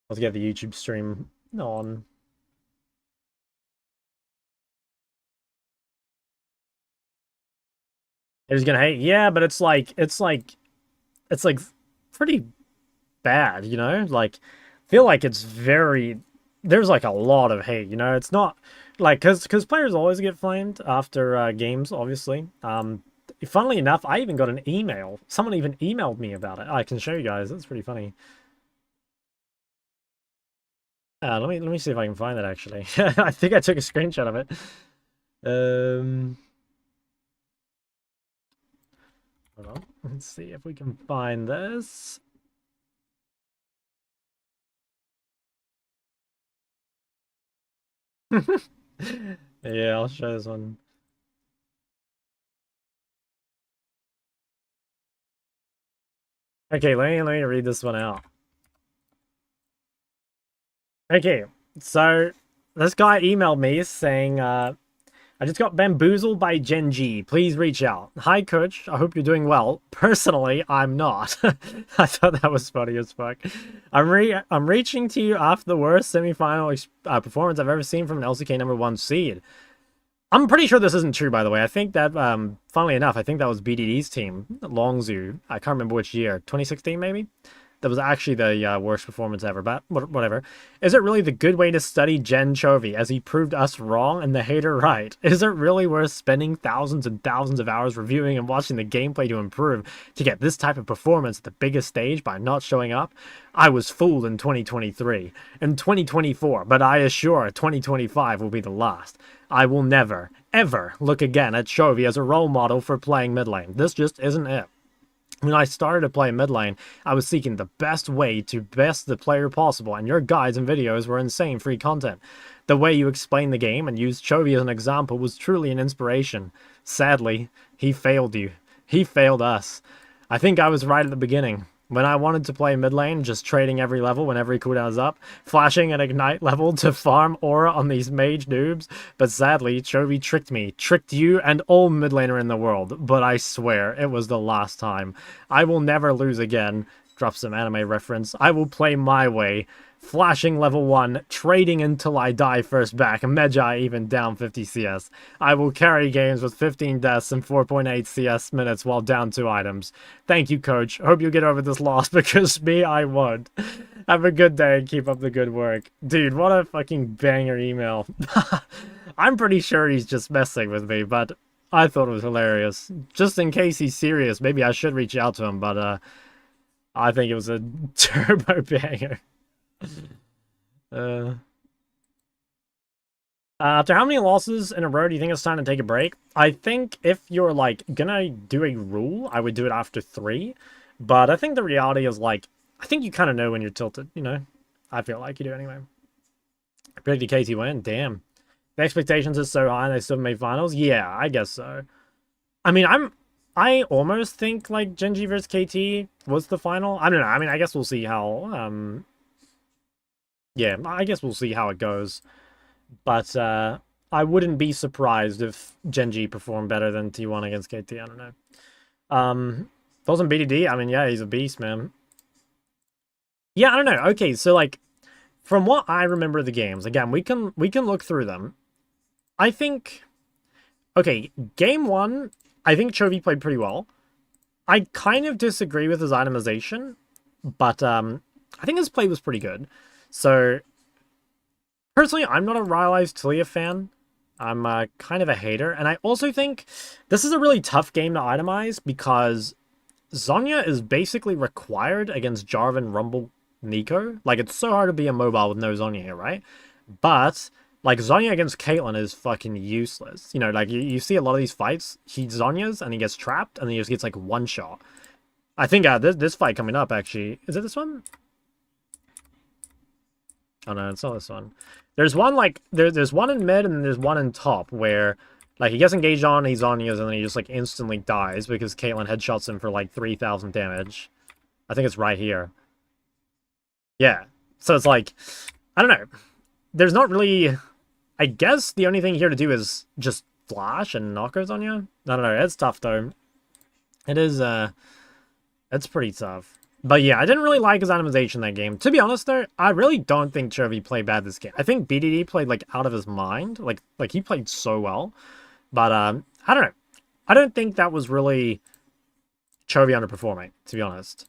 Let's get the YouTube stream on. He's gonna hate. Yeah, but it's like pretty bad, you know? Like, I feel like it's very there's like a lot of hate, you know? It's not like because players always get flamed after games, obviously. Funnily enough, I even got an email. Someone even emailed me about it. I can show you guys. It's pretty funny. Let me see if I can find it actually. I think I took a screenshot of it. Um, Hold on. Let's see if we can find this. Yeah, I'll show this one. Okay, let me read this one out. Okay, so this guy emailed me saying, I just got bamboozled by Gen G. Please reach out. Hi, coach. I hope you're doing well. Personally, I'm not. I thought that was funny as fuck. I'm reaching to you after the worst semifinal performance I've ever seen from an LCK number one seed. I'm pretty sure this isn't true, by the way. I think that, funnily enough, I think that was BDD's team, Longzhu. I can't remember which year. 2016, maybe? That was actually the worst performance ever, but whatever. Is it really the good way to study Gen Chovy, as he proved us wrong and the hater right? Is it really worth spending thousands and thousands of hours reviewing and watching the gameplay to improve to get this type of performance at the biggest stage by not showing up? I was fooled in 2023, in 2024, but I assure 2025 will be the last. I will never, ever look again at Chovy as a role model for playing mid lane. This just isn't it. When I started to play mid lane, I was seeking the best way to best the player possible, and your guides and videos were insane free content. The way you explained the game and used Chovy as an example was truly an inspiration. Sadly, he failed you. He failed us. I think I was right at the beginning. When I wanted to play mid lane, just trading every level when every cooldown is up, flashing at ignite level to farm aura on these mage noobs, but sadly, Chovy tricked me, tricked you and all mid laner in the world, but I swear, it was the last time. I will never lose again. Drop some anime reference. I will play my way. Flashing level 1, trading until I die first back, Medjay even down 50 CS. I will carry games with 15 deaths and 4.8 CS minutes while down 2 items. Thank you, coach. Hope you get over this loss, because me, I won't. Have a good day and keep up the good work. Dude, what a fucking banger email. I'm pretty sure he's just messing with me, but I thought it was hilarious. Just in case he's serious, maybe I should reach out to him, but I think it was a turbo banger. Uh, After how many losses in a row do you think it's time to take a break? I think if you're, like, gonna do a rule, I would do it after 3. But I think the reality is, like, I think you kind of know when you're tilted, you know? I feel like you do anyway. I predicted KT win? Damn. The expectations are so high and they still made finals? Yeah, I guess so. I mean, I almost think, like, Gen G vs KT was the final. I don't know. I mean, I guess we'll see how, yeah, I guess we'll see how it goes. But I wouldn't be surprised if Gen G performed better than T1 against KT. I don't know. Thoughts on BDD? I mean, yeah, he's a beast, man. Yeah, I don't know. Okay, so, like, from what I remember of the games, again, we can look through them. I think, okay, game 1, I think Chovy played pretty well. I kind of disagree with his itemization, but I think his play was pretty good. So, personally, I'm not a Rylai's Taliyah fan. I'm kind of a hater. And I also think this is a really tough game to itemize because Zhonya is basically required against Jarvan, Rumble, Nico. Like, it's so hard to be a mobile with no Zhonya here, right? But, like, Zhonya against Caitlyn is fucking useless. You know, like, you see a lot of these fights, he Zhonya's and he gets trapped and he just gets, like, one shot. I think this fight coming up, actually. Is it this one? Oh, no, it's not this one. There's one, like, there's one in mid and there's one in top where, like, he gets engaged on, he's on Zhonya's, and then he just, like, instantly dies because Caitlyn headshots him for, like, 3,000 damage. I think it's right here. Yeah. So it's like, I don't know. There's not really... I guess the only thing here to do is just flash and knock her Zhonya. I don't know. It's tough, though. It is, it's pretty tough. But yeah, I didn't really like his animation that game. To be honest though, I really don't think Chovy played bad this game. I think BDD played like out of his mind. Like he played so well. But I don't know. I don't think that was really Chovy underperforming, to be honest.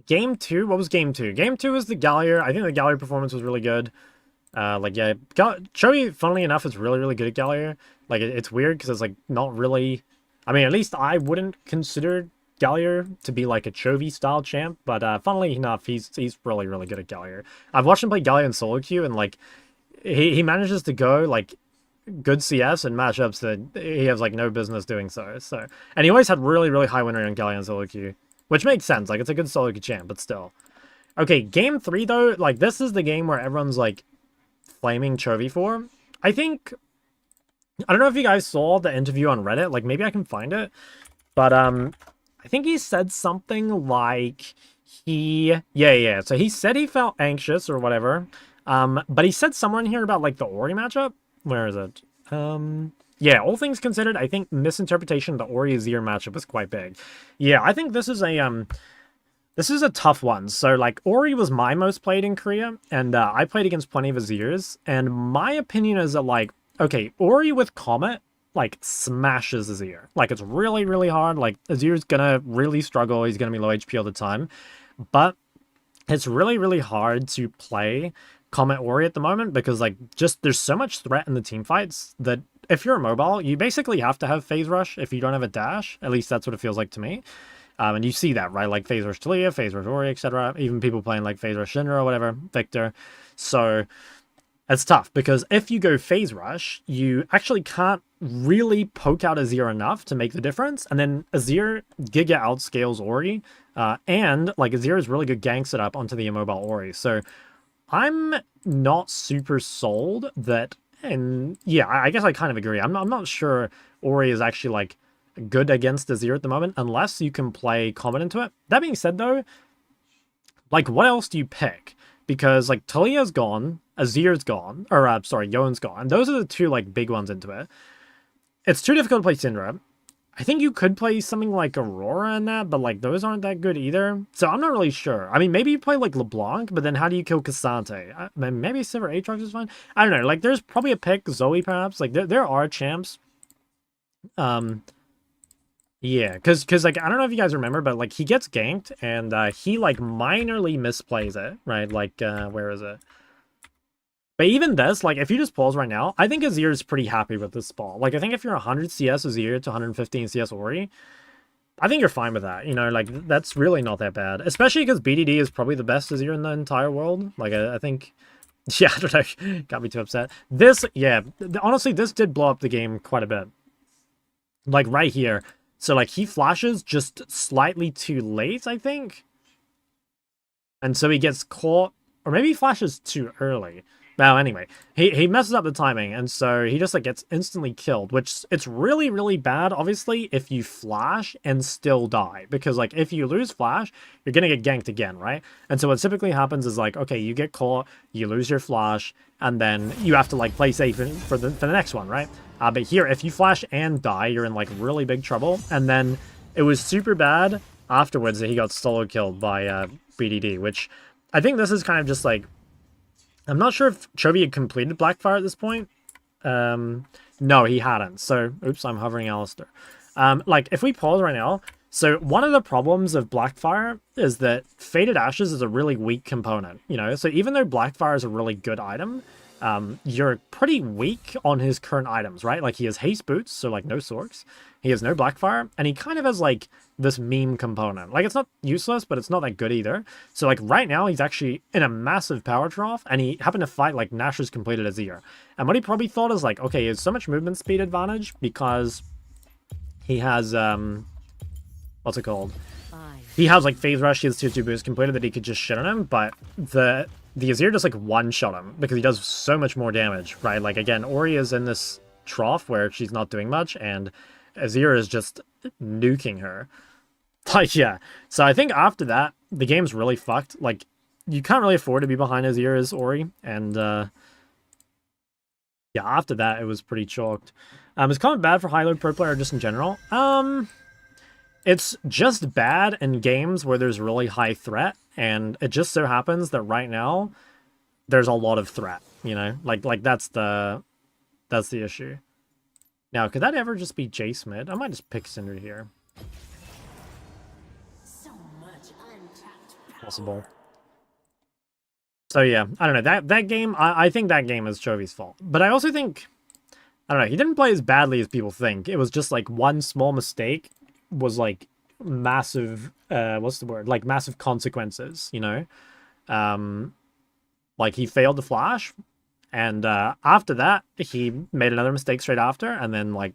Game 2, what was game 2? Game 2 was the Gallier. I think the Gallier performance was really good. Like, yeah, Chovy, funnily enough, is really, really good at Gallier. Like, it's weird because it's, like, not really... I mean, at least I wouldn't consider Gallier to be, like, a Chovy-style champ, but funnily enough, he's really, really good at Gallier. I've watched him play Gallier in solo queue, and, like, he manages to go, like, good CS and matchups that he has, like, no business doing so. And he always had really, really high win rate on Gallier in solo queue, which makes sense. Like, it's a good solo queue champ, but still. Okay, game 3, though, like, this is the game where everyone's, like, flaming Chovy for. I think... I don't know if you guys saw the interview on Reddit. Like, maybe I can find it. But, I think he said something like he... Yeah. So he said he felt anxious or whatever. But he said somewhere in here about, like, the Ori matchup. Where is it? Yeah, all things considered, I think misinterpretation of the Ori Azir matchup was quite big. Yeah, I think this is a... This is a tough one. So, like, Ori was my most played in Korea, and I played against plenty of Azirs, and my opinion is that, like, okay, Ori with Comet, like, smashes Azir. Like, it's really, really hard. Like, Azir's gonna really struggle. He's gonna be low HP all the time. But it's really, really hard to play Comet Ori at the moment because, like, just there's so much threat in the team fights that if you're a mobile, you basically have to have Phase Rush if you don't have a dash. At least that's what it feels like to me. And you see that, right? Like Phase Rush Talia, Phase Rush Ori, etc. Even people playing like Phase Rush Shinra or whatever, Victor. So it's tough because if you go Phase Rush, you actually can't really poke out Azir enough to make the difference. And then Azir Giga outscales Ori. And like Azir is really good gang setup onto the immobile Ori. So I'm not super sold that, and yeah, I guess I kind of agree. I'm not sure Ori is actually like good against Azir at the moment, unless you can play Comet into it. That being said, though, like, what else do you pick? Because, like, Talia's gone, Azir's gone, or, sorry, Yone's gone. Those are the two, like, big ones into it. It's too difficult to play Syndra. I think you could play something like Aurora in that, but, like, those aren't that good either. So I'm not really sure. I mean, maybe you play, like, LeBlanc, but then how do you kill Cassante? Maybe Sivir Aatrox is fine? I don't know. Like, there's probably a pick, Zoe, perhaps. Like, there are champs. Yeah, because like, I don't know if you guys remember, but, like, he gets ganked, and he, like, minorly misplays it, right? Like, where is it? But even this, like, if you just pause right now, I think Azir is pretty happy with this ball. Like, I think if you're 100 CS Azir to 115 CS Ori, I think you're fine with that, you know? Like, that's really not that bad. Especially because BDD is probably the best Azir in the entire world. Like, I think... Yeah, I don't know. Got me too upset. This, yeah, honestly, this did blow up the game quite a bit. Like, right here. So, like, he flashes just slightly too late, I think. And so he gets caught. Or maybe he flashes too early. Well, anyway, he messes up the timing, and so he just, like, gets instantly killed, which it's really, really bad, obviously, if you flash and still die. Because, like, if you lose flash, you're gonna get ganked again, right? And so what typically happens is, like, okay, you get caught, you lose your flash, and then you have to, like, play safe for the next one, right? But here, if you flash and die, you're in, like, really big trouble. And then it was super bad afterwards that he got solo killed by BDD, which I think this is kind of just, like... I'm not sure if Chovy had completed Blackfire at this point. No, he hadn't. So, oops, I'm hovering Alistair. Like, if we pause right now... So, one of the problems of Blackfire is that Faded Ashes is a really weak component, you know? So, even though Blackfire is a really good item... you're pretty weak on his current items, right? Like, he has haste boots, so, like, no sorks. He has no Blackfire, and he kind of has, like, this meme component. Like, it's not useless, but it's not that good either. So, like, right now, he's actually in a massive power trough, and he happened to fight, like, Nashor's completed Azir. And what he probably thought is, like, okay, he has so much movement speed advantage because he has, what's it called? He has, like, Phase Rush, he has tier 2 boost completed that he could just shit on him, but the Azir just, like, one-shot him because he does so much more damage, right? Like, again, Ori is in this trough where she's not doing much, and Azir is just nuking her. Like, yeah. So I think after that, the game's really fucked. Like, you can't really afford to be behind Azir as Ori, and, yeah, after that, it was pretty chalked. Is Comet bad for high-load pro player just in general? It's just bad in games where there's really high threat, and it just so happens that right now there's a lot of threat, you know? Like that's the issue. Now, could that ever just be Jace mid? I might just pick Cinder here. So much untapped power. Possible. So yeah, I don't know. That game, I think that game is Chovy's fault. But I also think, I don't know, he didn't play as badly as people think. It was just like one small mistake was like massive, what's the word? Like massive consequences, you know? Like he failed the flash, and after that, he made another mistake straight after, and then like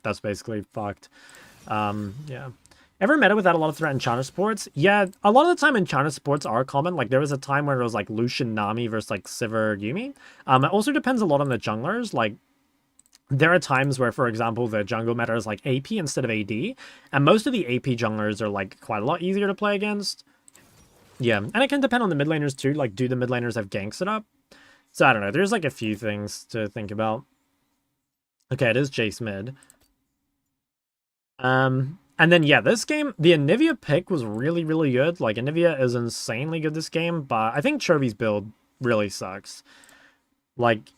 that's basically fucked. Yeah. Ever meta without a lot of threat in China supports? Yeah, a lot of the time in China supports are common. Like there was a time where it was like Lucian Nami versus like Sivir Yuumi. It also depends a lot on the junglers. Like there are times where, for example, the jungle meta is like AP instead of AD, and most of the AP junglers are like quite a lot easier to play against. Yeah, and it can depend on the mid laners too. Like, do the mid laners have gank set up? So I don't know. There's like a few things to think about. Okay, it is Jace mid. And then yeah, this game, the Anivia pick was really, really good. Like Anivia is insanely good this game, but I think Chovy's build really sucks. Like,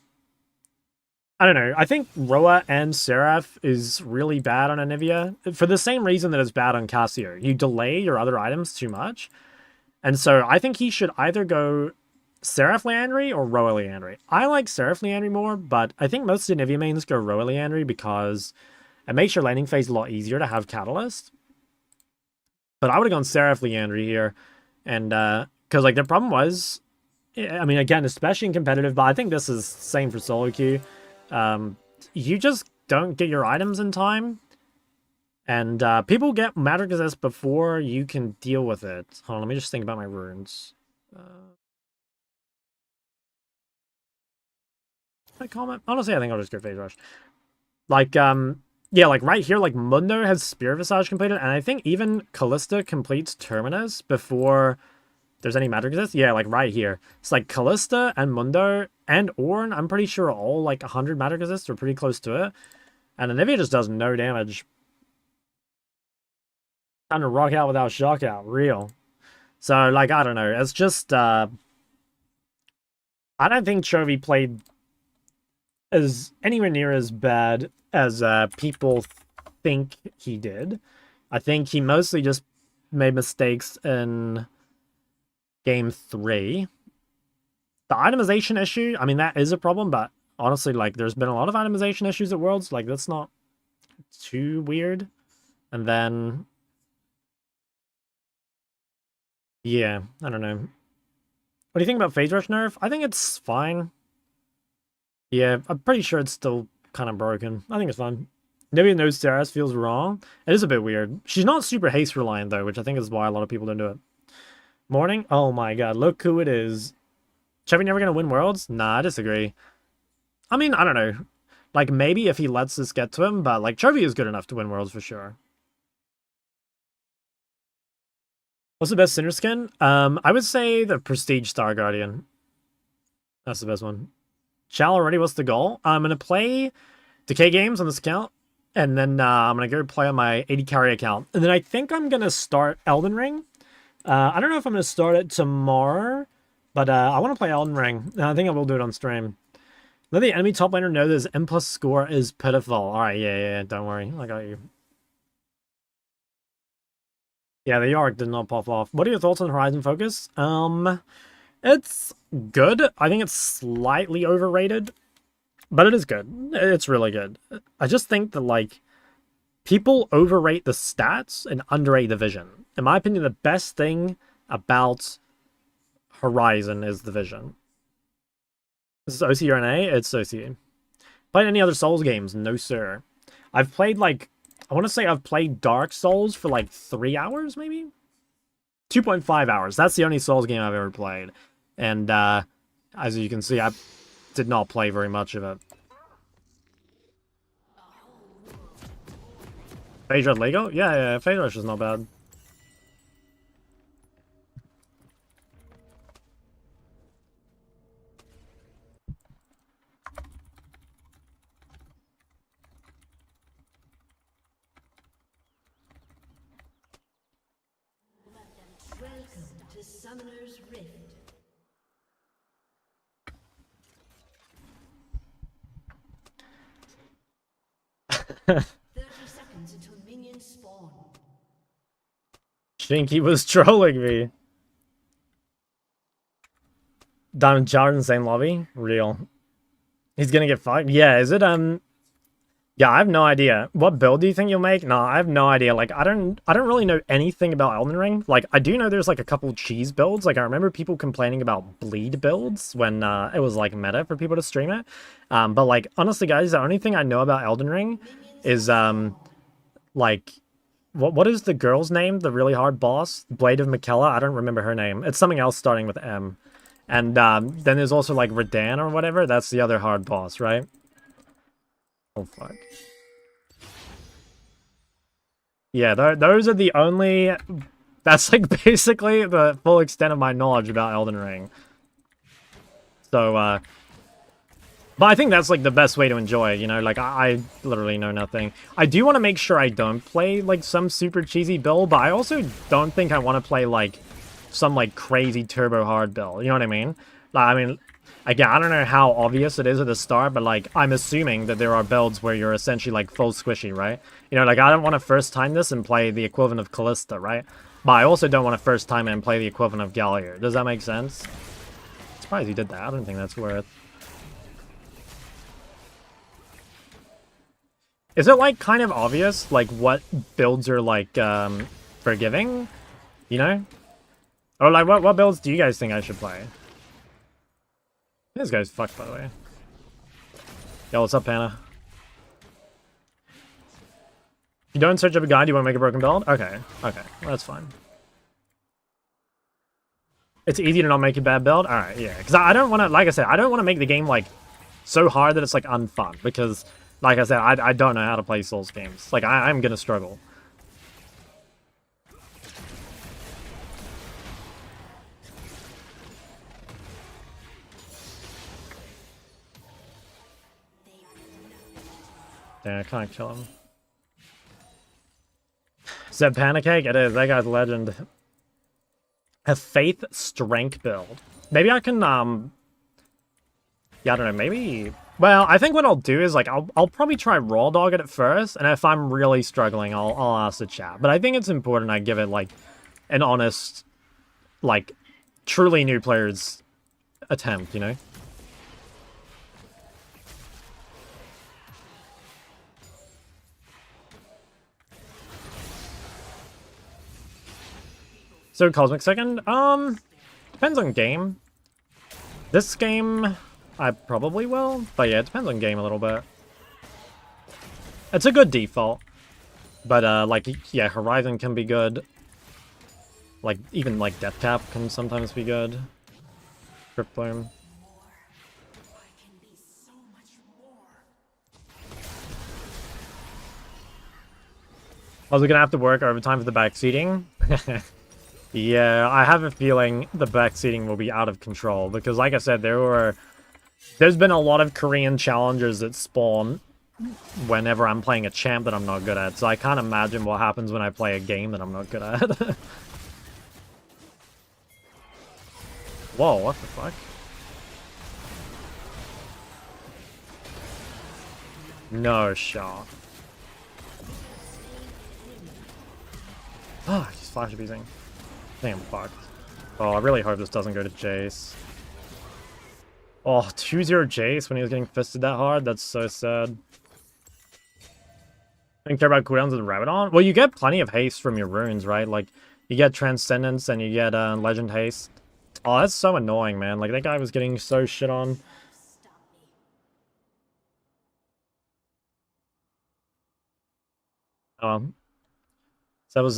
I don't know. I think Roa and Seraph is really bad on Anivia for the same reason that it's bad on Cassio. You delay your other items too much. And so I think he should either go Seraph Leandry or Roa Leandry. I like Seraph Leandry more, but I think most of the Anivia mains go Roa Leandry because it makes your laning phase a lot easier to have Catalyst. But I would have gone Seraph Leandry here. And, because, like, the problem was, I mean, again, especially in competitive, but I think this is same for solo queue. You just don't get your items in time. And people get magic resist before you can deal with it. Hold on, let me just think about my runes. I comment? Honestly, I think I'll just go Phase Rush. Like, yeah, like right here, like Mundo has Spirit Visage completed, and I think even Callista completes Terminus before there's any magic resist. Yeah, like right here. It's like Callista and Mundo and Ornn, I'm pretty sure all like 100 magic resist or pretty close to it. And Anivia just does no damage. Time to rock out without shock out, real. So, like, I don't know. It's just, I don't think Chovy played as anywhere near as bad as people think he did. I think he mostly just made mistakes in game 3. The itemization issue, I mean, that is a problem, but honestly, like, there's been a lot of itemization issues at Worlds. Like, that's not too weird. And then, yeah, I don't know. What do you think about Phase Rush nerf? I think it's fine. Yeah, I'm pretty sure it's still kind of broken. I think it's fine. Nivea knows Saras feels wrong. It is a bit weird. She's not super haste reliant though, which I think is why a lot of people don't do it. Morning? Oh my god, look who it is. Chevy never gonna win Worlds? Nah, I disagree. I mean, I don't know. Like, maybe if he lets this get to him, but like, Chovy is good enough to win Worlds for sure. What's the best Cinder skin? I would say the Prestige Star Guardian. That's the best one. Chal already, what's the goal? I'm gonna play Decay Games on this account, and then I'm gonna go play on my 80 carry account. And then I think I'm gonna start Elden Ring. I don't know if I'm gonna start it tomorrow, but I want to play Elden Ring. I think I will do it on stream. Let the enemy top laner know this M plus score is pitiful. Alright, yeah, don't worry. I got you. Yeah, the Yorick did not pop off. What are your thoughts on Horizon Focus? It's good. I think it's slightly overrated, but it is good. It's really good. I just think that, like, people overrate the stats and underrate the vision. In my opinion, the best thing about Horizon is the vision. This is OC or NA? It's OC. Played any other Souls games? No, sir. I've played, like, I want to say I've played Dark Souls for, like, 3 hours, maybe? 2.5 hours. That's the only Souls game I've ever played. And, as you can see, I did not play very much of it. Phase Rush Lego? Yeah, Phase Rush is not bad. Summoner's Rift. Seconds until minions spawn. Shinky was trolling me. Diamond Chard in same lobby? Real. He's gonna get fucked? Yeah, is it, yeah, I have no idea. What build do you think you'll make? No, I have no idea. Like, I don't really know anything about Elden Ring. Like, I do know there's, like, a couple cheese builds. Like, I remember people complaining about bleed builds when, it was, like, meta for people to stream it. But, like, honestly, guys, the only thing I know about Elden Ring is, like, what is the girl's name? The really hard boss? Blade of Mikella? I don't remember her name. It's something else starting with M. And, then there's also, like, Radahn or whatever. That's the other hard boss, right? Oh, fuck. Yeah, those are the only... That's, like, basically the full extent of my knowledge about Elden Ring. So, but I think that's, like, the best way to enjoy it, you know? Like, I literally know nothing. I do want to make sure I don't play, like, some super cheesy build, but I also don't think I want to play, like, some, like, crazy turbo hard build. You know what I mean? Like, I mean... Again, I don't know how obvious it is at the start, but, like, I'm assuming that there are builds where you're essentially, like, full squishy, right? You know, like, I don't want to first time this and play the equivalent of Callista, right? But I also don't want to first time it and play the equivalent of Galliard. Does that make sense? I'm surprised he did that. I don't think that's worth. Is it, like, kind of obvious, like, what builds are, like, forgiving? You know? Or, like, what builds do you guys think I should play? This guy's fucked, by the way. Yo, what's up, Panna? If you don't search up a guide, you want to make a broken build? Okay, okay, well, that's fine. It's easy to not make a bad build? Alright, yeah. Because I don't want to, like I said, I don't want to make the game, like, so hard that it's, like, unfun. Because, like I said, I don't know how to play Souls games. Like, I'm gonna struggle. Yeah, I can't kill him. Is that Pancake? It is. That guy's a legend. A Faith Strength build. Maybe I can, yeah, I don't know, maybe... Well, I think what I'll do is, like, I'll probably try Raw Dog it at first, and if I'm really struggling, I'll ask the chat. But I think it's important I give it, like, an honest, like, truly new player's attempt, you know? So, Cosmic Second? Depends on game. This game, I probably will. But yeah, it depends on game a little bit. It's a good default. But, like, yeah, Horizon can be good. Like, even, like, Death Cap can sometimes be good. Crypt Bloom. Also gonna have to work overtime for the back seating. Yeah, I have a feeling the back seating will be out of control because, like I said, there's been a lot of Korean challengers that spawn whenever I'm playing a champ that I'm not good at. So I can't imagine what happens when I play a game that I'm not good at. Whoa, what the fuck? No shot. Ah, he's flash abusing. I think I'm fucked. Oh, I really hope this doesn't go to Jace. Oh, 2-0 Jace when he was getting fisted that hard? That's so sad. Didn't care about cooldowns with Rabadon? Well, you get plenty of haste from your runes, right? Like, you get Transcendence and you get Legend Haste. Oh, that's so annoying, man. Like, that guy was getting so shit on. Oh. So that was,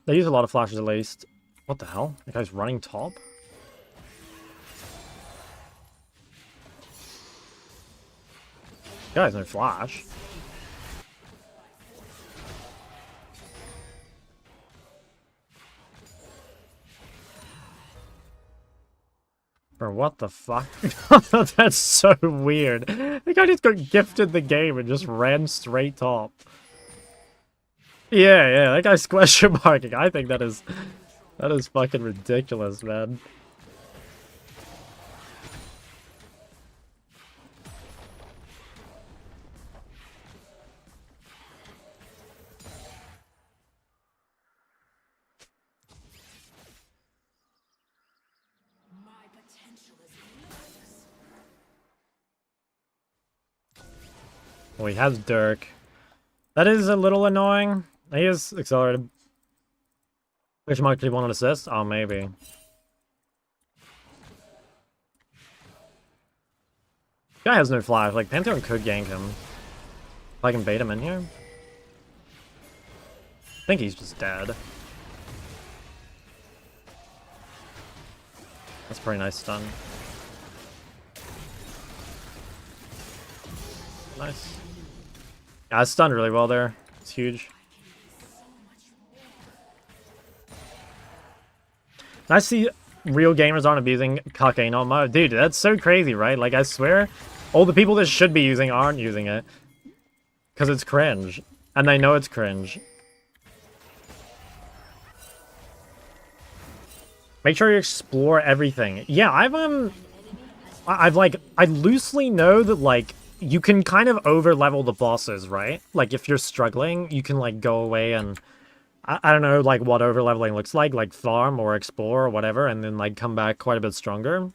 they use a lot of flashes at least. What the hell? That guy's running top? Guy has no flash. Bro, what the fuck? That's so weird. The guy just got gifted the game and just ran straight top. Yeah, that guy's question marking. I think that is That is fucking ridiculous, man. My potential is limitless. Well, he has Dirk. That is a little annoying. He is accelerated. Which mark did he want an assist? Oh, maybe. Guy has no flash. Like, Pantheon could gank him. If I can bait him in here. I think he's just dead. That's a pretty nice stun. Nice. Yeah, I stunned really well there. It's huge. I see real gamers aren't abusing Kakeno mode. Dude, that's so crazy, right? Like, I swear, all the people that should be using aren't using it. Because it's cringe. And they know it's cringe. Make sure you explore everything. Yeah, I loosely know that, like, you can kind of over-level the bosses, right? Like, if you're struggling, you can, like, go away and... I don't know, like, what over-leveling looks like farm or explore or whatever, and then, like, come back quite a bit stronger.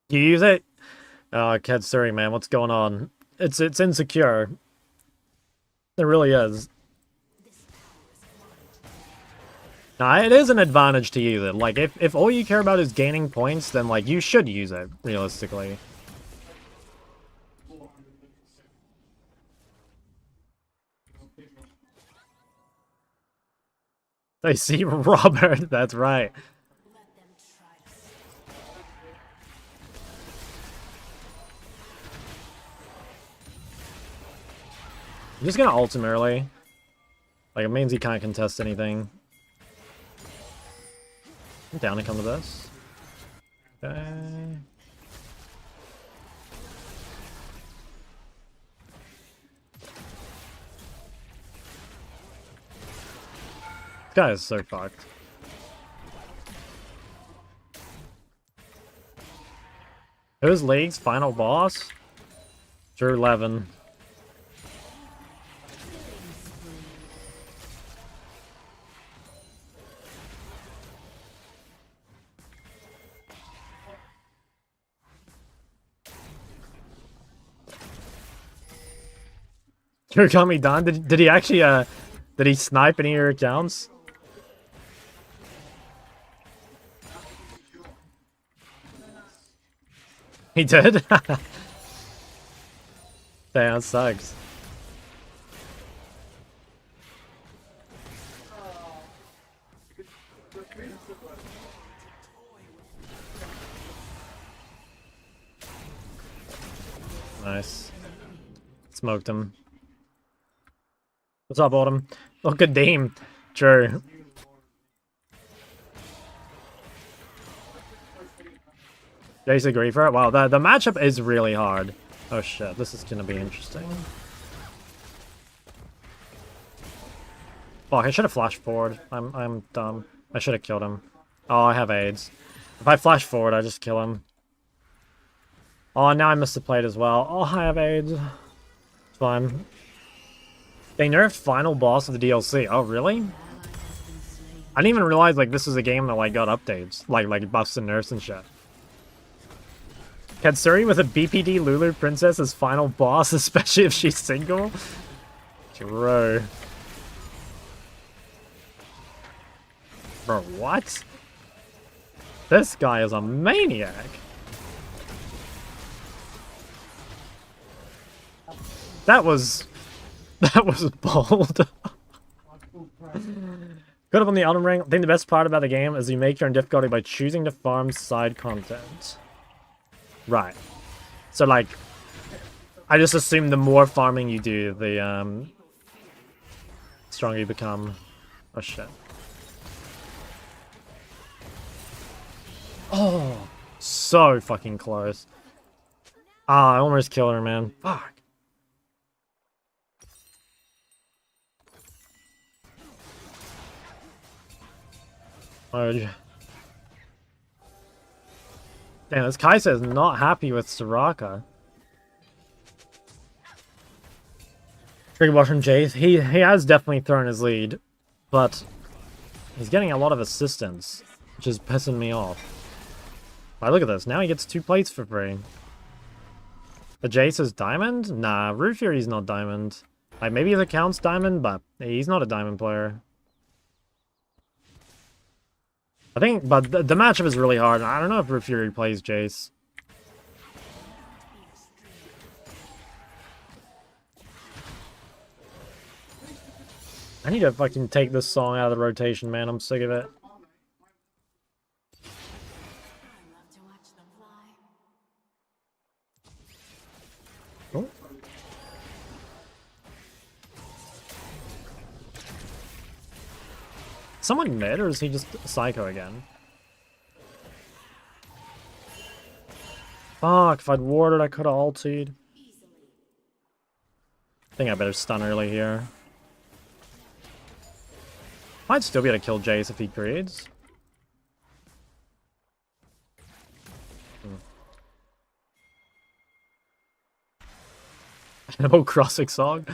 Do you use it? Oh, Katsuri, man, what's going on? It's insecure. It really is. Nah, it is an advantage to use it. Like, if all you care about is gaining points, then, like, you should use it, realistically. They see Robert, that's right. I'm just gonna ult him early. Like, it means he can't contest anything. I'm down to come to this. Okay. This guy is so fucked. Who's League's final boss? Drew 11. Drew got me done. Did he actually did he snipe any of your accounts? He did? Damn, that sucks. Nice. Smoked him. What's up, Autumn? Oh, good game. True. Jace agree for it? Wow, the matchup is really hard. Oh shit, this is gonna be interesting. Fuck, I should have flashed forward. I'm dumb. I should have killed him. Oh, I have AIDS. If I flash forward, I just kill him. Oh, now I missed the plate as well. Oh, I have AIDS. It's fine. They nerfed final boss of the DLC. Oh, really? I didn't even realize, like, this is a game that, like, got updates. Like buffs and nerfs and shit. Katsuri with a BPD Lulu Princess as final boss, especially if she's single? Bro. Bro, what? This guy is a maniac. That was bold. Good up on the Elden Ring. I think the best part about the game is you make your own difficulty by choosing to farm side content. Right. So, like, I just assume the more farming you do, the stronger you become. Oh shit. Oh, so fucking close. Ah, I almost killed her, man. Fuck. Damn, this Kai'Sa is not happy with Soraka. Big watch from Jace. He has definitely thrown his lead, but he's getting a lot of assistance, which is pissing me off. Right, look at this. Now he gets 2 plates for free. The Jace is diamond? Nah, Root Fury's not diamond. Like, maybe the counts diamond, but he's not a diamond player. I think, but the matchup is really hard. I don't know if Root Fury plays Jace. I need to fucking take this song out of the rotation, man. I'm sick of it. Oh. Someone mid, or is he just Psycho again? Fuck, if I'd warded, I could have ultied. I think I better stun early here. Might still be able to kill Jace if he creates. No crossing song.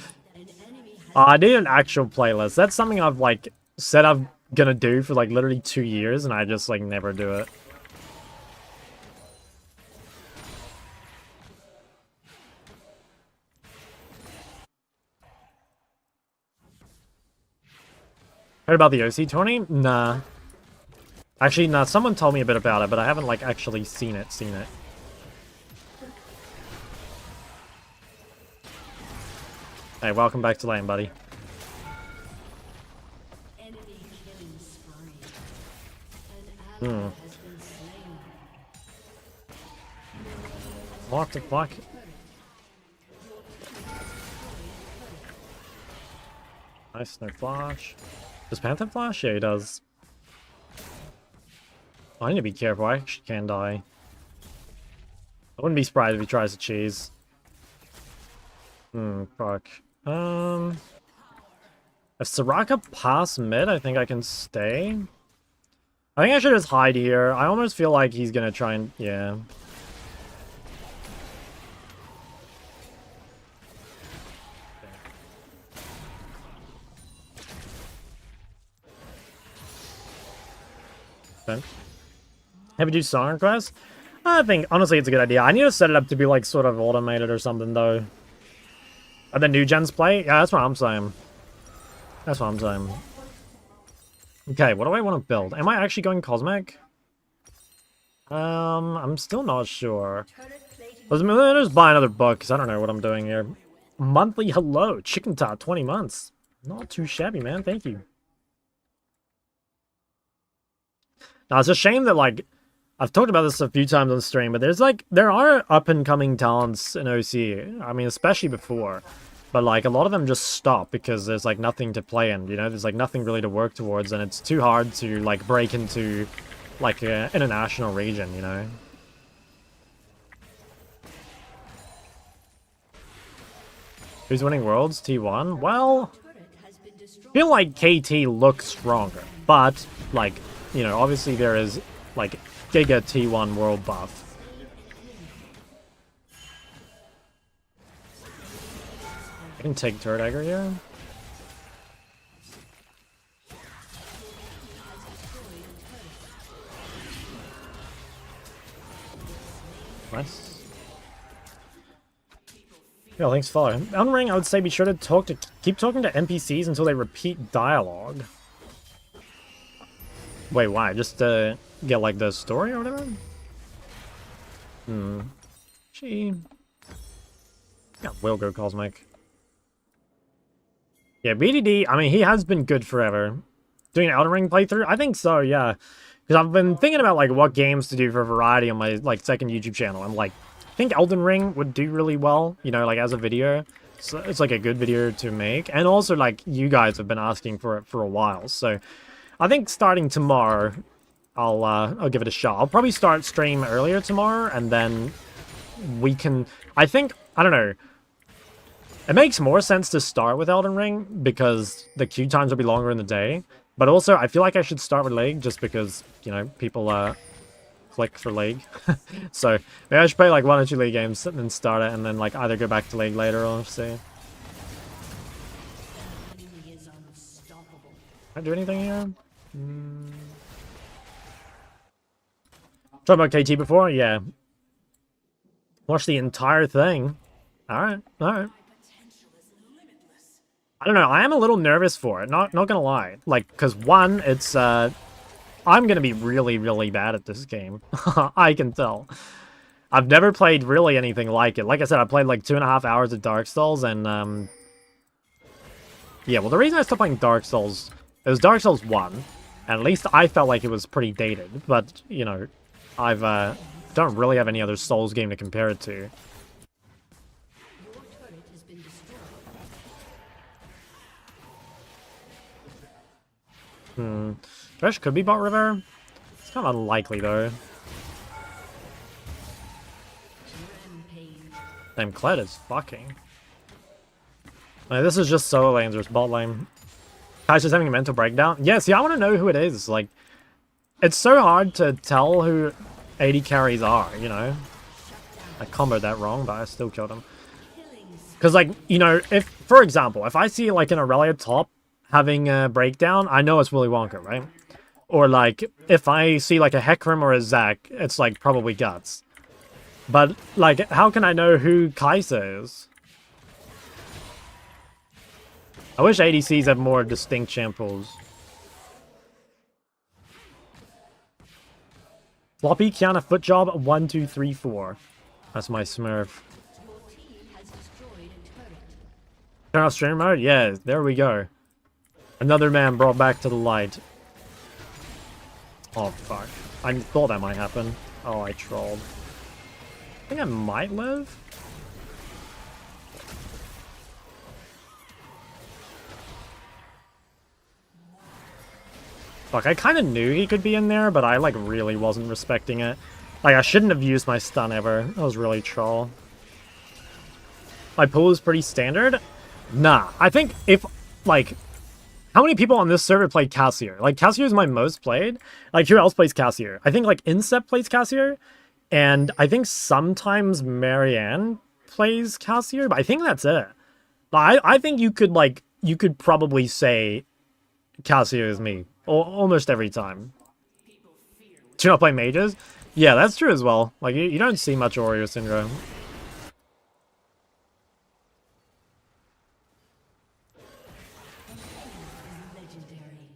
I need an actual playlist. That's something I've like said I'm gonna do for like literally 2 years, and I just like never do it. Heard about the OC tourney? Nah. Actually, nah, someone told me a bit about it, but I haven't like actually seen it. Hey, welcome back to lane, buddy. Lock to block. Nice, no flash. Does Panther flash? Yeah, he does. Oh, I need to be careful. I actually can die. I wouldn't be surprised if he tries to cheese. Fuck. If Soraka pass mid, I think I can stay. I think I should just hide here. I almost feel like he's gonna try and... yeah. Okay. Have you do song requests? I think, honestly, it's a good idea. I need to set it up to be, like, sort of automated or something, though. Are the new gens play? Yeah, that's what I'm saying. That's what I'm saying. Okay, what do I want to build? Am I actually going Cosmic? I'm still not sure. Let's just buy another book, because I don't know what I'm doing here. Monthly hello, Chicken Tot, 20 months. Not too shabby, man. Thank you. Now, it's a shame that, like, I've talked about this a few times on the stream, but there are up-and-coming talents in OC. I mean, especially before. But, like, a lot of them just stop because there's, like, nothing to play in, you know? There's, like, nothing really to work towards, and it's too hard to, like, break into, like, an international region, you know? Who's winning Worlds? T1? Well, I feel like KT looks stronger, but, like, you know, obviously there is, like, Giga T1 world buff. I can take Turret Egger here. Nice. Yeah, thanks for following. Elden Ring, I would say be sure to keep talking to NPCs until they repeat dialogue. Wait, why? Just to get, like, the story or whatever? Yeah, will go Cosmic. Yeah, BDD, I mean, he has been good forever. Doing an Elden Ring playthrough? I think so, yeah. Because I've been thinking about, like, what games to do for variety on my, like, second YouTube channel. I'm like, I think Elden Ring would do really well, you know, like, as a video. So it's, like, a good video to make. And also, like, you guys have been asking for it for a while, so... I think starting tomorrow, I'll give it a shot. I'll probably start stream earlier tomorrow, and then we can... I think, I don't know. It makes more sense to start with Elden Ring, because the queue times will be longer in the day. But also, I feel like I should start with League just because, you know, people click for League. So maybe I should play like 1 or 2 League games and then start it and then like either go back to League later or see. Enemy is unstoppable. Can I do anything here? Talked about KT before? Yeah. Watch the entire thing. Alright, alright. Potential is limitless. I don't know, I am a little nervous for it, not gonna lie. Like, because one, it's, I'm gonna be really, really bad at this game. I can tell. I've never played really anything like it. Like I said, I played like 2.5 hours of Dark Souls, and, yeah, well, the reason I stopped playing Dark Souls, it was Dark Souls 1, and at least I felt like it was pretty dated, but, you know, I've, don't really have any other Souls game to compare it to. Your turret has been destroyed. Thresh could be bot river. It's kind of unlikely, though. Rampage. Damn, Kled is fucking. Like, this is just solo lanes versus bot lane. Kai's just having a mental breakdown. Yeah, see, I want to know who it is. Like, it's so hard to tell who AD carries are, you know? I comboed that wrong, but I still killed him. Because, like, you know, if, for example, if I see, like, an Aurelia top having a breakdown, I know it's Willy Wonka, right? Or, like, if I see, like, a Hecarim or a Zac, it's, like, probably Guts. But, like, how can I know who Kai'Sa is? I wish ADCs had more distinct shambles. Floppy, Kiana, foot job, 1, 2, 3, 4. That's my Smurf. Your team has destroyed a turret. Turn off stream mode? Yeah, there we go. Another man brought back to the light. Oh, fuck. I thought that might happen. Oh, I trolled. I think I might live? Fuck, I kind of knew he could be in there, but I, like, really wasn't respecting it. Like, I shouldn't have used my stun ever. That was really troll. My pool is pretty standard? Nah, I think if, like... How many people on this server play Cassier? Like, Cassier is my most played. Like, who else plays Cassier? I think, like, Incept plays Cassier. And I think sometimes Marianne plays Cassier, but I think that's it. But I think you could, like, you could probably say Cassier is me. Almost every time. Do you not play mages? Yeah, that's true as well. Like, you don't see much Warrior Syndrome. Legendary.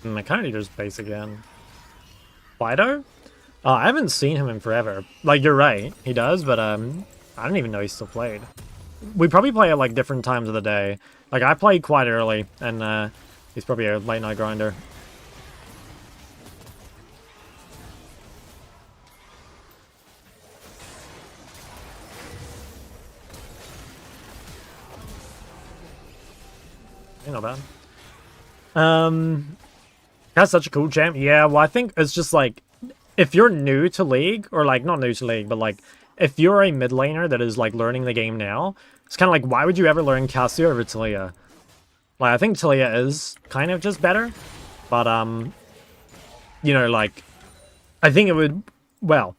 I kind of need to just base again. Fido? Oh, I haven't seen him in forever. Like, you're right, he does, but I don't even know he still played. We probably play at, like, different times of the day. Like, I play quite early, and he's probably a late night grinder. Ain't not bad. That's such a cool champ. Yeah, well, I think it's just, like, if you're new to League, or, like, not new to League, but, like, if you're a mid laner that is, like, learning the game now, it's kind of like, why would you ever learn Cassier over Taliyah? Like, I think Taliyah is kind of just better, but, you know, like, I think it would, well,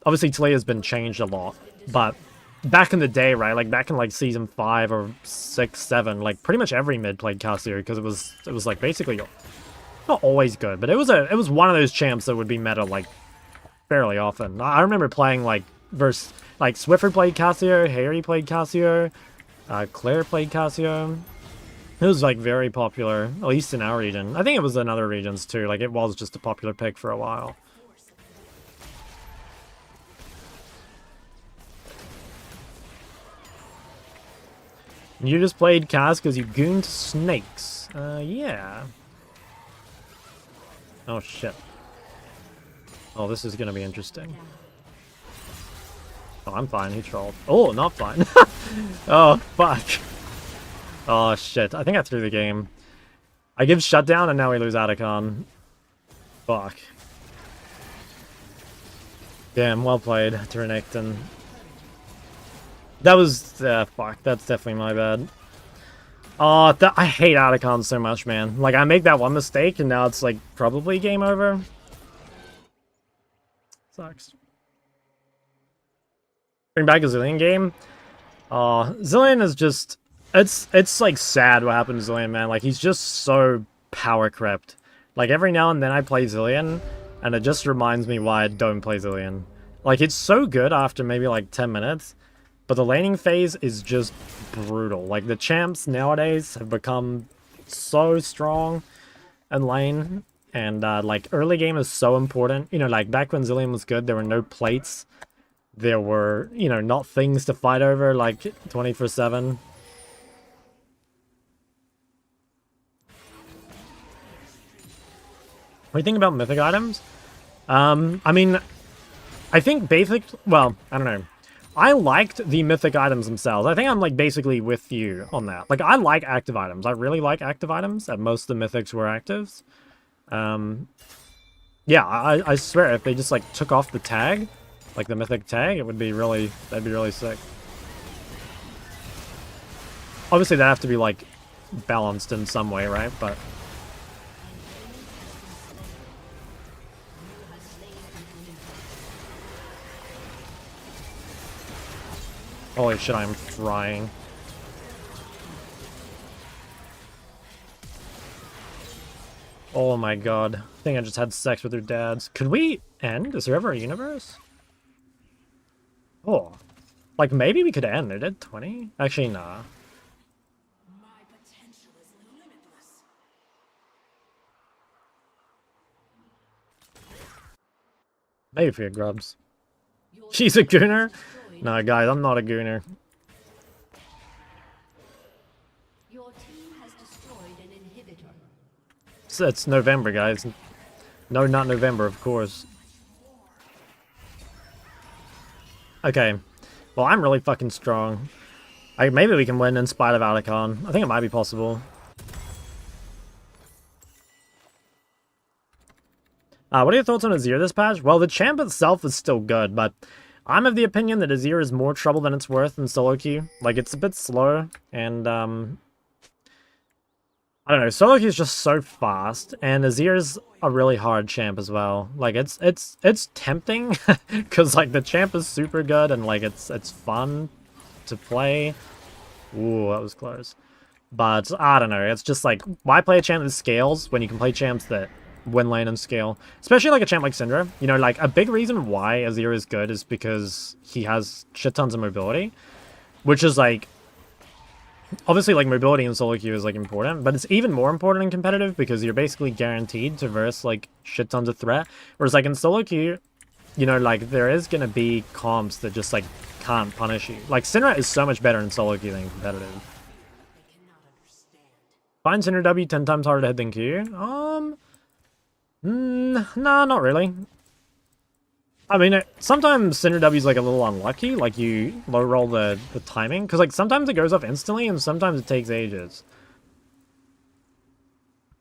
obviously Taliyah's been changed a lot, but back in the day, right, like, back in, like, Season 5 or 6, 7, like, pretty much every mid played Cassier, because it was, like, basically... Not always good, but it was one of those champs that would be meta, like, fairly often. I remember playing, like, versus, like, Swiffer played Cassier, Harry played Cassier, Claire played Cassier. It was, like, very popular, at least in our region. I think it was in other regions, too. Like, it was just a popular pick for a while. You just played Cass because you gooned snakes. Yeah. Oh, shit. Oh, this is gonna be interesting. Oh, I'm fine. He trolled. Oh, not fine. Oh, fuck. Oh, shit. I think I threw the game. I give shutdown, and now we lose Atacon. Fuck. Damn, well played, Tyrannecton. That was... fuck, that's definitely my bad. Oh, I hate Atacon so much, man. Like, I make that one mistake, and now it's, like, probably game over. Sucks. Bring back a Zilean game? Zilean is just... It's like, sad what happened to Zilean, man. Like, he's just so power-crept. Like, every now and then I play Zilean, and it just reminds me why I don't play Zilean. Like, it's so good after maybe, like, 10 minutes, but the laning phase is just brutal. Like, the champs nowadays have become so strong in lane, and, like, early game is so important. You know, like, back when Zilean was good, there were no plates. There were, you know, not things to fight over, like, 24/7. What do you think about mythic items? I mean, I think basic... Well, I don't know. I liked the mythic items themselves. I think I'm, like, basically with you on that. Like, I like active items. I really like active items, and most of the mythics were actives. Yeah, I swear, if they just, like, took off the tag, like the mythic tag, it would be really... That'd be really sick. Obviously, that'd have to be, like, balanced in some way, right? But... Holy shit, I'm frying. Oh my god. I think I just had sex with her dads. Could we end? Is there ever a universe? Oh. Like, maybe we could end. It did 20? Actually, nah. My potential is limitless. Maybe for your grubs. She's a gooner? No, guys, I'm not a gooner. Your team has destroyed an inhibitor. It's November, guys. No, not November, of course. Okay. Well, I'm really fucking strong. Maybe we can win in spite of Atacon. I think it might be possible. What are your thoughts on Azir this patch? Well, the champ itself is still good, but I'm of the opinion that Azir is more trouble than it's worth in solo queue. Like, it's a bit slow, and, I don't know, solo queue is just so fast, and Azir's a really hard champ as well. Like, it's tempting, because, like, the champ is super good, and, like, it's fun to play. Ooh, that was close. But, I don't know, it's just, like, why play a champ that scales when you can play champs that win lane and scale? Especially like a champ like Syndra. You know, like, a big reason why Azir is good is because he has shit tons of mobility. Which is, like... Obviously, like, mobility in solo queue is, like, important. But it's even more important in competitive because you're basically guaranteed to verse, like, shit tons of threat. Whereas, like, in solo queue, you know, like, there is gonna be comps that just, like, can't punish you. Like, Syndra is so much better in solo queue than competitive. Find Syndra W 10 times harder to hit than Q? Nah, not really. I mean, sometimes Syndra W is like a little unlucky, like you low roll the timing, because like sometimes it goes off instantly and sometimes it takes ages.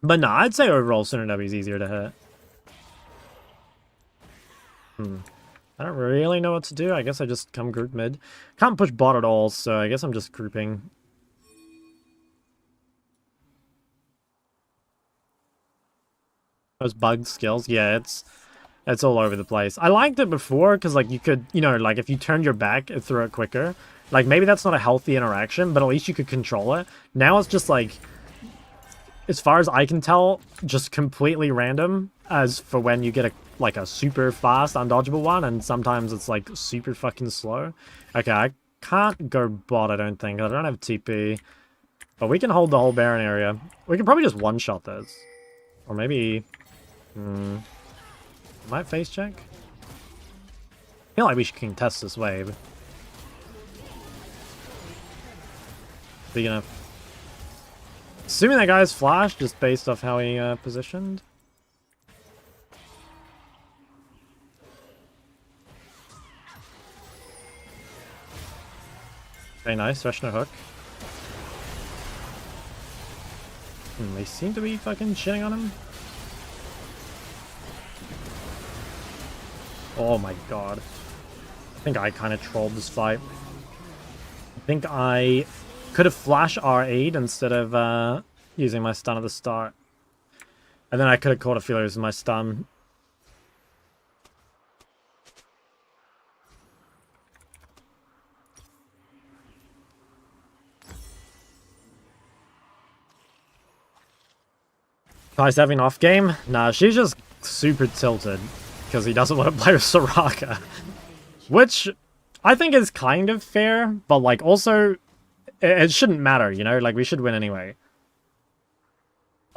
But nah, I'd say overall Syndra W is easier to hit. I don't really know what to do. I guess I just come group mid. Can't push bot at all, so I guess I'm just grouping. Those bugged skills, yeah, it's all over the place. I liked it before because like you could, you know, like if you turned your back, it threw it quicker. Like maybe that's not a healthy interaction, but at least you could control it. Now it's just like, as far as I can tell, just completely random as for when you get a super fast undodgeable one, and sometimes it's like super fucking slow. Okay, I can't go bot, I don't think. I don't have TP. But we can hold the whole Baron area. We can probably just one-shot this. Or maybe... might face check? I feel like we should contest this wave. Big enough. Assuming that guy's flash, just based off how he positioned. Very nice, fresh no hook. They seem to be fucking shitting on him. Oh my god. I think I kind of trolled this fight. I think I could have flash R8 instead of using my stun at the start. And then I could have caught a feeler using my stun. Kai's having off game? Nah, she's just super tilted because he doesn't want to play with Soraka. Which I think is kind of fair, but like also it shouldn't matter, you know? Like we should win anyway.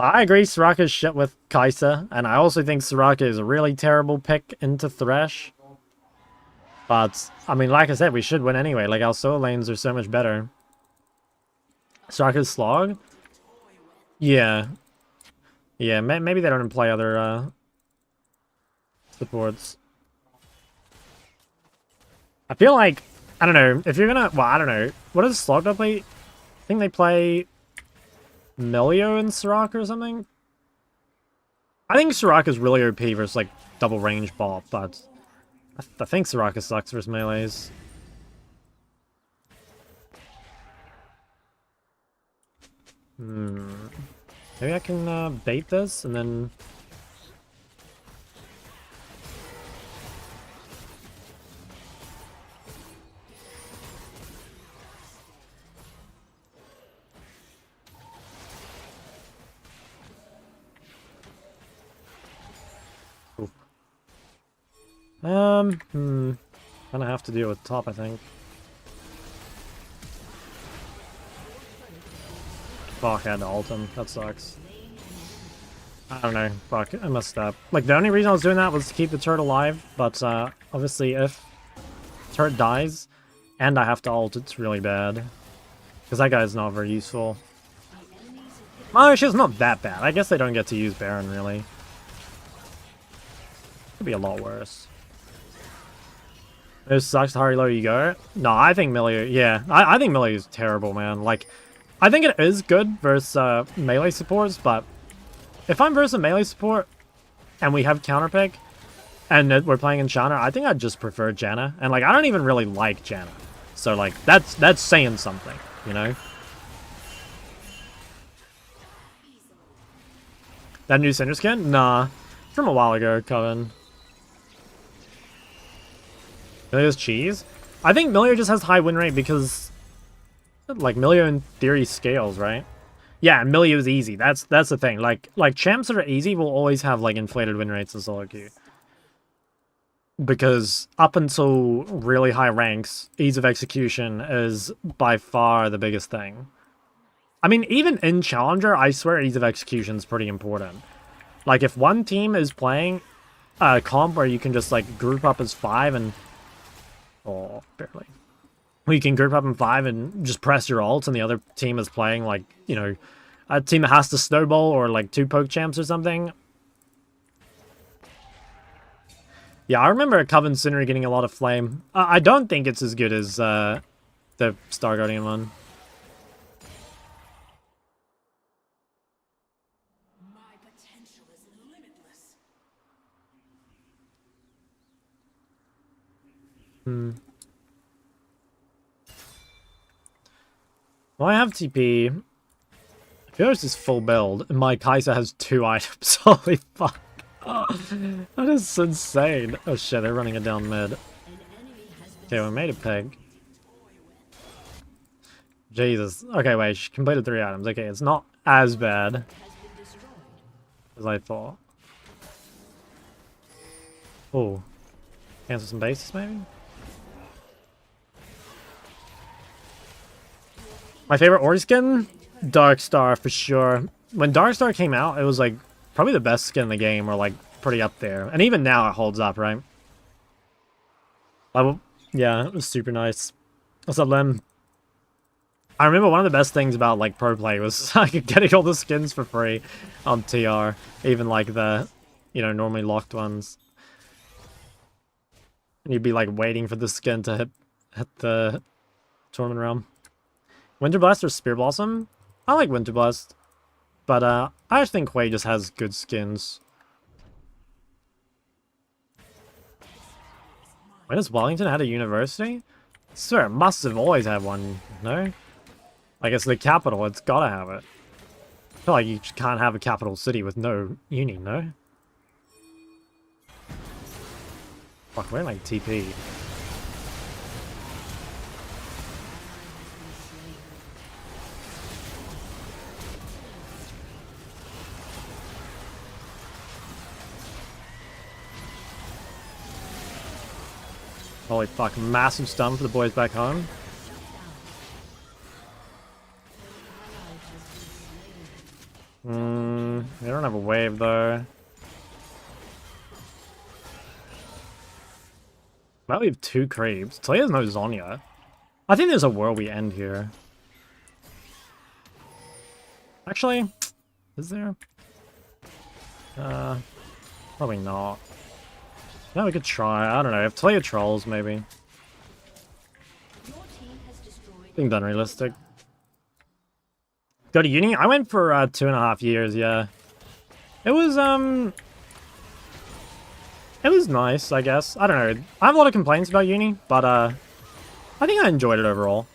I agree Soraka's shit with Kai'Sa, and I also think Soraka is a really terrible pick into Thresh. But, I mean, like I said, we should win anyway. Like, our solo lanes are so much better. Soraka's Slog? Yeah. Yeah, maybe they don't play other supports. I feel like, I don't know, if you're gonna, well, I don't know. What does Slog play? I think they play Milio and Soraka or something? I think Soraka's really OP versus, like, double range bot, but I think Soraka sucks versus melees. Maybe I can bait this and then... Gonna have to deal with top, I think. Fuck, I had to ult him. That sucks. I don't know. Fuck, I messed up. Like, the only reason I was doing that was to keep the turret alive, but, obviously if the turret dies and I have to ult, it's really bad. Because that guy's not very useful. Oh, she's not that bad. I guess they don't get to use Baron, really. Could be a lot worse. It sucks how low you go. No, I think Millie, yeah. I think Millie is terrible, man. Like, I think it is good versus melee supports, but if I'm versus a melee support and we have counter pick and we're playing Enchanter, I think I'd just prefer Janna. And, like, I don't even really like Janna. So, like, that's saying something, you know? That new Cinder skin? Nah. From a while ago, Coven. Milio's cheese? I think Milio just has high win rate because, like, Milio in theory scales, right? Yeah, Milio's easy. That's the thing. Like champs that are easy will always have, like, inflated win rates in solo queue. Because up until really high ranks, ease of execution is by far the biggest thing. I mean, even in Challenger, I swear ease of execution is pretty important. Like, if one team is playing a comp where you can just, like, group up as 5 and... Oh, barely. Well, you can group up in 5 and just press your ult, and the other team is playing, like, you know, a team that has to snowball or, like, 2 poke champs or something. Yeah, I remember Coven Sinner getting a lot of flame. I don't think it's as good as the Star Guardian one. My potential is limitless. Well, I have TP. I feel it's just full build, and my Kai'Sa has 2 items. Holy fuck. That is insane. Oh shit, they're running it down mid. Okay, we made a peg. Jesus. Okay, wait, she completed 3 items. Okay, it's not as bad as I thought. Oh. Cancel some bases, maybe? My favorite Ori skin? Darkstar, for sure. When Darkstar came out, it was, like, probably the best skin in the game, or, like, pretty up there. And even now, it holds up, right? Yeah, it was super nice. What's up, Lem? I remember one of the best things about, like, pro play was like, getting all the skins for free on TR. Even, like, the, you know, normally locked ones. And you'd be, like, waiting for the skin to hit the tournament realm. Winter Blast or Spear Blossom? I like Winter Blast. But, I just think Hwei just has good skins. When has Wellington had a university? I swear, it must have always had one, no? I guess the capital, it's gotta have it. I feel like you just can't have a capital city with no uni, no? Fuck, we're like TP. Holy fuck, massive stun for the boys back home. They don't have a wave though. Well, we have 2 creeps. Talia's no Zonya. I think there's a world we end here. Actually, is there? Probably not. No, we could try. I don't know. If Talia trolls, maybe. Your team has destroyed Seems unrealistic. Go to uni? I went for 2.5 years, yeah. It was nice, I guess. I don't know. I have a lot of complaints about uni, but I think I enjoyed it overall.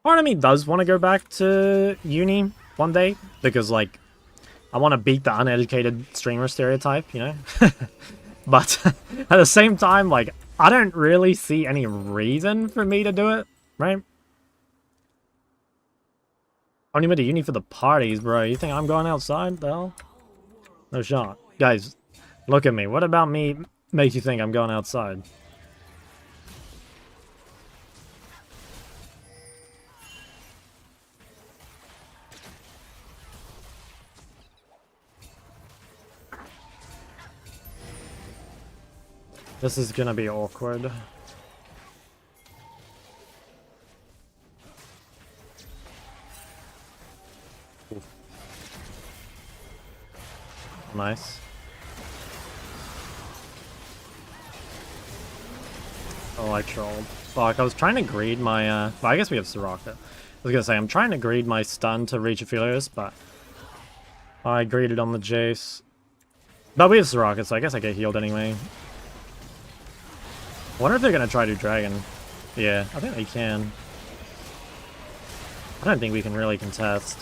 Part of me does want to go back to uni one day, because, like, I want to beat the uneducated streamer stereotype, you know? But at the same time, like, I don't really see any reason for me to do it, right? I only went to uni for the parties, bro. You think I'm going outside, the hell? No shot. Guys, look at me. What about me makes you think I'm going outside? This is gonna be awkward. Nice. Oh, I trolled. Fuck, I was trying to greed my, well, I guess we have Soraka. I was gonna say, I'm trying to greed my stun to reach Aphelios, but I greeded on the Jace. But we have Soraka, so I guess I get healed anyway. I wonder if they're gonna try to dragon. Yeah, I think they can. I don't think we can really contest.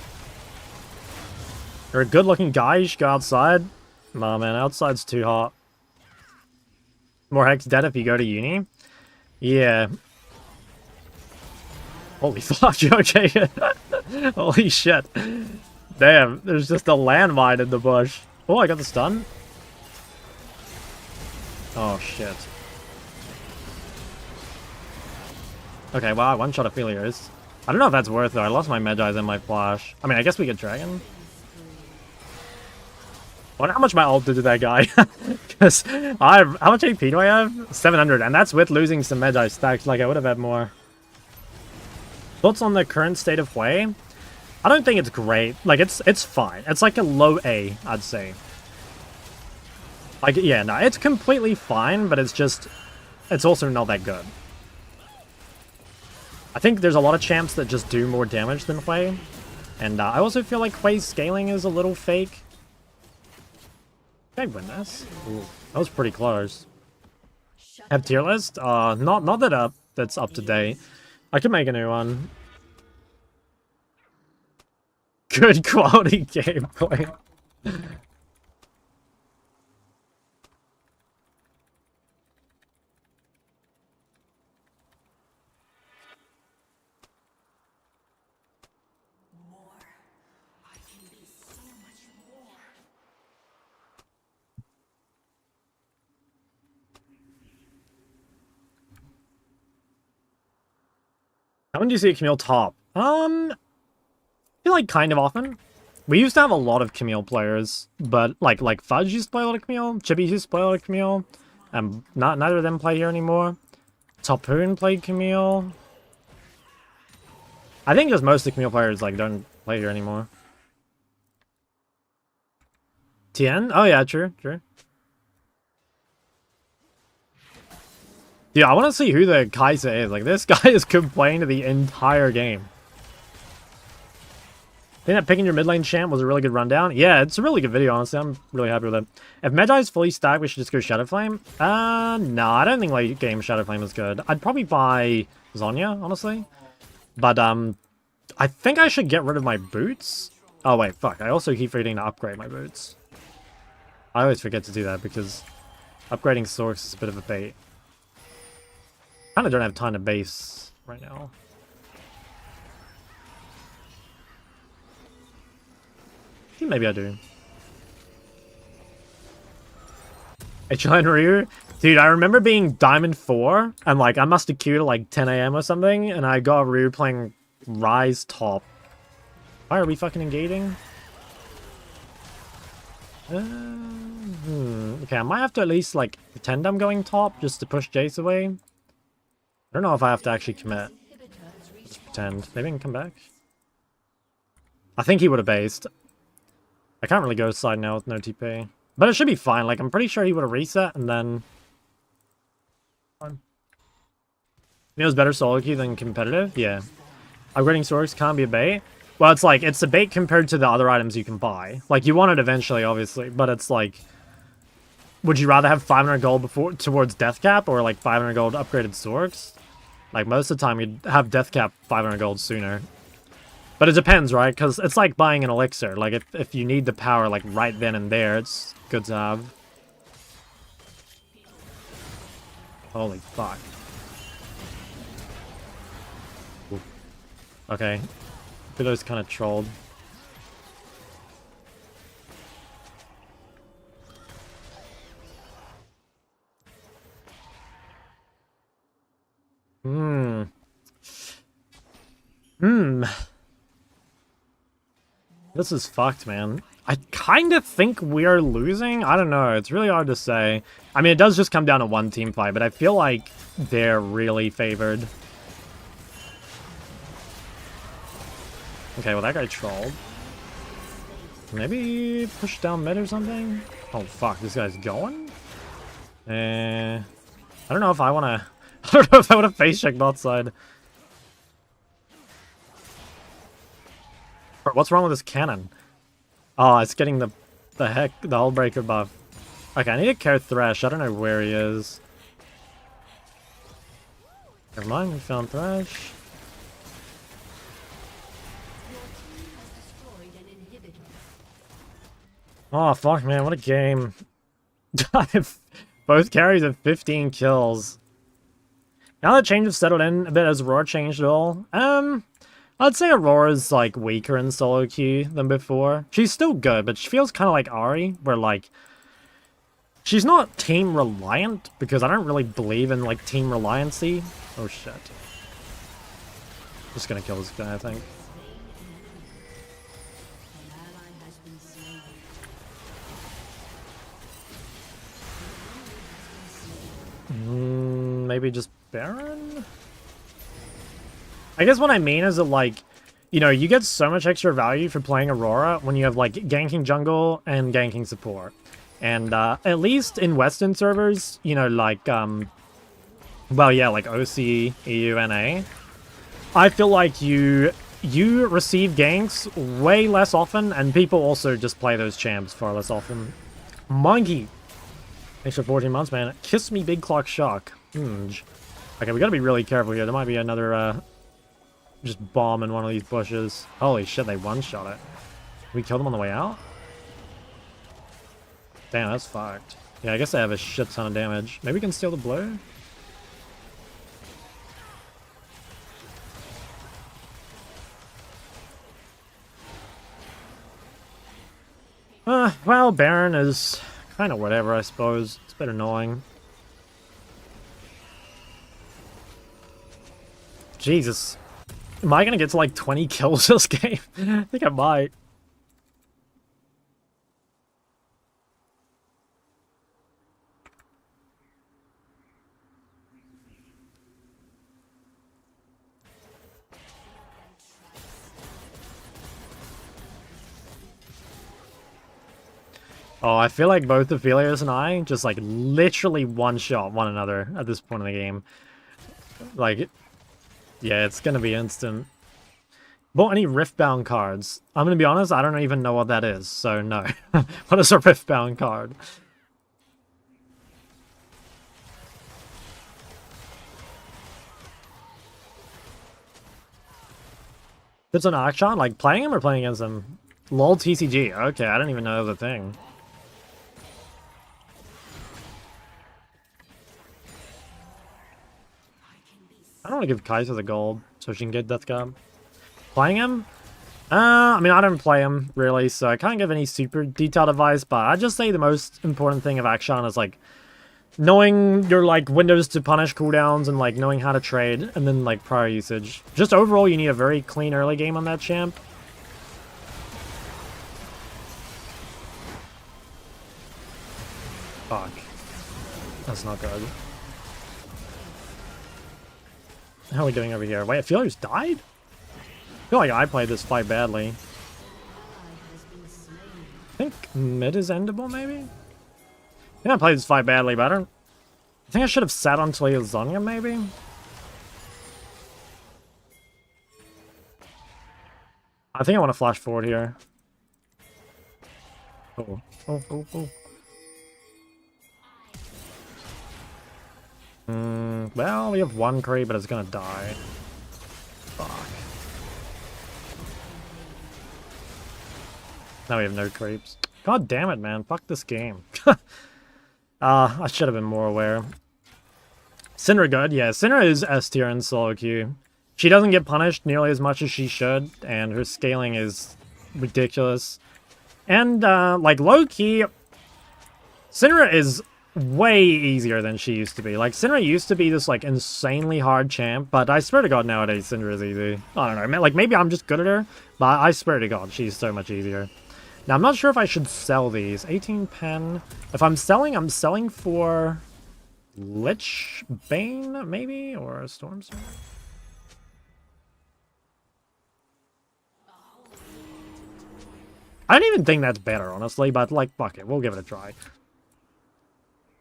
You're a good-looking guy, you should go outside. Nah, man, outside's too hot. More Hex dead if you go to uni? Yeah. Holy fuck, you okay? Holy shit. Damn, there's just a landmine in the bush. Oh, I got the stun. Oh, shit. Okay, well, I one-shot Aphelios. I don't know if that's worth it. I lost my Medjais and my flash. I mean, I guess we get dragon. I wonder how much my ult did to that guy. Because I have... How much AP do I have? 700. And that's with losing some Medjai stacks. Like, I would have had more. Thoughts on the current state of play? I don't think it's great. Like, it's fine. It's like a low A, I'd say. Like, yeah, no, it's completely fine, but it's just... It's also not that good. I think there's a lot of champs that just do more damage than Hwei. And I also feel like Hwei's scaling is a little fake. Did I win this? Ooh, that was pretty close. Have tier list? Not that that's up to date. I can make a new one. Good quality gameplay. How often do you see a Camille top? I feel like kind of often. We used to have a lot of Camille players, but like Fudge used to play a lot of Camille, Chibi used to play a lot of Camille, and neither of them play here anymore. Topoon played Camille. I think just most of the Camille players like don't play here anymore. Tien? Oh yeah, true. Yeah, I want to see who the Kai'Sa is. Like, this guy has complained the entire game. think that picking your mid lane champ was a really good rundown. Yeah, it's a really good video, honestly. I'm really happy with it. If Magi is fully stacked, we should just go Shadow Flame. No, I don't think late game Shadow Flame is good. I'd probably buy Zhonya, honestly. But, I think I should get rid of my boots. Oh, wait, fuck. I also keep forgetting to upgrade my boots. I always forget to do that because upgrading Sorks is a bit of a bait. Kinda don't have time to base right now. Maybe I do. HLN Ryu? Dude, I remember being Diamond 4, and like, I must have queued at like 10 AM or something, and I got Ryu playing Rise top. Why are we fucking engaging? Okay, I might have to at least like pretend I'm going top just to push Jace away. I don't know if I have to actually commit. Just pretend. Maybe I can come back. I think he would have based. I can't really go side now with no TP. But it should be fine. Like, I'm pretty sure he would have reset and then... Fine. It was better solo queue than competitive? Yeah. Upgrading swords can't be a bait. Well, it's like, it's a bait compared to the other items you can buy. Like, you want it eventually, obviously, but it's like... Would you rather have 500 gold before towards death cap or like 500 gold upgraded swords? Like, most of the time you'd have death cap 500 gold sooner. But it depends, right? Because it's like buying an elixir. Like, if you need the power, like, right then and there, it's good to have. Holy fuck. Ooh. Okay. Fiddler's kind of trolled. This is fucked, man. I kind of think we're losing. I don't know. It's really hard to say. I mean, it does just come down to one team fight, but I feel like they're really favored. Okay, well, that guy trolled. Maybe push down mid or something? Oh, fuck. This guy's going? I don't know if I want to... I don't know if I want to face check bot side. What's wrong with this cannon? Oh, it's getting the hull breaker buff. Okay, I need to care Thresh. I don't know where he is. Never mind, we found Thresh. Oh, fuck, man, what a game. Both carries have 15 kills. Now that change has settled in a bit, has Aurora changed at all? I'd say Aurora's, like, weaker in solo queue than before. She's still good, but she feels kind of like Ahri, where, like, she's not team-reliant, because I don't really believe in, like, team reliancy. Oh, shit. Just gonna kill this guy, I think. Maybe just Baron? I guess what I mean is that, like, you know, you get so much extra value for playing Aurora when you have, like, ganking jungle and ganking support. And, at least in Western servers, you know, like, well, yeah, like OC, EU, NA, I feel like you receive ganks way less often, and people also just play those champs far less often. Monkey! Thanks for 14 months, man. Kiss me, Big Clock Shock. Okay, we gotta be really careful here. There might be another, just bomb in one of these bushes. Holy shit, they one-shot it. We killed them on the way out? Damn, that's fucked. Yeah, I guess they have a shit ton of damage. Maybe we can steal the blue? Well, Baron is kind of whatever, I suppose. It's a bit annoying. Jesus. Am I gonna get to like 20 kills this game? I think I might. Oh, I feel like both Aphelios and I just like literally one-shot one another at this point in the game. Like, yeah, it's gonna be instant. bought any Riftbound cards. I'm gonna be honest, I don't even know what that is, so no. What is a Riftbound card? It's an Archon? Like, playing him or playing against him? LOL TCG. Okay, I didn't even know it was a thing. I don't want to give Kai'Sa the gold so she can get Death Guard. Playing him? I mean, I don't play him, really, so I can't give any super detailed advice, but I'd just say the most important thing of Akshan is, like, knowing your, like, windows to punish cooldowns and, like, knowing how to trade, and then, like, prior usage. Just overall, you need a very clean early game on that champ. Fuck. That's not good. How are we doing over here? Wait, I feel like I just died? I feel like I played this fight badly. I think mid is endable, maybe? I think I played this fight badly, but I think I should have sat on Talia Zhonya, maybe? I think I want to flash forward here. Oh, oh, oh, oh. Well, we have one creep, but it's gonna die. Fuck. Now we have no creeps. God damn it, man. Fuck this game. I should have been more aware. Syndra good. Yeah, Syndra is S tier in solo queue. She doesn't get punished nearly as much as she should, and her scaling is ridiculous. And, like, low-key, Syndra is way easier than she used to be. Like, Syndra used to be this, like, insanely hard champ, but I swear to God nowadays Syndra is easy. I don't know, like, maybe I'm just good at her, but I swear to God she's so much easier. Now, I'm not sure if I should sell these. 18 pen. If I'm selling for Lich Bane, maybe? Or a Storm Sword? I don't even think that's better, honestly, but, like, fuck it. We'll give it a try.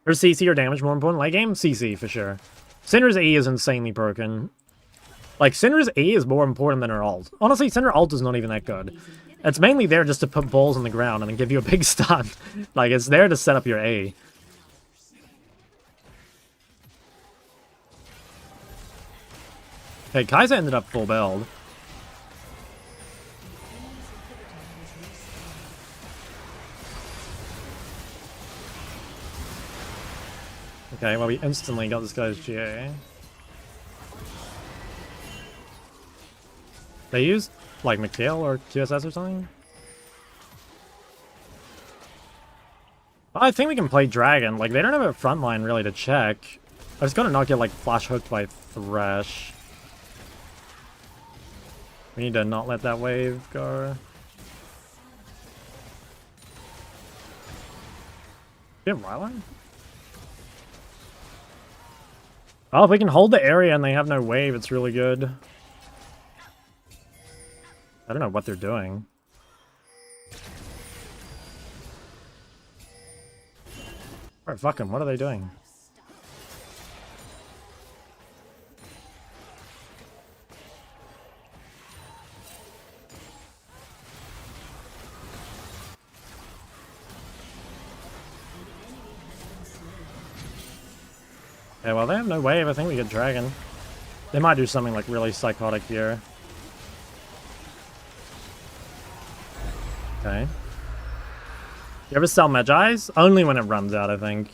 Her CC or damage more important late game? CC, for sure. Syndra's E is insanely broken. Like, Syndra's E is more important than her ult. Honestly, Syndra ult is not even that good. It's mainly there just to put balls on the ground and then give you a big stun. Like, it's there to set up your A. Okay, Kai'Sa ended up full build. Okay, well, we instantly got this guy's GA. They used, like, Mikhail or QSS or something? I think we can play Dragon. Like, they don't have a front line, really, to check. I just gotta not get, like, flash hooked by Thresh. We need to not let that wave go. Do you have Rylan? Oh, if we can hold the area and they have no wave, it's really good. I don't know what they're doing. Alright, fuck them. What are they doing? Yeah, well, they have no wave. I think we get Dragon. They might do something, like, really psychotic here. Okay. You ever sell Magi's? Only when it runs out, I think.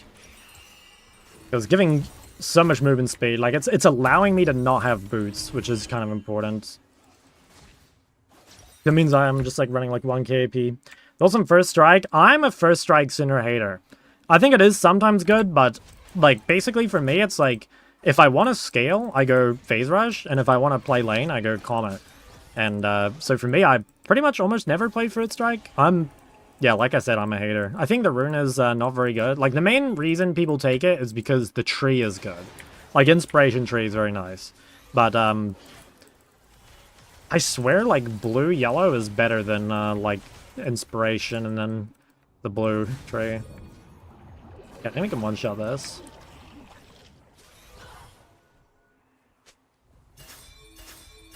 Because giving so much movement speed, like, it's allowing me to not have boots, which is kind of important. That means I'm just, like, running, like, 1k AP. Also, First Strike. I'm a First Strike Syndra hater. I think it is sometimes good, but, like, basically for me, it's like, if I want to scale, I go Phase Rush, and if I want to play lane, I go Comet. And, so for me, I pretty much almost never play First Strike. Yeah, like I said, I'm a hater. I think the rune is not very good. Like, the main reason people take it is because the tree is good. Like, Inspiration Tree is very nice. But, I swear, like, blue-yellow is better than, like, Inspiration and then the blue tree. Yeah, I think we can one-shot this.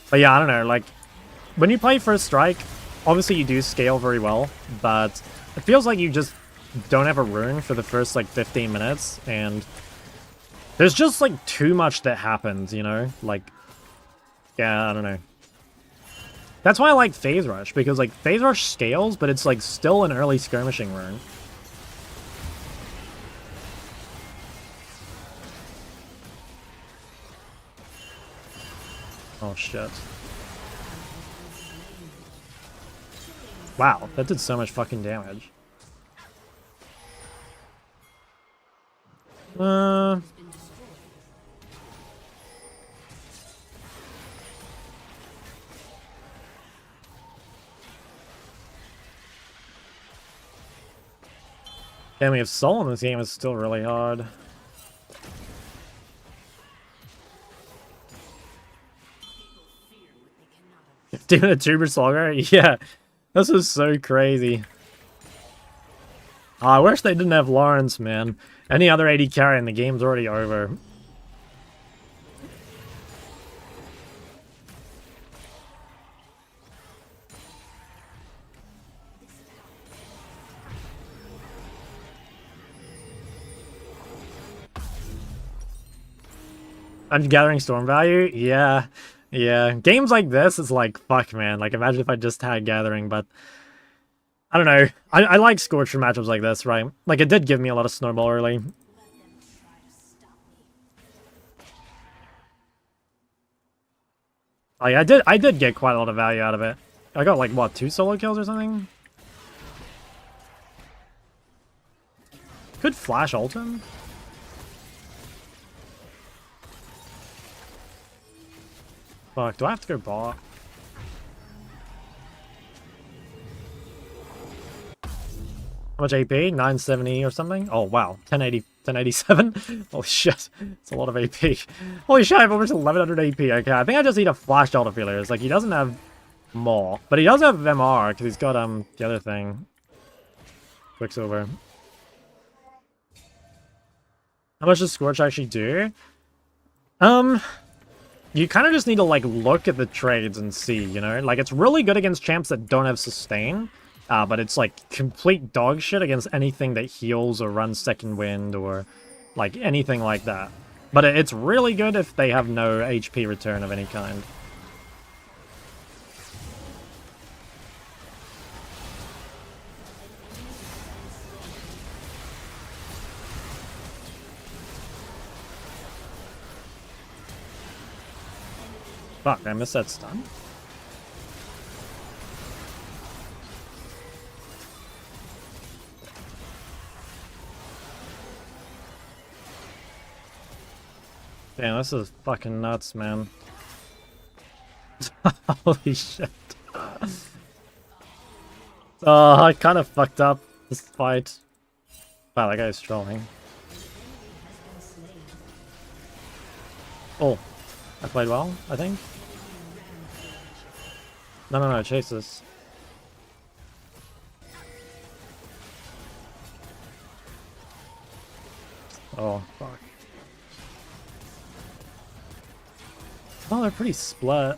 But yeah, I don't know, like, when you play First Strike, obviously you do scale very well, but it feels like you just don't have a rune for the first like 15 minutes, and there's just like too much that happens, you know? Like, yeah, I don't know. That's why I like Phase Rush, because like Phase Rush scales, but it's like still an early skirmishing rune. Oh shit. Wow, that did so much fucking damage. Yeah, we have Soul in this game is still really hard. Doing a Tuber Slugger? Yeah, this is so crazy. Oh, I wish they didn't have Lawrence, man. Any other AD carry and the game's already over. I'm gathering storm value? Yeah. Yeah. Games like this is like, fuck, man. Like, imagine if I just had gathering, but I don't know. I like Scorcher matchups like this, right? Like, it did give me a lot of snowball early. Like, I did get quite a lot of value out of it. I got like, what, 2 solo kills or something? Could flash ult him? Fuck, do I have to go bot? How much AP? 970 or something? Oh, wow. 1080, 1087? Holy shit. It's a lot of AP. Holy shit, I have over 1100 AP. Okay, I think I just need a flash ult of healers. Like, he doesn't have more. But he does have MR, because he's got, the other thing. Quicksilver. How much does Scorch actually do? You kind of just need to, like, look at the trades and see, you know? Like, it's really good against champs that don't have sustain. But it's, like, complete dog shit against anything that heals or runs second wind or, like, anything like that. But it's really good if they have no HP return of any kind. Fuck, I missed that stun. Damn, this is fucking nuts, man. Holy shit. Oh, I kind of fucked up this fight. Wow, that guy's trolling. Oh, I played well, I think. No, chase this. Oh, fuck. Oh, they're pretty split.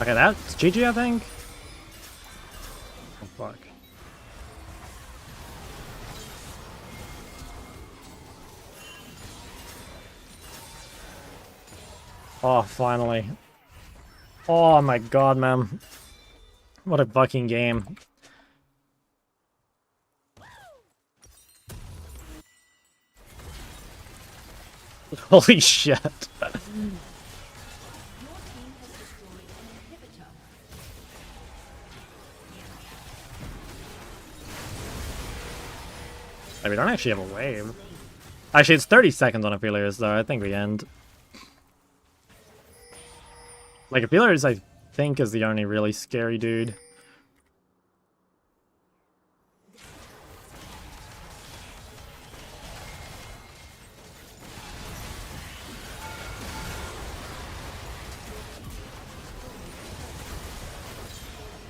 Okay, that's GG, I think. Oh, fuck. Oh, finally. Oh my god, man. What a fucking game. Holy shit. We don't actually have a wave. Actually, it's 30 seconds on Aphelios, though. I think we end. Like, Aphelios, I think, is the only really scary dude.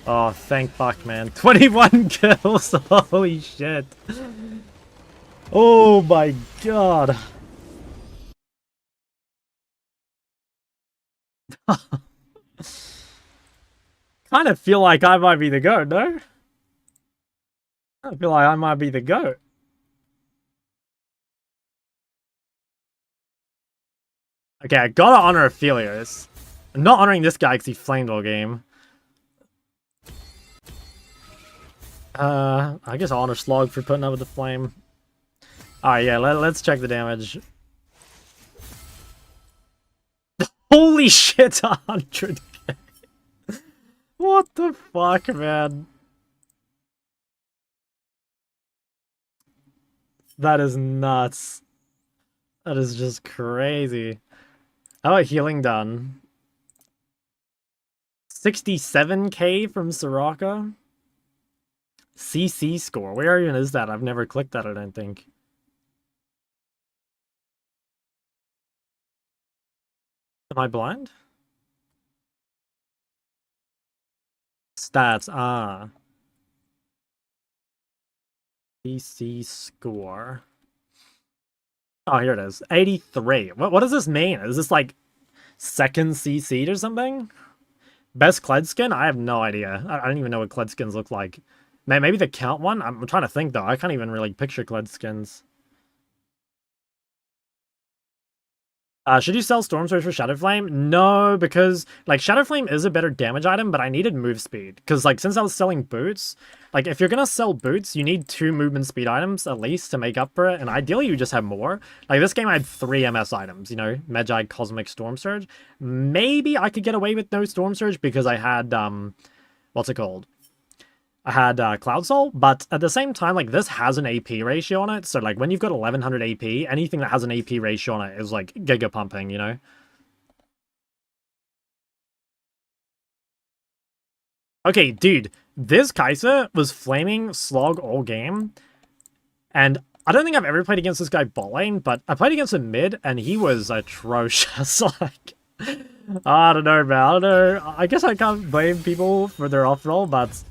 Oh, thank fuck, man. 21 kills! Holy shit. Oh my god. Kind of feel like I might be the GOAT, no? I feel like I might be the GOAT. Okay, I gotta honor Aphelios. I'm not honoring this guy because he flamed all game. I guess I'll honor Slog for putting up with the flame. Alright, yeah, let's check the damage. Holy shit, 100k. What the fuck, man? That is nuts. That is just crazy. How about healing done? 67k from Soraka? CC score. Where even is that? I've never clicked that, I don't think. Am I blind? Stats, CC score. Oh, here it is. 83. What does this mean? Is this like second CC or something? Best Kled skin? I have no idea. I don't even know what Kled skins look like. Maybe the count one? I'm trying to think though. I can't even really picture Kled skins. Should you sell Storm Surge for Shadow Flame? No, because like Shadow Flame is a better damage item, but I needed move speed. Because like since I was selling boots, like if you're gonna sell boots, you need 2 movement speed items at least to make up for it, and ideally you just have more. Like this game I had 3 MS items, you know, Magi, Cosmic, Storm Surge. Maybe I could get away with no Storm Surge because I had what's it called? I had Cloud Soul, but at the same time, like, this has an AP ratio on it, so, like, when you've got 1100 AP, anything that has an AP ratio on it is, like, giga pumping, you know? Okay, dude, this Kai'Sa was flaming Slog all game, and I don't think I've ever played against this guy bot lane, but I played against him mid, and he was atrocious, like... I don't know, man, I don't know. I guess I can't blame people for their off-roll, but...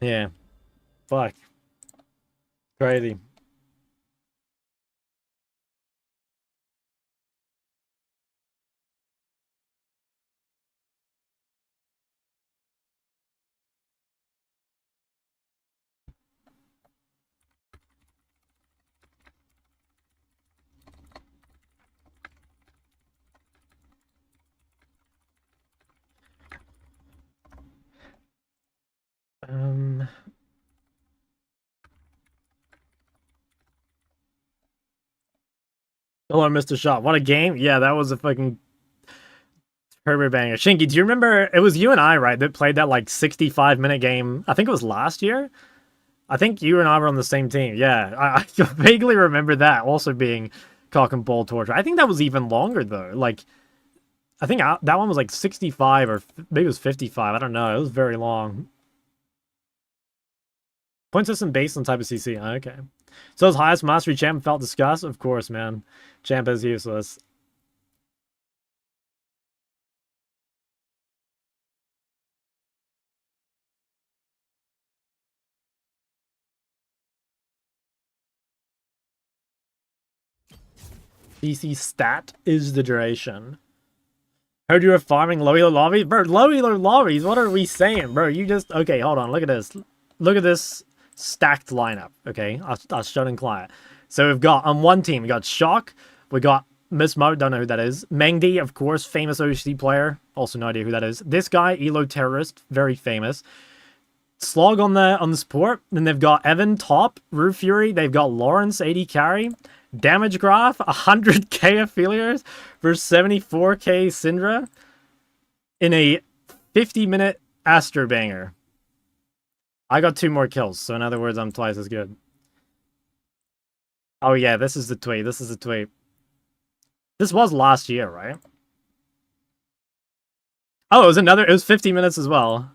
Yeah. Fuck. Crazy. Hello, Mr. Shot. What a game. Yeah, that was a fucking Herbert banger. Shinky, do you remember, it was you and I, right, that played that, like, 65-minute game, I think it was last year? I think you and I were on the same team. Yeah, I vaguely remember that also being cock and ball torture. I think that was even longer, though. Like, I think that one was, like, 65 or maybe it was 55. I don't know. It was very long. Point system based on type of CC. Okay. So his highest mastery champ felt disgust? Of course, man. Champ is useless. CC stat is the duration. Heard you were farming low elo lobbies? Bro, low elo lobbies? What are we saying, bro? You just... Okay, hold on. Look at this. Look at this stacked lineup, okay? I'll show and client. So we've got, on one team, we got Shock. We got Miss Mo, don't know who that is. Mengdi, of course, famous OC player. Also no idea who that is. This guy, Elo Terrorist, very famous. Slog on the support. Then they've got Evan, top. Rue Fury. They've got Lawrence, 80 carry. Damage graph, 100k Aphelios versus 74k Syndra in a 50-minute Astro banger. I got 2 more kills, so in other words, I'm twice as good. Oh yeah, this is the tweet. This is the tweet. This was last year, right? Oh, it was 50 minutes as well.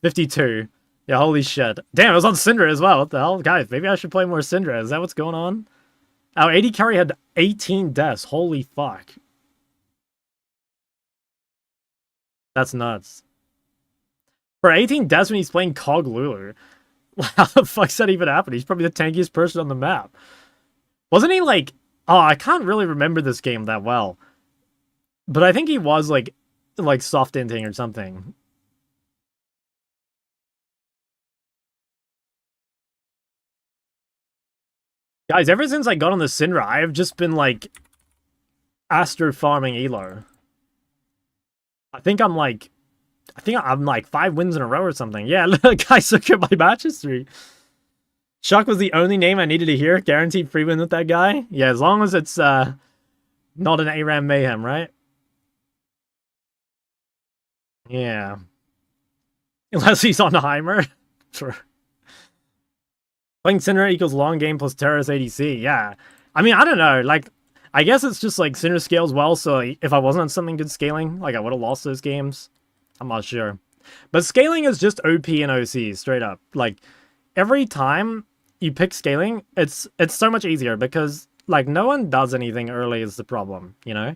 52. Yeah, holy shit. Damn, it was on Syndra as well. What the hell? Guys, maybe I should play more Syndra. Is that what's going on? Our 80 carry had 18 deaths. Holy fuck. That's nuts. For 18 deaths when he's playing Cog Lulu. How the fuck's that even happen? He's probably the tankiest person on the map. Wasn't he like... Oh, I can't really remember this game that well. But I think he was like soft inting or something. Guys, ever since I got on the Syndra, I have just been like astro farming Elo. I think I'm like 5 wins in a row or something. Yeah, look, guys, look at my match history. Shock was the only name I needed to hear. Guaranteed free win with that guy. Yeah, as long as it's not an ARAM Mayhem, right? Yeah. Unless he's on Heimer. Sure. Playing Syndra equals long game plus terrorist ADC. Yeah. I mean, I don't know. Like, I guess it's just like Syndra scales well, so like, if I wasn't on something good scaling, like I would have lost those games. I'm not sure. But scaling is just OP and OC, straight up. Like, every time you pick scaling, it's so much easier because, like, no one does anything early is the problem, you know?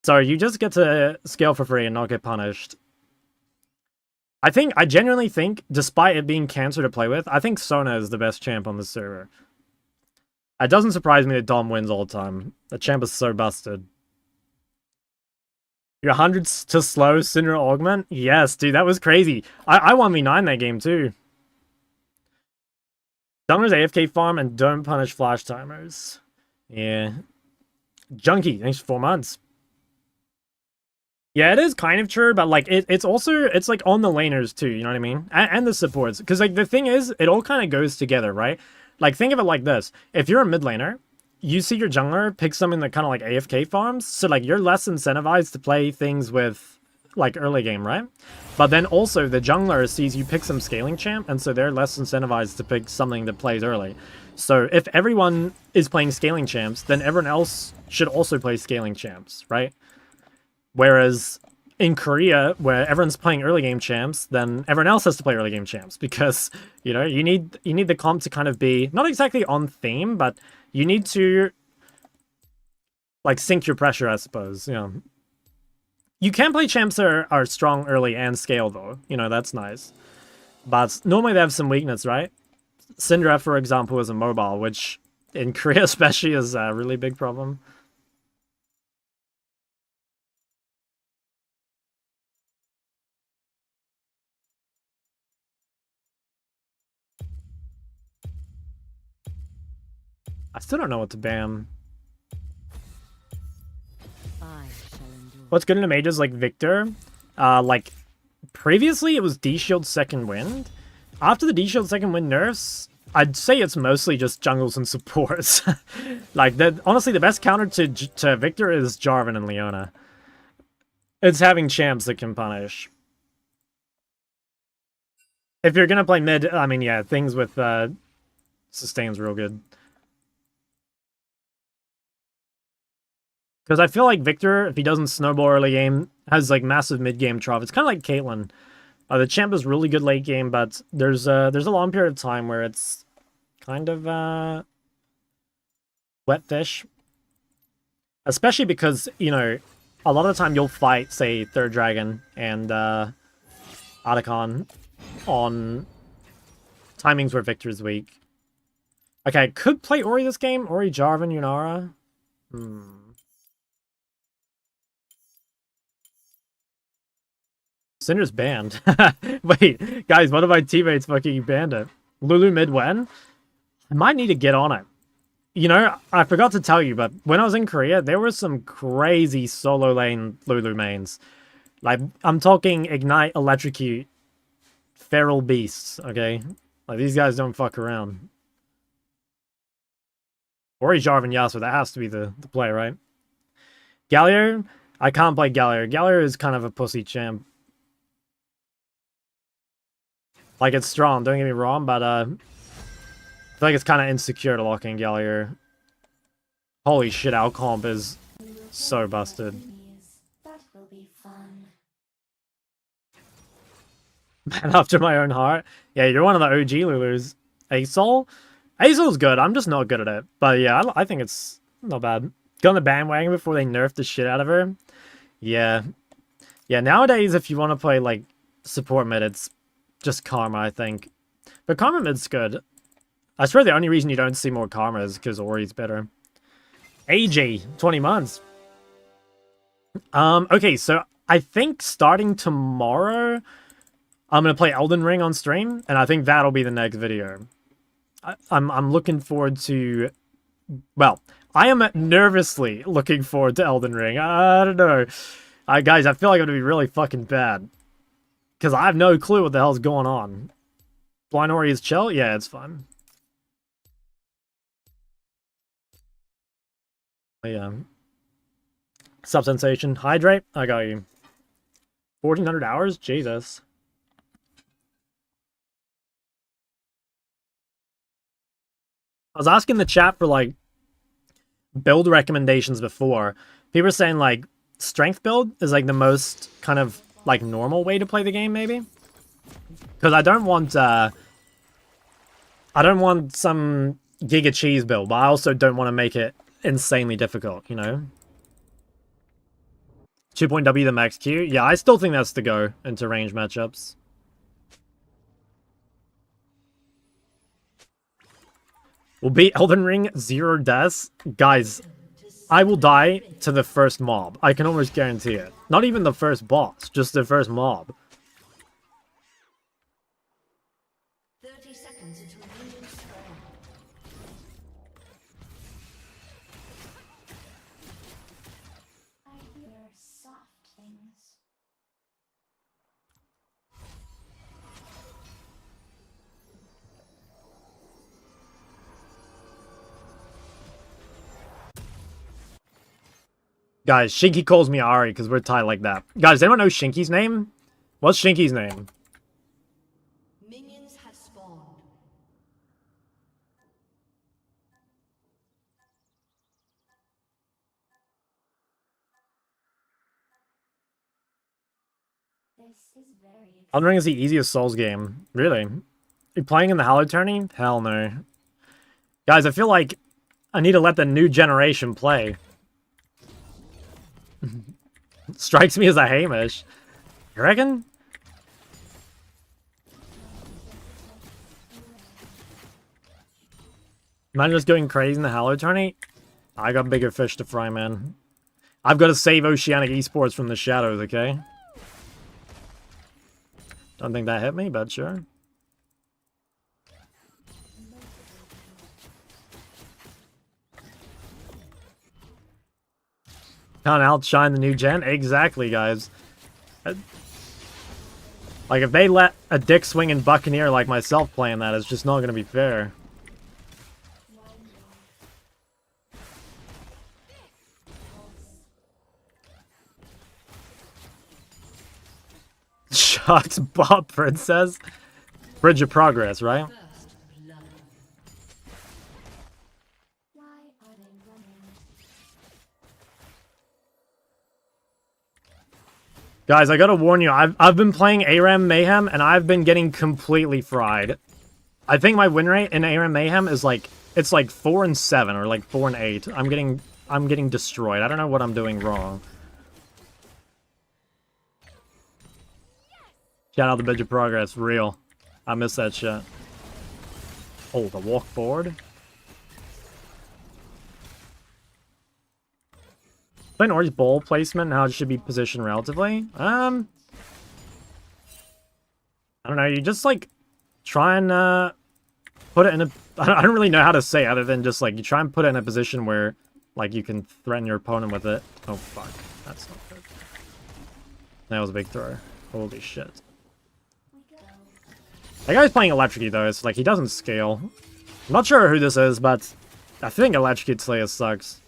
So you just get to scale for free and not get punished. I genuinely think, despite it being cancer to play with, I think Sona is the best champ on the server. It doesn't surprise me that Dom wins all the time. The champ is so busted. Your 100s to slow Syndra augment? Yes, dude, that was crazy. I 1v9 that game too. Summer's AFK farm and don't punish flash timers. Yeah. Junkie, thanks for 4 months. Yeah, it is kind of true, but like it's also like on the laners too, you know what I mean? And the supports. Because like the thing is, it all kind of goes together, right? Like think of it like this. If you're a mid laner, you see your jungler pick something that kind of like AFK farms, so like you're less incentivized to play things with like early game, right? But then also the jungler sees you pick some scaling champ, and so they're less incentivized to pick something that plays early. So if everyone is playing scaling champs, then everyone else should also play scaling champs, right? Whereas in Korea, where everyone's playing early game champs, then everyone else has to play early game champs because, you know, you need the comp to kind of be not exactly on theme, but you need to like sync your pressure, I suppose. You know, you can play champs that are strong early and scale though. You know, that's nice. But normally they have some weakness, right? Syndra, for example, is a mobile, which in Korea especially is a really big problem. I still don't know what to ban. What's good in the mages like Victor? Like previously it was D-Shield Second Wind. After the D-Shield Second Wind nerfs, I'd say it's mostly just jungles and supports. Like honestly, the best counter to Victor is Jarvan and Leona. It's having champs that can punish. If you're gonna play mid, I mean, yeah, things with sustain's real good. Because I feel like Victor, if he doesn't snowball early game, has like massive mid game trough. It's kind of like Caitlyn. The champ is really good late game, but there's a long period of time where it's kind of wet fish. Especially because, you know, a lot of the time you'll fight, say, Third Dragon and Otacon on timings where Victor's weak. Okay, I could play Ori this game. Ori, Jarvan, Yunara. Syndra's banned. Wait, guys, one of my teammates fucking banned it. Lulu mid-wen? I might need to get on it. You know, I forgot to tell you, but when I was in Korea, there were some crazy solo lane Lulu mains. Like, I'm talking Ignite, Electrocute, Feral Beasts, okay? Like, these guys don't fuck around. Ori, Jarvan, Yasuo, that has to be the play, right? Galio? I can't play Galio. Galio is kind of a pussy champ. Like, it's strong, don't get me wrong, but I feel like it's kind of insecure to lock in Galio. Holy shit, our comp is so busted. That will be fun. Man after my own heart. Yeah, you're one of the OG Lulus. Asol? Asol's good, I'm just not good at it. But yeah, I think it's not bad. Go on the bandwagon before they nerf the shit out of her. Yeah. Yeah, nowadays if you want to play, like, support mid, it's just Karma, I think. But Karma mid's good. I swear the only reason you don't see more Karma is because Ori's better. AJ, 20 months. Okay, so I think starting tomorrow, I'm gonna play Elden Ring on stream, and I think that'll be the next video. I'm looking forward to... Well, I am nervously looking forward to Elden Ring. I don't know. Guys, I feel like I'm gonna be really fucking bad. Because I have no clue what the hell's going on. Blind Ori is chill? Yeah, it's fine. Yeah. Sub-sensation. Hydrate? I got you. 1,400 hours? Jesus. I was asking the chat for, like, build recommendations before. People were saying, like, strength build is, like, the most kind of, like, normal way to play the game, maybe? Because I don't want some Giga Cheese build, but I also don't want to make it insanely difficult, you know? 2.W the max Q? Yeah, I still think that's the go into range matchups. We'll beat Elden Ring 0 deaths. Guys, I will die to the first mob. I can almost guarantee it. Not even the first boss, just the first mob. 30 seconds until minions spawn. I hear soft things. Guys, Shinky calls me Ari because we're tied like that. Guys, does anyone know Shinky's name? What's Shinky's name? Minions have spawned. This is very Elden Ring is the easiest Souls game. Really? You playing in the Hallowed Tourney? Hell no. Guys, I feel like I need to let the new generation play. Strikes me as a Hamish. You reckon? Am I just going crazy in the Hallowed Tourney? I got bigger fish to fry, man. I've got to save Oceanic Esports from the shadows, okay? Don't think that hit me, but sure. Can't outshine the new gen? Exactly, guys. Like, if they let a dick-swinging Buccaneer like myself play in that, it's just not going to be fair. Shocked Bob Princess? Bridge of Progress, right? Why are they running? Guys, I gotta warn you, I've been playing ARAM Mayhem, and I've been getting completely fried. I think my win rate in ARAM Mayhem is like, it's like 4 and 7, or like 4 and 8. I'm getting destroyed. I don't know what I'm doing wrong. Shout out the Bridge of Progress, real. I miss that shit. Oh, the walk forward? Playing Ori's ball placement and how it should be positioned relatively. I don't know, you just like try and put it in a... I don't really know how to say other than just like you try and put it in a position where like you can threaten your opponent with it. Oh fuck, that's not good. That was a big throw. Holy shit. That guy's playing Electrocute though, it's like he doesn't scale. I'm not sure who this is, but I think Electrocute Slayer sucks.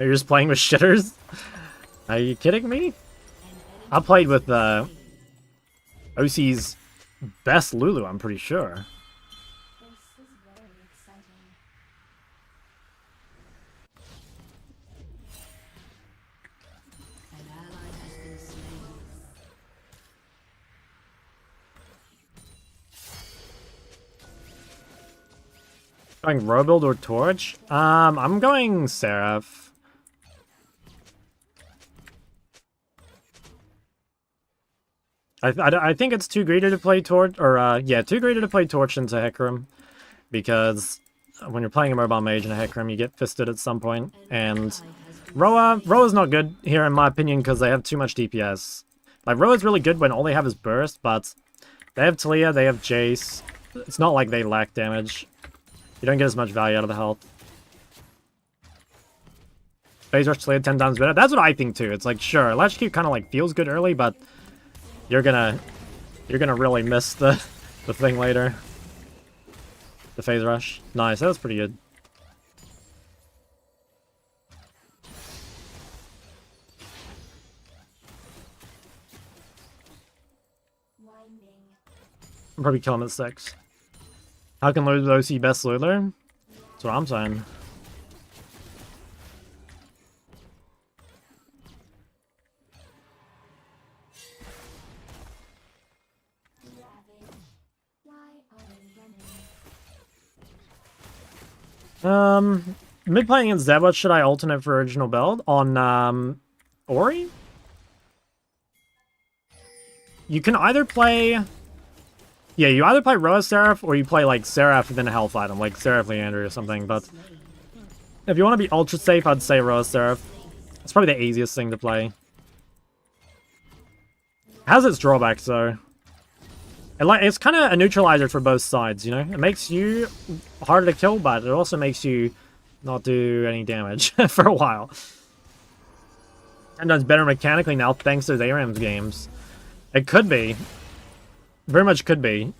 You're just playing with shitters? Are you kidding me? I played with OC's best Lulu, I'm pretty sure. This is very exciting. An ally has been slain. Going Robuild or Torch? I'm going Seraph. I think it's too greedy to play Torch, or yeah, too greedy to play Torch into Hecarim, because when you're playing a Mobile Mage and a Hecarim, you get fisted at some point, and Roa's not good here in my opinion because they have too much DPS. Like, Roa's really good when all they have is burst, but they have Talia, they have Jace. It's not like they lack damage. You don't get as much value out of the health. Phase Rush Talia 10 times better. That's what I think too. It's like, sure, Latch Keep kind of like feels good early, but you're gonna really miss the thing later. The Phase Rush. Nice, that was pretty good. I'm probably killing at 6. How can Lord OC best Luther? That's what I'm saying. Mid playing against Zed, what should I alternate for original build? On, Ori? You can either play... Yeah, you either play Roa Seraph, or you play, like, Seraph and then a health item, like Seraph Leandry or something, but... If you want to be ultra safe, I'd say Roa Seraph. It's probably the easiest thing to play. It has its drawbacks, though. It's kind of a neutralizer for both sides, you know? It makes you harder to kill, but it also makes you not do any damage for a while. 10 times better mechanically now, thanks to ARAM's games. It could be. Very much could be.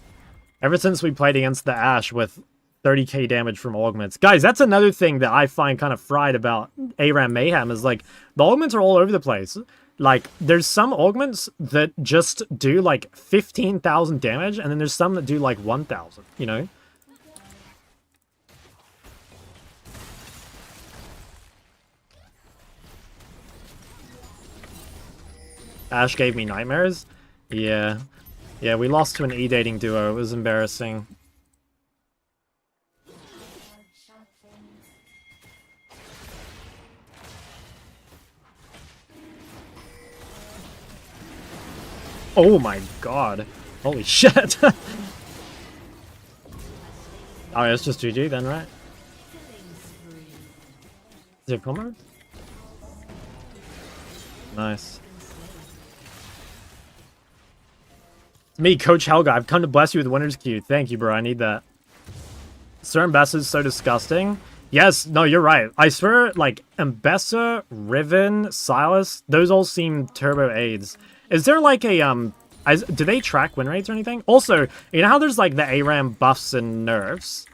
Ever since we played against the Ashe with 30k damage from augments. Guys, that's another thing that I find kind of fried about ARAM Mayhem, is like, the augments are all over the place. Like, there's some augments that just do like 15,000 damage, and then there's some that do like 1,000, you know? Ashe gave me nightmares? Yeah. Yeah, we lost to an E-dating duo. It was embarrassing. Oh my god. Holy shit. Oh, yeah, it's just GG then, right? Is it combo? Nice. It's me, Coach Helga. I've come to bless you with Winter's Q. Thank you, bro. I need that. Sir Mbessa is so disgusting. Yes, no, you're right. I swear, like, Mbessa, Riven, Silas, those all seem turbo aids. Is there like a, do they track win rates or anything? Also, you know how there's like the ARAM buffs and nerfs?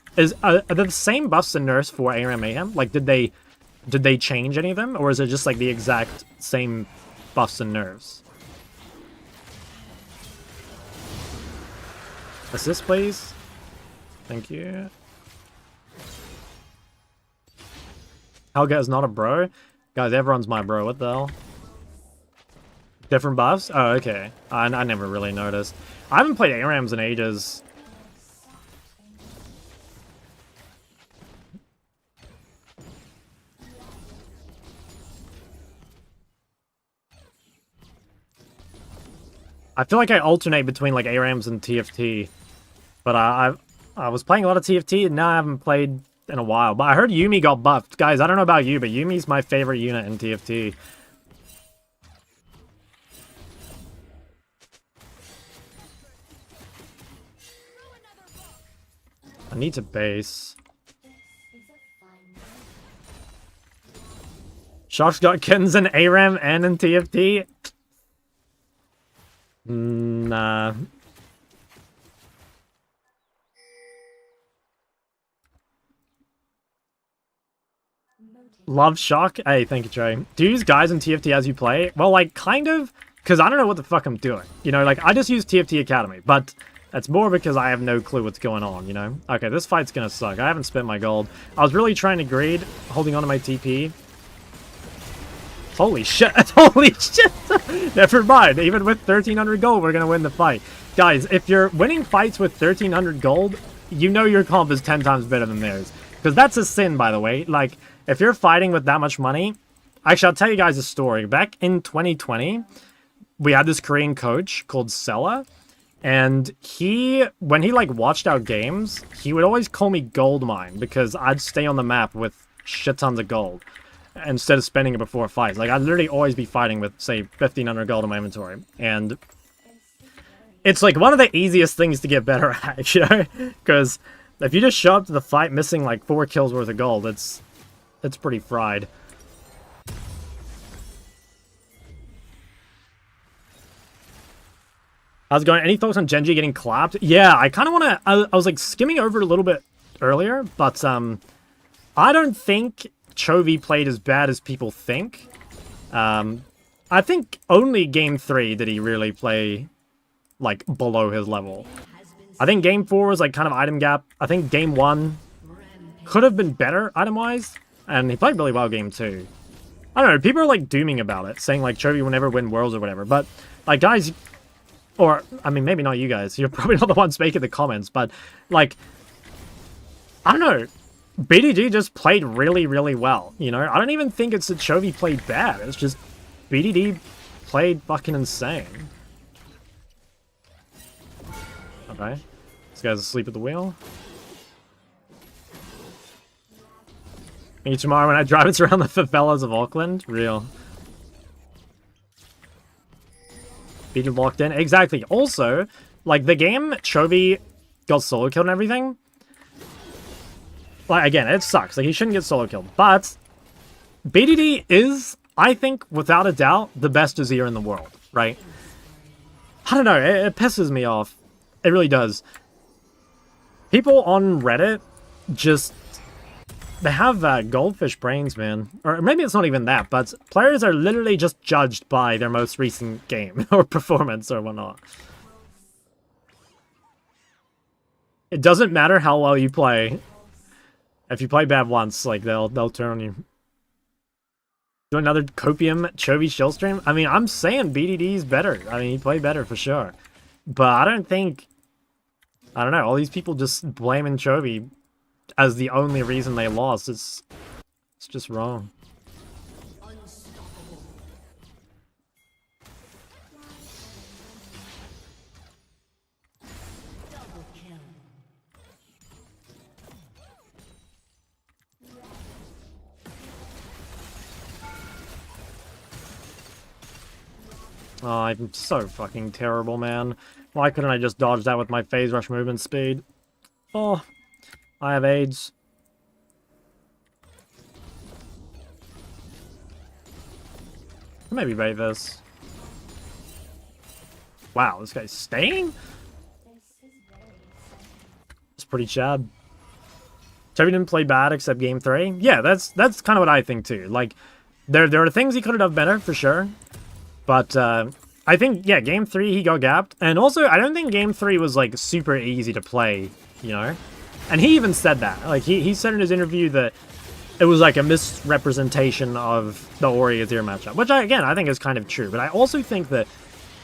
Are they the same buffs and nerfs for ARAM Mayhem? Like, did they change any of them? Or is it just like the exact same buffs and nerfs? Assist, please. Thank you. Helga is not a bro? Guys, everyone's my bro. What the hell? Different buffs? Oh, okay. I never really noticed. I haven't played ARAMs in ages. I feel like I alternate between like ARAMs and TFT. But I was playing a lot of TFT and now I haven't played in a while. But I heard Yuumi got buffed. Guys, I don't know about you, but Yuumi's my favorite unit in TFT. I need to base. Shock's got kittens in ARAM and in TFT? Nah. Love Shock? Hey, thank you, Trey. Do you use guys in TFT as you play? Well, like, kind of, because I don't know what the fuck I'm doing. You know, like, I just use TFT Academy, but that's more because I have no clue what's going on, you know? Okay, this fight's gonna suck. I haven't spent my gold. I was really trying to greed, holding on to my TP. Holy shit, holy shit! Never mind, even with 1,300 gold, we're gonna win the fight. Guys, if you're winning fights with 1,300 gold, you know your comp is 10 times better than theirs. Because that's a sin, by the way. Like, if you're fighting with that much money... Actually, I'll tell you guys a story. Back in 2020, we had this Korean coach called Sella, and when he like watched our games, he would always call me Goldmine because I'd stay on the map with shit tons of gold instead of spending it before fights. Like, I'd literally always be fighting with, say, 1,500 gold in my inventory. And it's, like, one of the easiest things to get better at, you know? Because if you just show up to the fight missing, like, 4 kills worth of gold, it's pretty fried. How's it going? Any thoughts on Genji getting clapped? Yeah, I kind of want to... I was, like, skimming over it a little bit earlier, but, I don't think Chovy played as bad as people think. I think only Game 3 did he really play, like, below his level. I think Game 4 was, like, kind of item gap. I think Game 1 could have been better item-wise, and he played really well Game 2. I don't know, people are, like, dooming about it, saying, like, Chovy will never win Worlds or whatever, but, like, guys... Or, I mean, maybe not you guys. You're probably not the ones making the comments, but, like, I don't know. BDD just played really, really well, you know? I don't even think it's that Chovy played bad. It's just BDD played fucking insane. Okay. This guy's asleep at the wheel. Me tomorrow when I drive us around the favelas of Auckland. Real. BDD locked in. Exactly. Also, like, the game Chovy got solo killed and everything... Like, again, it sucks. Like, he shouldn't get solo killed. But BDD is, I think, without a doubt, the best Azir in the world, right? I don't know. It pisses me off. It really does. People on Reddit just... They have goldfish brains, man. Or maybe it's not even that, but players are literally just judged by their most recent game or performance or whatnot. It doesn't matter how well you play. If you play bad once, like, they'll turn on you. Do another Copium Chovy shill stream? I mean, I'm saying BDD's better. I mean, he played better for sure. But I don't think... I don't know, all these people just blaming Chovy as the only reason they lost. It's just wrong. Oh, I'm so fucking terrible, man. Why couldn't I just dodge that with my phase rush movement speed? Oh, I have AIDS. Maybe bait this. Wow, this guy's staying? It's pretty chad. Chovy didn't play bad except game 3. Yeah, that's kind of what I think too. Like, there are things he could have done better, for sure. But, I think, yeah, Game 3, he got gapped. And also, I don't think Game 3 was, like, super easy to play, you know? And he even said that. Like, he said in his interview that it was, like, a misrepresentation of the Ori-Azir matchup. Which, again, I think is kind of true. But I also think that,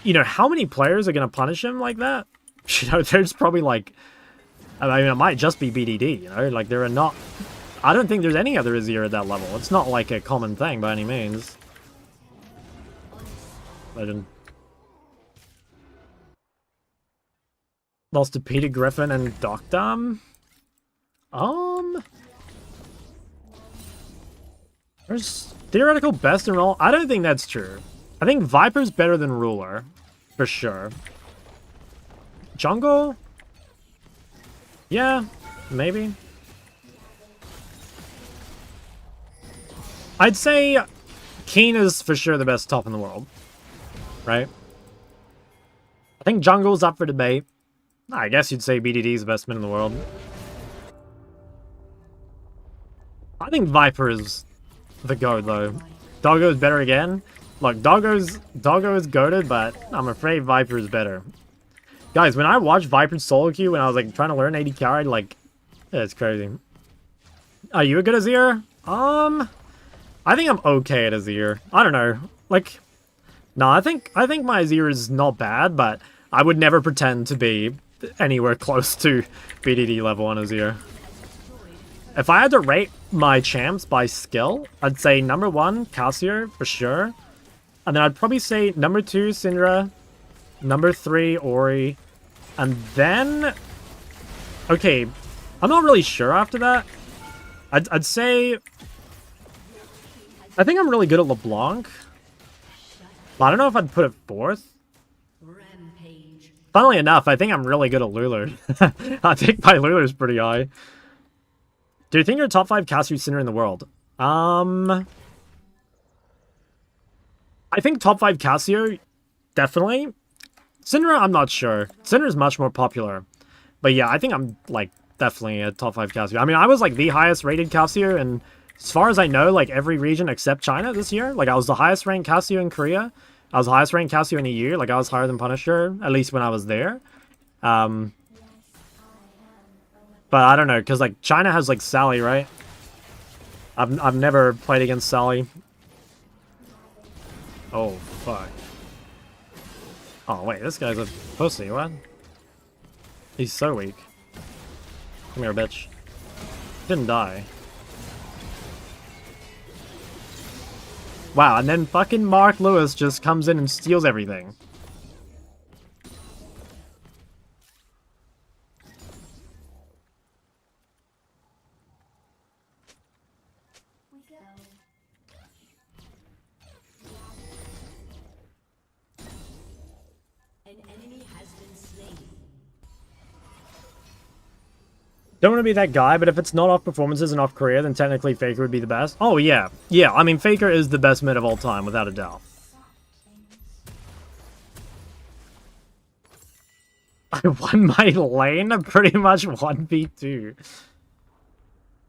you know, how many players are going to punish him like that? You know, there's probably, like... I mean, it might just be BDD, you know? Like, there are not... I don't think there's any other Azir at that level. It's not, like, a common thing by any means. Legend. Lost to Peter Griffin and Docdam? There's theoretical best in all. I don't think that's true. I think Viper's better than Ruler. For sure. Jungle? Yeah, maybe. I'd say Keen is for sure the best top in the world. Right? I think Jungle's up for debate. I guess you'd say BDD's the best mid in the world. I think Viper is the GOAT, though. Doggo's better again. Look, Doggo is goated, but I'm afraid Viper is better. Guys, when I watched Viper's solo queue when I was like trying to learn AD carry, like, it's crazy. Are you a good Azir? I think I'm okay at Azir. I don't know. Like, no, I think my Azir is not bad, but I would never pretend to be anywhere close to BDD level on Azir. If I had to rate my champs by skill, I'd say number 1, Cassio, for sure. And then I'd probably say number 2, Syndra. Number 3, Ori. And then... Okay, I'm not really sure after that. I'd say... I think I'm really good at LeBlanc. But I don't know if I'd put it 4th. Rampage. Funnily enough, I think I'm really good at Lulu. I think my Lulu's pretty high. Do you think you're top 5 Cassio Syndra in the world? I think top 5 Cassio, definitely. Syndra, I'm not sure. Syndra is much more popular. But yeah, I think I'm, like, definitely a top 5 Cassio. I mean, I was, like, the highest rated Cassio, and as far as I know, like, every region except China this year. Like, I was the highest ranked Cassio in Korea. I was the highest ranked Cassio in EU. Like, I was higher than Punisher, at least when I was there. But I don't know, because, like, China has, like, Sally, right? I've never played against Sally. Oh, fuck. Oh, wait, this guy's a pussy, what? He's so weak. Come here, bitch. Didn't die. Wow, and then fucking Mark Lewis just comes in and steals everything. An enemy has been slain. Don't want to be that guy, but if it's not off performances and off career, then technically Faker would be the best. Oh, yeah. Yeah, I mean, Faker is the best mid of all time, without a doubt. I won my lane pretty much 1v2.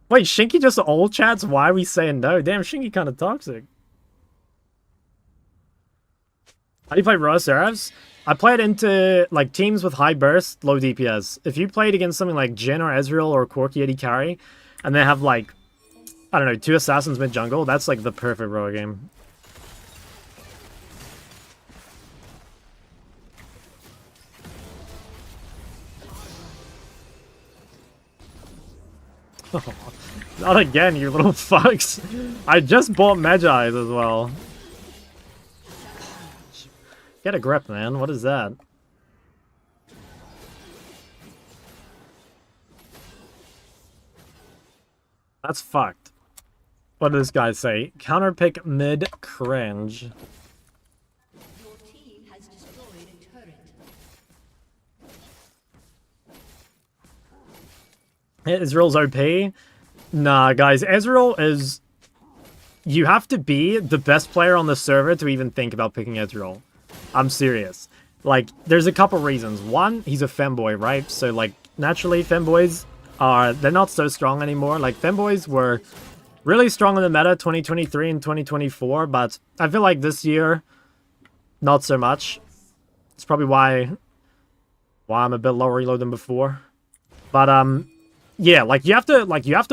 Wait, Shinky just all chats? Why are we saying no? Damn, Shinky kind of toxic. How do you play Raw Seraphs? I play it into, like, teams with high burst, low DPS. If you played against something like Jhin or Ezreal or Corki AD carry, and they have, like, I don't know, 2 assassins mid-jungle, that's, like, the perfect Roa game. Oh, not again, you little fucks. I just bought Magi's as well. Get a grip, man. What is that? That's fucked. What did this guy say? Counterpick mid cringe. Your team has destroyed a turret. Ezreal's OP? Nah, guys. Ezreal is... You have to be the best player on the server to even think about picking Ezreal. I'm serious. Like, there's a couple reasons. One, he's a femboy, right? So, like, naturally, femboys they're not so strong anymore. Like, femboys were really strong in the meta 2023 and 2024, but I feel like this year, not so much. It's probably why I'm a bit lower reload than before. But, yeah, like, you have to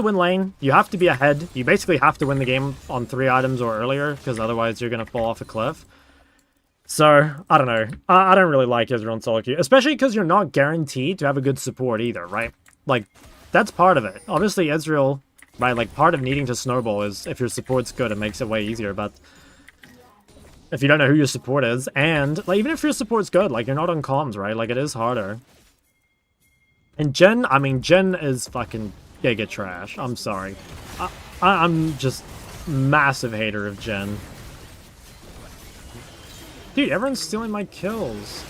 win lane. You have to be ahead. You basically have to win the game on 3 items or earlier, because otherwise you're going to fall off a cliff. So, I don't know. I don't really like Ezreal in solo queue, especially because you're not guaranteed to have a good support either, right? Like, that's part of it. Obviously, Ezreal, right, like, part of needing to snowball is if your support's good, it makes it way easier, but if you don't know who your support is, and, like, even if your support's good, like, you're not on comms, right? Like, it is harder. And Jhin, I mean, Jhin is fucking giga trash. I'm sorry. I'm just massive hater of Jhin. Dude, everyone's stealing my kills.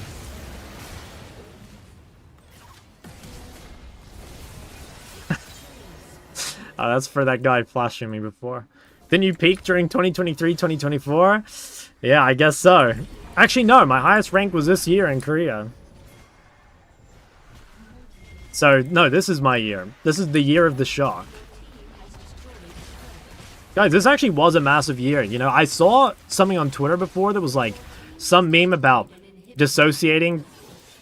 That's for that guy flashing me before. Didn't you peak during 2023, 2024? Yeah, I guess so. Actually, no, my highest rank was this year in Korea. So, no, this is my year. This is the year of the shock. Guys, this actually was a massive year. You know, I saw something on Twitter before that was like, some meme about dissociating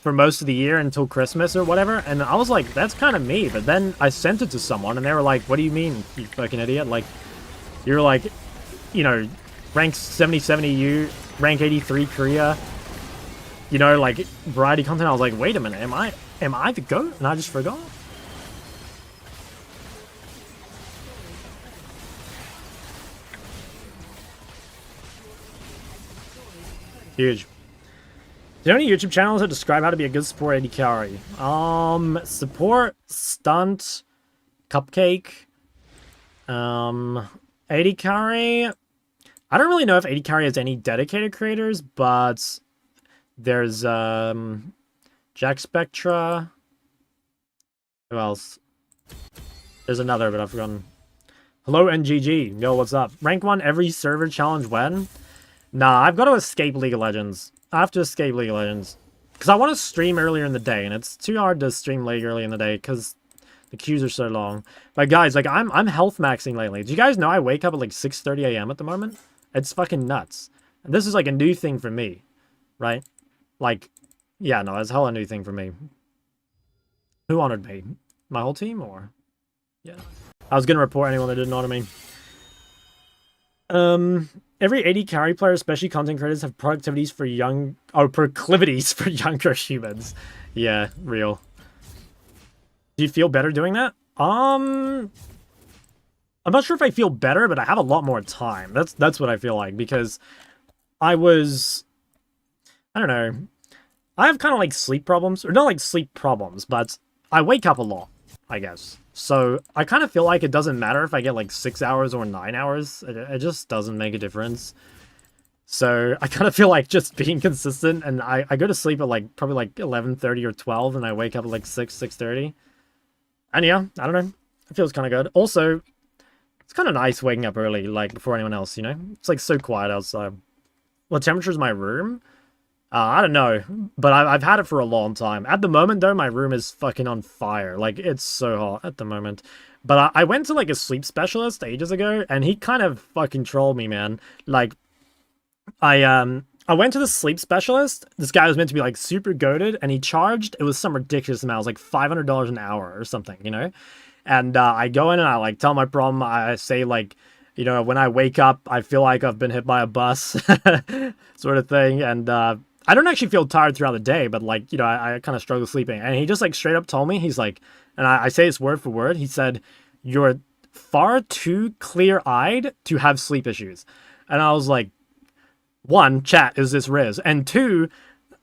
for most of the year until Christmas or whatever, and I was like, that's kind of me, but then I sent it to someone, and they were like, what do you mean, you fucking idiot? Like, you're like, you know, rank 70 EU, rank 83 Korea, you know, like, variety content. I was like, wait a minute, am I the GOAT? And I just forgot? Huge. There are any YouTube channels that describe how to be a good support AD carry? Support, stunt, cupcake, AD carry. I don't really know if AD carry has any dedicated creators, but there's Jack Spectra. Who else? There's another, but I've forgotten. Hello NGG. Yo, what's up? Rank 1 every server challenge when? Nah, I've got to escape League of Legends. I have to escape League of Legends. Because I want to stream earlier in the day, and it's too hard to stream League early in the day because the queues are so long. But guys, like, I'm health maxing lately. Do you guys know I wake up at like 6:30 a.m. at the moment? It's fucking nuts. And this is like a new thing for me, right? Like, yeah, no, it's hella new thing for me. Who honored me? My whole team, or? Yeah. I was going to report anyone that didn't honor me. Every AD carry player, especially content creators, have proclivities for younger humans. Yeah, real. Do you feel better doing that? I'm not sure if I feel better, but I have a lot more time. That's what I feel like, because I don't know. I have kind of like sleep problems, or not like sleep problems, but I wake up a lot, I guess. So I kind of feel like it doesn't matter if I get like 6 hours or 9 hours. It just doesn't make a difference. So I kind of feel like just being consistent, and I go to sleep at like probably like 11:30 or 12, and I wake up at like 6:30. And yeah, I don't know. It feels kind of good. Also, it's kind of nice waking up early, like before anyone else, you know? It's like so quiet outside. What temperature is my room? I don't know, but I've had it for a long time. At the moment, though, my room is fucking on fire. Like, it's so hot at the moment. But I went to, like, a sleep specialist ages ago, and he kind of fucking trolled me, man. Like, I went to the sleep specialist. This guy was meant to be, like, super goated, and he charged, it was some ridiculous amount. It was, like, $500 an hour or something, you know? And I go in and I, like, tell my problem. I say, like, you know, when I wake up, I feel like I've been hit by a bus, sort of thing, and, I don't actually feel tired throughout the day, but, like, you know, I kind of struggle sleeping. And he just, like, straight up told me, he's like, and I say this word for word, he said, you're far too clear-eyed to have sleep issues. And I was like, one, chat, is this Riz? And two,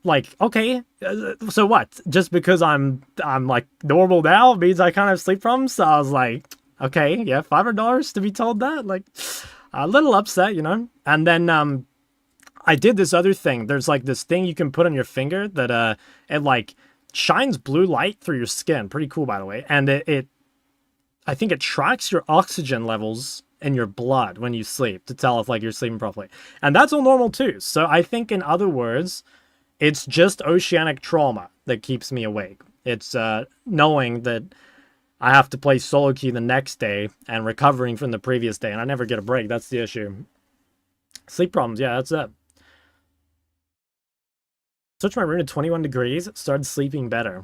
like, okay, so what? Just because I'm like, normal now means I kind of have sleep problems? So I was like, okay, yeah, $500 to be told that? Like, a little upset, you know? And then, I did this other thing. There's like this thing you can put on your finger that it like shines blue light through your skin. Pretty cool, by the way. And I think it tracks your oxygen levels in your blood when you sleep to tell if like you're sleeping properly. And that's all normal too. So I think, in other words, it's just oceanic trauma that keeps me awake. It's knowing that I have to play solo queue the next day and recovering from the previous day, and I never get a break. That's the issue. Sleep problems, yeah, that's it. Switch my room to 21 degrees, started sleeping better.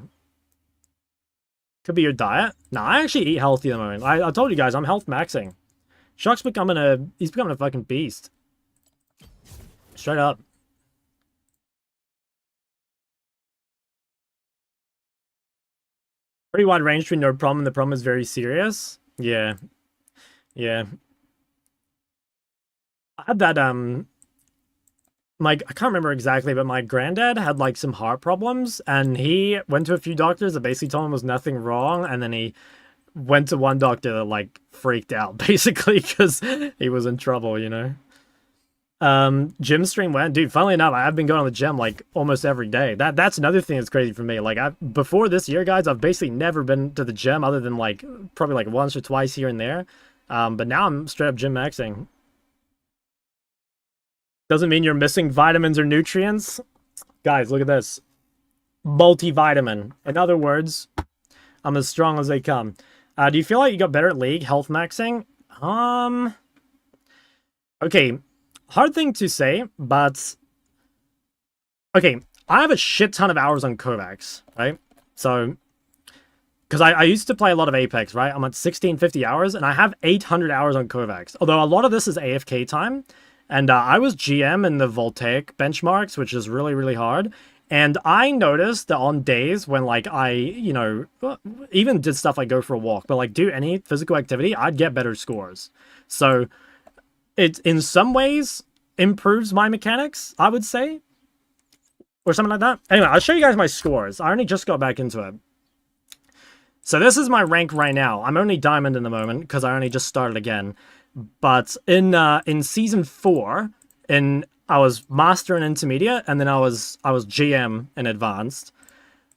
Could be your diet. Nah, I actually eat healthy at the moment. I told you guys, I'm health maxing. Shock's he's becoming a fucking beast. Straight up. Pretty wide range between no problem and the problem is very serious. Yeah. Yeah. I had that, like, I can't remember exactly, but my granddad had, like, some heart problems, and he went to a few doctors that basically told him there was nothing wrong, and then he went to one doctor that, like, freaked out, basically, because he was in trouble, you know? Gym stream went, dude, funnily enough, I've been going to the gym, like, almost every day. That's another thing that's crazy for me. Like, before this year, guys, I've basically never been to the gym other than, like, probably, like, once or twice here and there. But now I'm straight up gym maxing. Doesn't mean you're missing vitamins or nutrients. Guys, look at this. Multivitamin. In other words, I'm as strong as they come. Do you feel like you got better at League health maxing? Okay, hard thing to say, but okay, I have a shit ton of hours on Kovacs, right? So, because I used to play a lot of Apex, right? I'm at 1650 hours, and I have 800 hours on Kovacs. Although a lot of this is AFK time. And I was GM in the Voltaic benchmarks, which is really, really hard. And I noticed that on days when, like, I, you know, even did stuff like go for a walk, but, like, do any physical activity, I'd get better scores. So it, in some ways, improves my mechanics, I would say. or something like that. Anyway, I'll show you guys my scores. I only just got back into it. So this is my rank right now. I'm only diamond in the moment because I only just started again. But in season 4, I was master and intermediate, and then I was GM in advanced.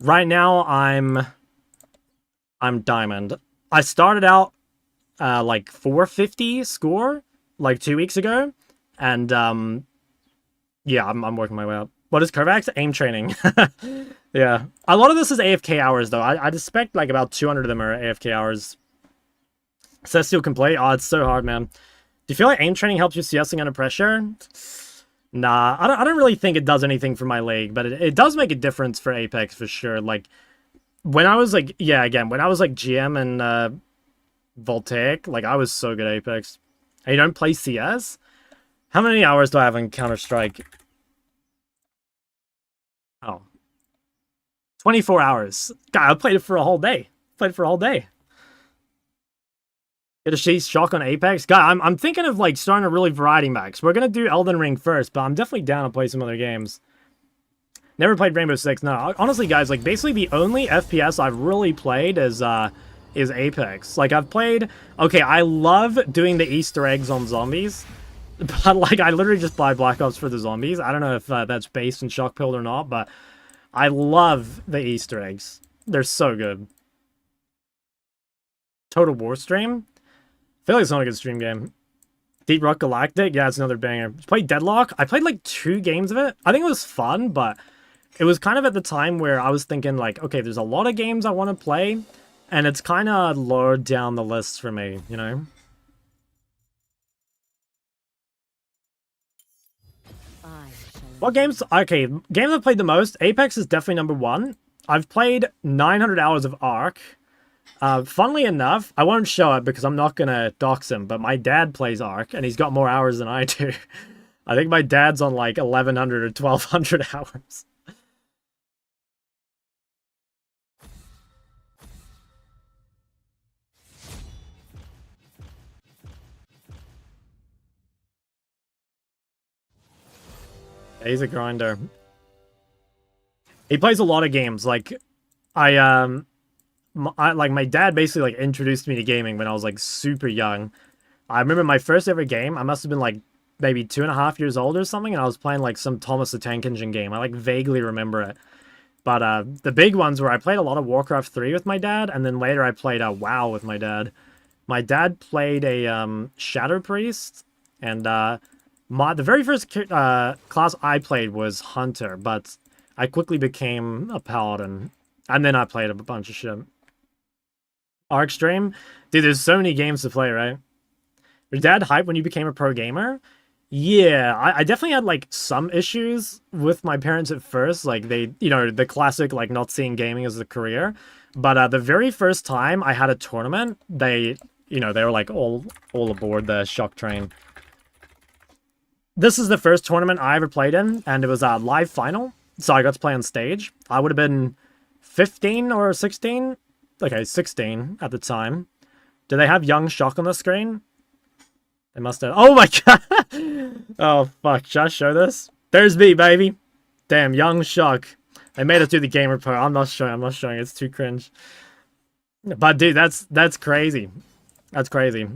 Right now I'm diamond. I started out like 450 score like 2 weeks ago, and yeah, I'm working my way up. What is Kovacs? Aim training. Yeah. A lot of this is AFK hours, though. I'd expect like about 200 of them are AFK hours. Celestial can play? Oh, it's so hard, man. Do you feel like aim training helps you CSing under pressure? Nah, I don't really think it does anything for my league, but it does make a difference for Apex for sure. Like, when I was like, yeah, again, when I was like GM and Voltaic, like, I was so good at Apex. And you don't play CS? How many hours do I have in Counter-Strike? Oh. 24 hours. God, I played it for a whole day. Played it for a whole day. Get a chase shock on Apex? God, I'm thinking of like starting a really variety max. We're gonna do Elden Ring first, but I'm definitely down to play some other games. Never played Rainbow Six. No, honestly, guys, like basically the only FPS I've really played is Apex. Like I've played. Okay, I love doing the Easter eggs on zombies, but like I literally just buy Black Ops for the zombies. I don't know if that's based in Shockpilled or not, but I love the Easter eggs. They're so good. Total War stream? I feel like it's not a good stream game. Deep Rock Galactic? Yeah, it's another banger. Played Deadlock? I played like 2 games of it. I think it was fun, but it was kind of at the time where I was thinking like, okay, there's a lot of games I want to play, and it's kind of lowered down the list for me, you know? What games? Okay, games I've played the most. Apex is definitely number 1. I've played 900 hours of Ark. Funnily enough, I won't show it because I'm not gonna dox him, but my dad plays Ark, and he's got more hours than I do. I think my dad's on like 1,100 or 1,200 hours. He's a grinder. He plays a lot of games. Like, like my dad basically like introduced me to gaming when I was like super young. I remember my first ever game. I must have been like maybe 2.5 years old or something, and I was playing like some Thomas the Tank Engine game. I like vaguely remember it. But the big ones were I played a lot of Warcraft 3 with my dad, and then later I played WoW with my dad. My dad played a Shadow Priest, and the very first class I played was Hunter, but I quickly became a Paladin, and then I played a bunch of shit. Arc Stream? Dude, there's so many games to play, right? Your dad hype when you became a pro gamer? Yeah, I definitely had, like, some issues with my parents at first. Like, they, you know, the classic, like, not seeing gaming as a career. But the very first time I had a tournament, they, you know, they were, like, all aboard the shock train. This is the first tournament I ever played in, and it was a live final. So I got to play on stage. I would have been 15 or 16. Okay, 16 at the time. Do they have Young Shock on the screen? They must have. Oh my god! Oh fuck, should I show this? There's me, baby! Damn, Young Shock. They made us do the gamer part. I'm not showing, it's too cringe. But dude, that's crazy. That's crazy.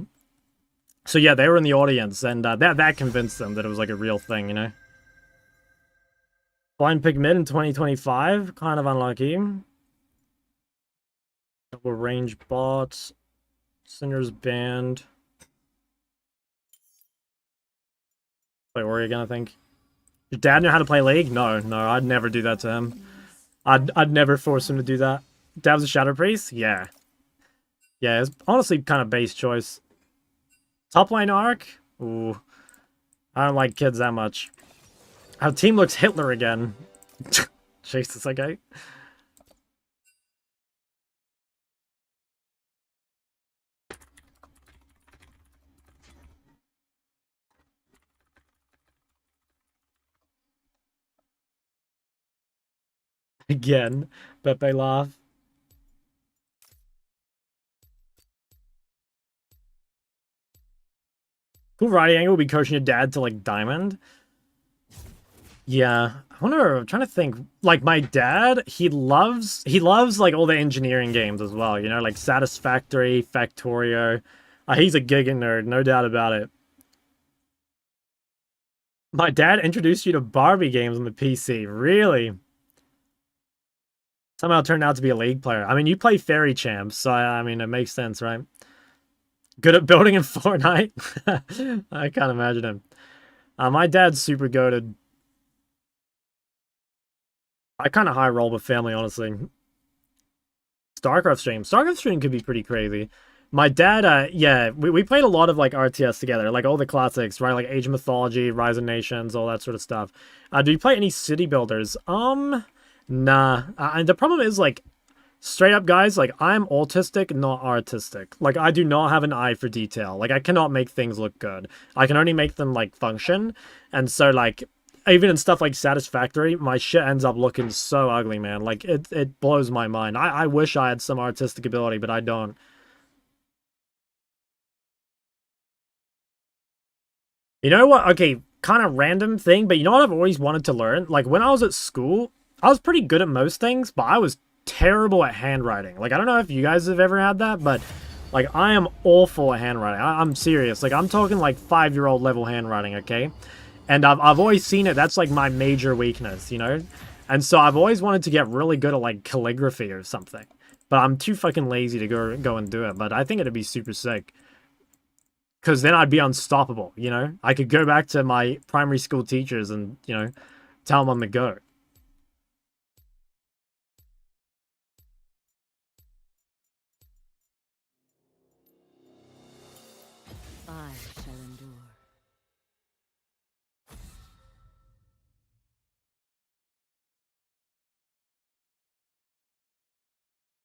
So yeah, they were in the audience, and that convinced them that it was like a real thing, you know? Blind pick mid in 2025? Kind of unlucky. Double range bot. Sinner's banned. Play Oregon, I think. Your dad know how to play League? No, I'd never do that to him. I'd never force him to do that. Dad was a Shadow Priest? Yeah. Yeah, it's honestly kind of base choice. Top lane Arc? Ooh. I don't like kids that much. Our team looks Hitler again. Jesus, okay. Again, bet they laugh. Cool variety angle will be coaching your dad to like Diamond. Yeah, I wonder. I'm trying to think. Like my dad, he loves like all the engineering games as well. You know, like Satisfactory, Factorio. He's a giga nerd, no doubt about it. My dad introduced you to Barbie games on the PC. Really? Somehow turned out to be a League player. I mean, you play Fairy Champs, so I mean, it makes sense, right? Good at building in Fortnite. I can't imagine him. My dad's super goated. I kind of high roll with family, honestly. StarCraft stream could be pretty crazy. My dad, yeah, we played a lot of like RTS together, like all the classics, right? Like Age of Mythology, Rise of Nations, all that sort of stuff. Do you play any city builders? Nah. And the problem is like, straight up, guys, like I'm autistic, not artistic. Like I do not have an eye for detail. Like I cannot make things look good. I can only make them like function. And so like even in stuff like Satisfactory, my shit ends up looking so ugly, man. Like it blows my mind. I wish I had some artistic ability, but I don't. You know what? Okay, kind of random thing, but you know what I've always wanted to learn? Like when I was at school, I was pretty good at most things, but I was terrible at handwriting. Like I don't know if you guys have ever had that, but like I am awful at handwriting. I'm serious. Like I'm talking like 5-year-old level handwriting, okay? And I've always seen it. That's like my major weakness, you know? And so I've always wanted to get really good at like calligraphy or something. But I'm too fucking lazy to go and do it. But I think it'd be super sick. Because then I'd be unstoppable, you know? I could go back to my primary school teachers and, you know, tell them I'm the GOAT. I shall endure.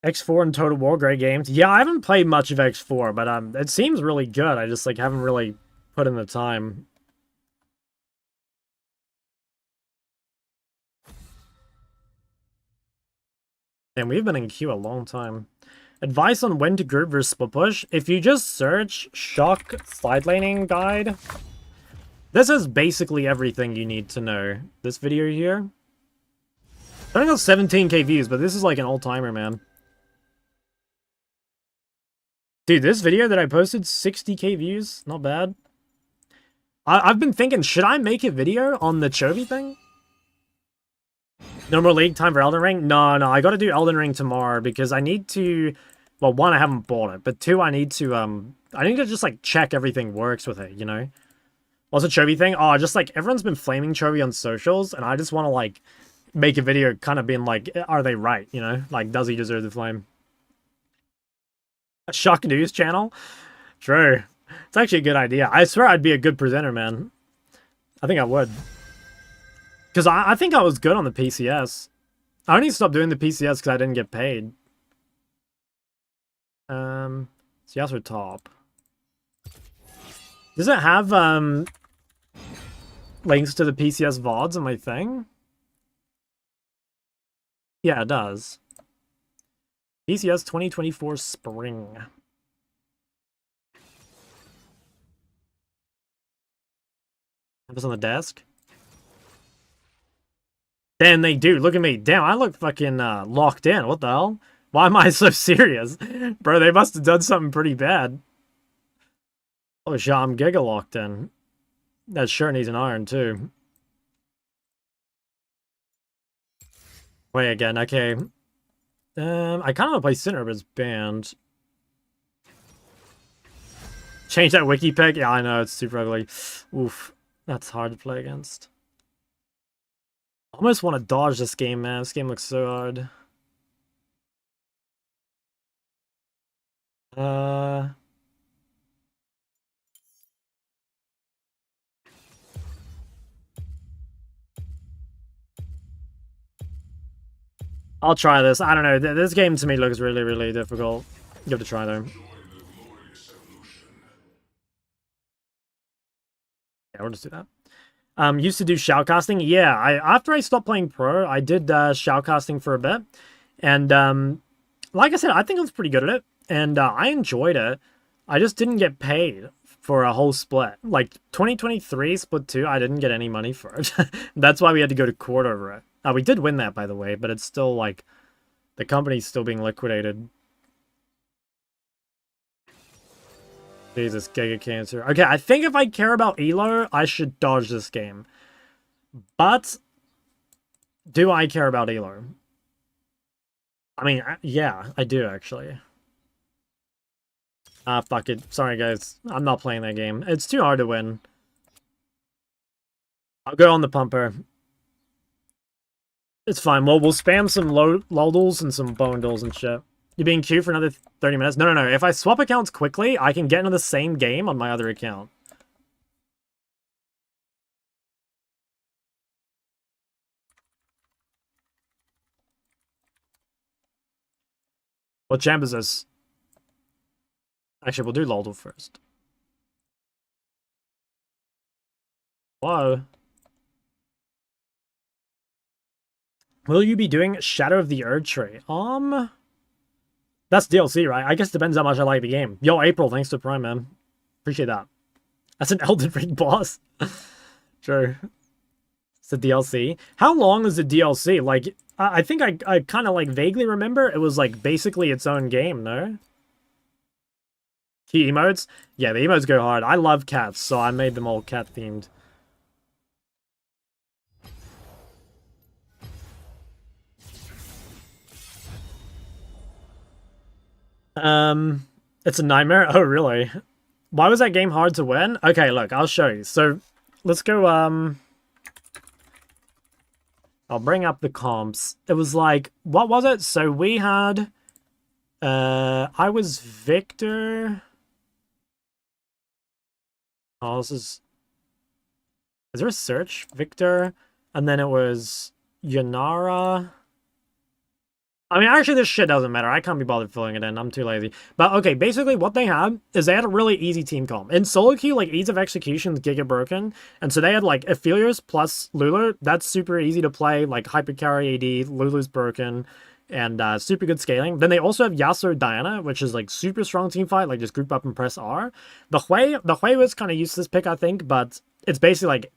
X4 and Total War, great games. Yeah, I haven't played much of X4, but it seems really good. I just like haven't really put in the time. And we've been in queue a long time. Advice on when to group versus split push. If you just search Shock side laning guide, this is basically everything you need to know. This video here. I only got 17k views, but this is like an all-timer, man. Dude, this video that I posted, 60k views. Not bad. I've been thinking, should I make a video on the Chovy thing? No more League time for Elden Ring? No, I gotta do Elden Ring tomorrow because I need to... Well, one, I haven't bought it, but two, I need to just, like, check everything works with it, you know? What's a Chovy thing? Oh, just, like, everyone's been flaming Chovy on socials, and I just want to, like, make a video kind of being like, are they right, you know? Like, does he deserve the flame? A Shock News channel? True. It's actually a good idea. I swear I'd be a good presenter, man. I think I would. Because I think I was good on the PCS. I only stopped doing the PCS because I didn't get paid. So yes, we're top. Does it have links to the PCS VODs on my thing? Yeah, it does. PCS 2024 spring. Have this on the desk. Damn, they do. Look at me. Damn, I look fucking locked in. What the hell? Why am I so serious? Bro, they must have done something pretty bad. Oh shit, I'm giga locked in. That shirt needs an iron too. Wait again, okay. I kind of want to play Sinner, but it's banned. Change that wiki pick? Yeah, I know, it's super ugly. Oof, that's hard to play against. I almost want to dodge this game, man. This game looks so hard. I'll try this. I don't know. This game to me looks really, really difficult. Give it a try though. Yeah, we'll just do that. Used to do shoutcasting. Yeah, after I stopped playing pro, I did shoutcasting for a bit. And like I said, I think I was pretty good at it. And I enjoyed it. I just didn't get paid for a whole split. Like 2023 split 2, I didn't get any money for it. That's why we had to go to court over it. We did win that, by the way, but it's still like the company's still being liquidated. Jesus, Giga Cancer. Okay, I think if I care about Elo, I should dodge this game. But do I care about Elo? I mean, yeah, I do actually. Ah, fuck it. Sorry, guys. I'm not playing that game. It's too hard to win. I'll go on the pumper. It's fine. Well, we'll spam some lodals and some bondles and shit. You being queued for another 30 minutes? No, no, no. If I swap accounts quickly, I can get into the same game on my other account. What champ is this? Actually, we'll do Lodal first. Whoa. Will you be doing Shadow of the Erdtree? That's DLC, right? I guess it depends how much I like the game. Yo, April, thanks to Prime, man. Appreciate that. That's an Elden Ring boss. Sure. It's a DLC. How long is the DLC? Like, I think I kind of like vaguely remember it was like basically its own game, no? Key emotes? Yeah, the emotes go hard. I love cats, so I made them all cat themed. It's a nightmare. Oh, really? Why was that game hard to win? Okay, look, I'll show you. So, let's go, I'll bring up the comps. It was like, what was it? So we had, I was Victor. Oh, this is there a search? Victor. And then it was Yanara. I mean, actually, this shit doesn't matter. I can't be bothered filling it in. I'm too lazy. But, okay, basically what they had is they had a really easy team comp. In solo queue, like, ease of execution is Giga broken. And so they had, like, Aphelios plus Lulu. That's super easy to play. Like, Hyper Carry AD, Lulu's broken, and super good scaling. Then they also have Yasuo Diana, which is, like, super strong team fight. Like, just group up and press R. The Hui was kind of useless pick, I think, but it's basically, like,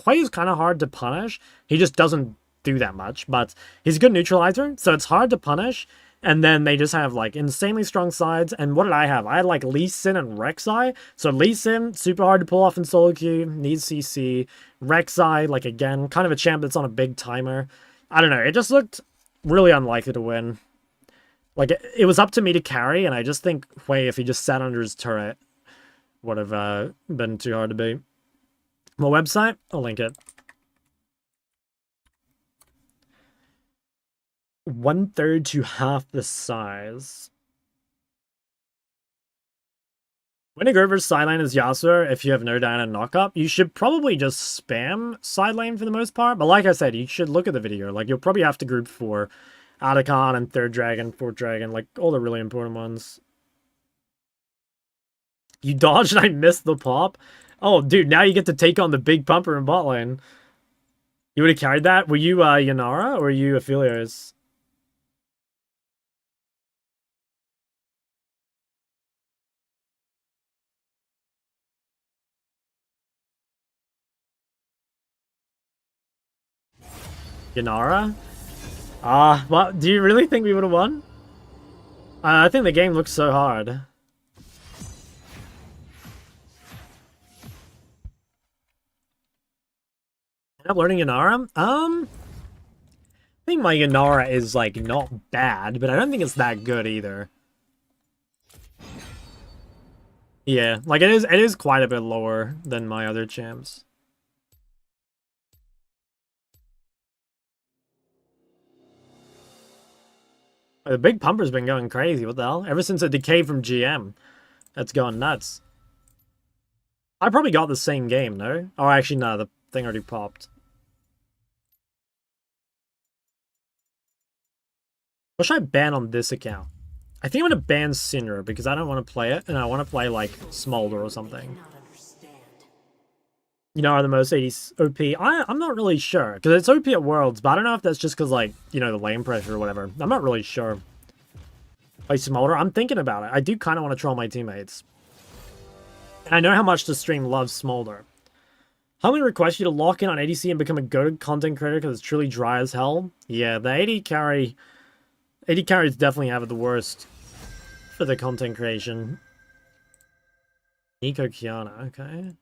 Hui is kind of hard to punish. He just doesn't do that much, but he's a good neutralizer, so it's hard to punish. And then they just have like insanely strong sides. And what did I have? I had like Lee Sin and Rek'Sai. So Lee Sin, super hard to pull off in solo queue, needs CC. Rek'Sai, like again, kind of a champ that's on a big timer. I don't know, it just looked really unlikely to win. Like it was up to me to carry, and I just think Hui, if he just sat under his turret, would have been too hard to beat. My website, I'll link it. 1/3 to half the size. Winning over side lane is Yasuo if you have no Diana knock-up. You should probably just spam side lane for the most part. But like I said, you should look at the video. Like, you'll probably have to group for Atacon and 3rd Dragon, 4th Dragon. Like, all the really important ones. You dodged and I missed the pop? Oh, dude, now you get to take on the big pumper in bot lane. You would have carried that? Were you Yanara or were you Aphelios? Yanara? Well, do you really think we would have won? I think the game looks so hard. End up learning Yanara? I think my Yanara is, like, not bad, but I don't think it's that good either. Yeah, like, it is quite a bit lower than my other champs. The big pumper's been going crazy, what the hell? Ever since it decayed from GM. That's gone nuts. I probably got the same game, no? Oh, actually, no, the thing already popped. What should I ban on this account? I think I'm going to ban Syndra because I don't want to play it, and I want to play, like, Smolder or something. You know, are the most 80s OP? I'm not really sure, because it's OP at Worlds, but I don't know if that's just because, like, you know, the lane pressure or whatever. I'm not really sure. Play Smolder? I'm thinking about it. I do kind of want to troll my teammates. And I know how much the stream loves Smolder. How many request you to lock in on ADC and become a goated content creator because it's truly dry as hell? Yeah, the AD carries definitely have it the worst for the content creation. Nico Kiana, okay.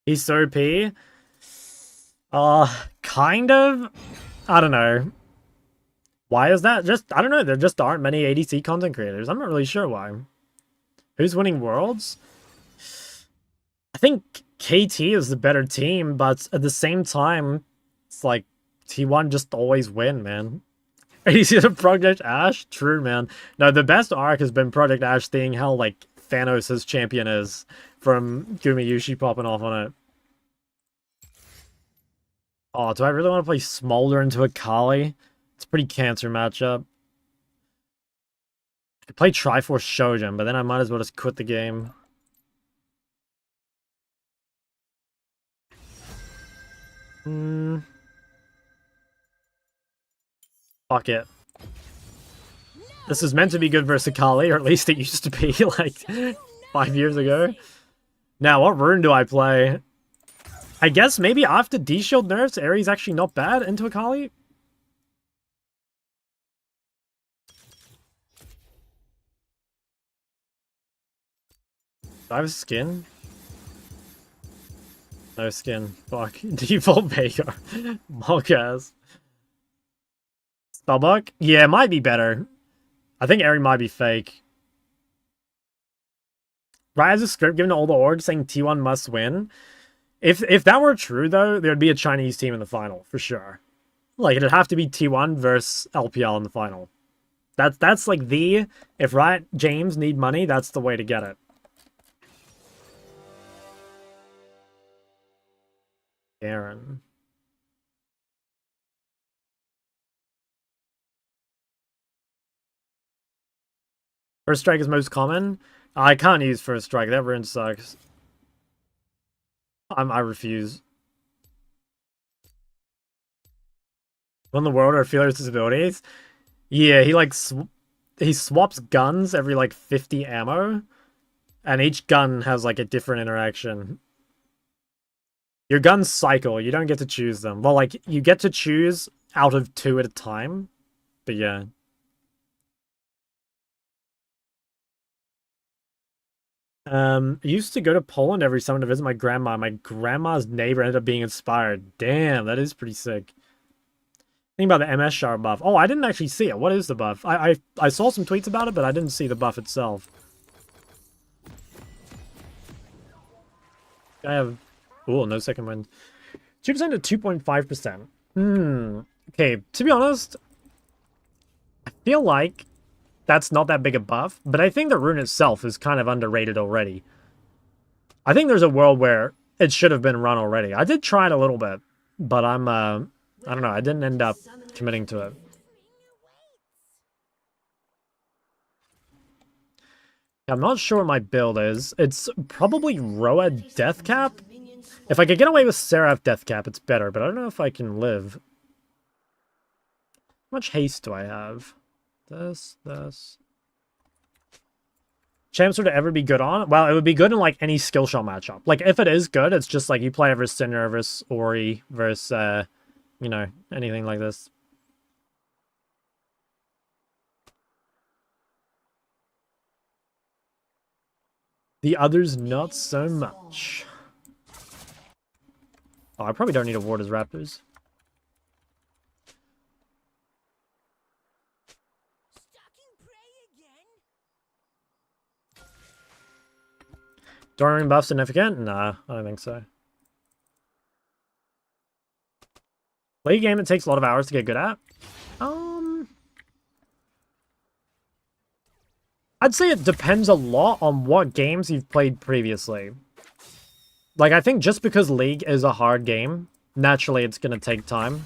He's so OP. Kind of. I don't know. Why is that? Just, I don't know. There just aren't many ADC content creators. I'm not really sure why. Who's winning Worlds? I think KT is the better team, but at the same time, it's like T1 just always win, man. ADC to Project Ash? True, man. No, the best arc has been Project Ash seeing how, like, Thanos' champion is from Gumayushi popping off on it. Oh, do I really want to play Smolder into Akali? It's a pretty cancer matchup. I could play Triforce Shojin, but then I might as well just quit the game. Fuck it. This is meant to be good versus Akali, or at least it used to be, like, 5 years ago. Now, what rune do I play? I guess maybe after D-Shield nerfs, Ares actually not bad into Akali? Do I have skin? No skin. Fuck. Default Veigar. Mokas. Spellbook? Yeah, it might be better. I think Ares might be fake. Right as a script given to all the orgs saying T1 must win. If that were true, though, there'd be a Chinese team in the final, for sure. Like, it'd have to be T1 versus LPL in the final. That's like the... If Riot James need money, that's the way to get it. Aaron. First strike is most common. I can't use first strike. That rune sucks. I refuse. Won the world or Feeler's disabilities? Yeah, he like he swaps guns every like 50 ammo, and each gun has like a different interaction. Your guns cycle. You don't get to choose them. Well, like you get to choose out of 2 at a time, but yeah. I used to go to Poland every summer to visit my grandma. My grandma's neighbor ended up being inspired. Damn, that is pretty sick. Think about the MS Shard buff. Oh, I didn't actually see it. What is the buff? I saw some tweets about it, but I didn't see the buff itself. I have... Oh, no second wind. 2% to 2.5%. Okay, to be honest, I feel like that's not that big a buff, but I think the rune itself is kind of underrated already. I think there's a world where it should have been run already. I did try it a little bit, but I don't know, I didn't end up committing to it. I'm not sure what my build is. It's probably Roa Deathcap. If I could get away with Seraph Deathcap, it's better, but I don't know if I can live. How much haste do I have? This. Champs would ever be good on? Well, it would be good in, like, any skill shot matchup. Like, if it is good, it's just, like, you play versus Cinder versus Ori versus, you know, anything like this. The others, not so much. Oh, I probably don't need a ward as Raptors. Dorming buff significant? Nah, I don't think so. Play a game that takes a lot of hours to get good at? I'd say it depends a lot on what games you've played previously. Like, I think just because League is a hard game, naturally it's going to take time.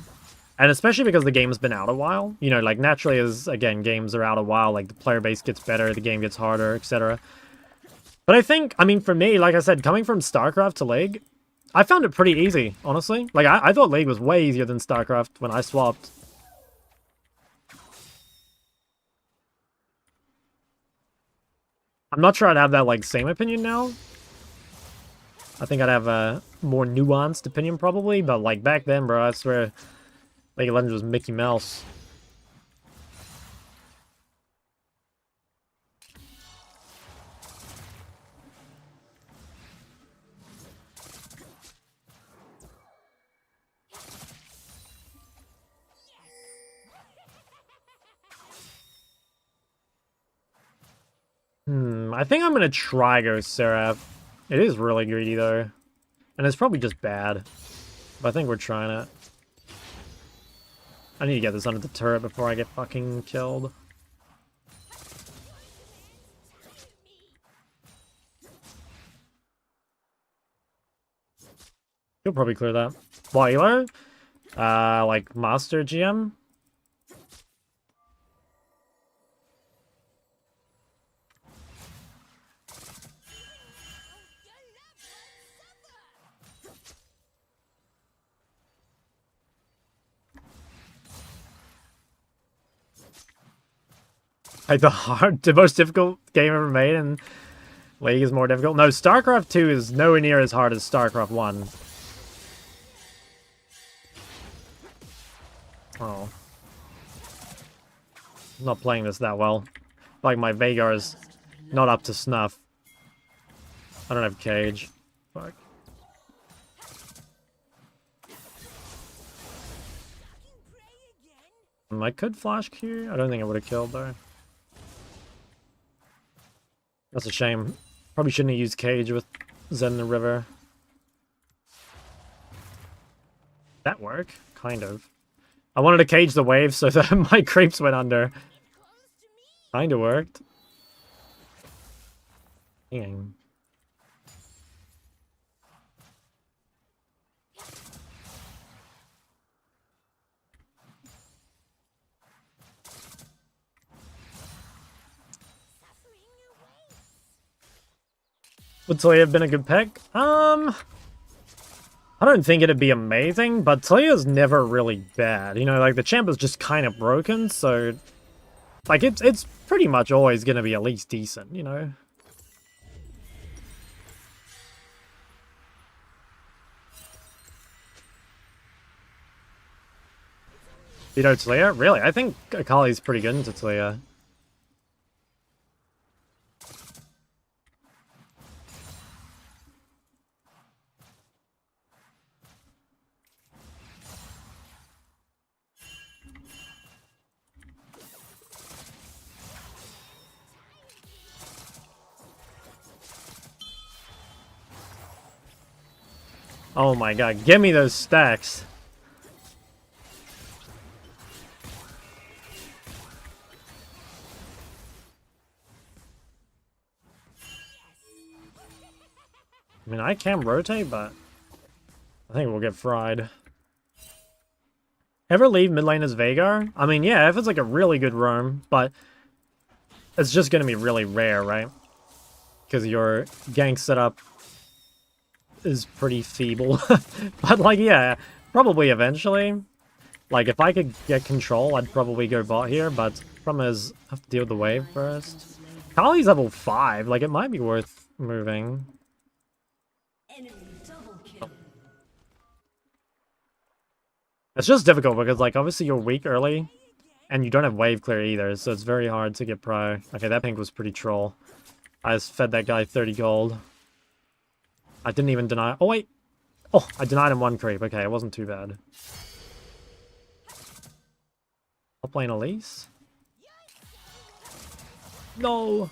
And especially because the game's been out a while. You know, like, naturally as, again, games are out a while, like, the player base gets better, the game gets harder, etc. But I think, I mean, for me, like I said, coming from StarCraft to League, I found it pretty easy, honestly. Like, I thought League was way easier than StarCraft when I swapped. I'm not sure I'd have that, like, same opinion now. I think I'd have a more nuanced opinion, probably. But, like, back then, bro, I swear, League of Legends was Mickey Mouse. I think I'm gonna try go Seraph. It is really greedy though. And it's probably just bad. But I think we're trying it. I need to get this under the turret before I get fucking killed. You'll probably clear that. Boiler? Like Master GM? Like the most difficult game ever made, and League is more difficult. No, StarCraft 2 is nowhere near as hard as StarCraft 1. Oh. I'm not playing this that well. Like my Veigar is not up to snuff. I don't have Cage. Fuck. I could flash Q. I don't think I would have killed though. That's a shame. Probably shouldn't have used Cage with Zen in the river. That work? Kind of. I wanted to cage the wave so that my creeps went under. Kinda worked. Dang. Would Talia have been a good pick? I don't think it'd be amazing, but Talia's never really bad. You know, like, the champ is just kind of broken, so... Like, it's pretty much always gonna be at least decent, you know? You know Talia? Really? I think Akali's pretty good into Talia. Oh my god, give me those stacks. I mean, I can rotate, but I think we'll get fried. Ever leave mid lane as Veigar? I mean, yeah, if it's like a really good roam, but it's just gonna be really rare, right? Because your gank setup is pretty feeble. But, like, yeah, probably eventually. Like, if I could get control, I'd probably go bot here, but problem is, I have to deal with the wave first. Kali's level 5, like, it might be worth moving. It's just difficult because, like, obviously you're weak early, and you don't have wave clear either, so it's very hard to get prio. Okay, that pink was pretty troll. I just fed that guy 30 gold. I didn't even deny... Oh, wait! Oh, I denied him 1 creep. Okay, it wasn't too bad. I'll play an Elise. No!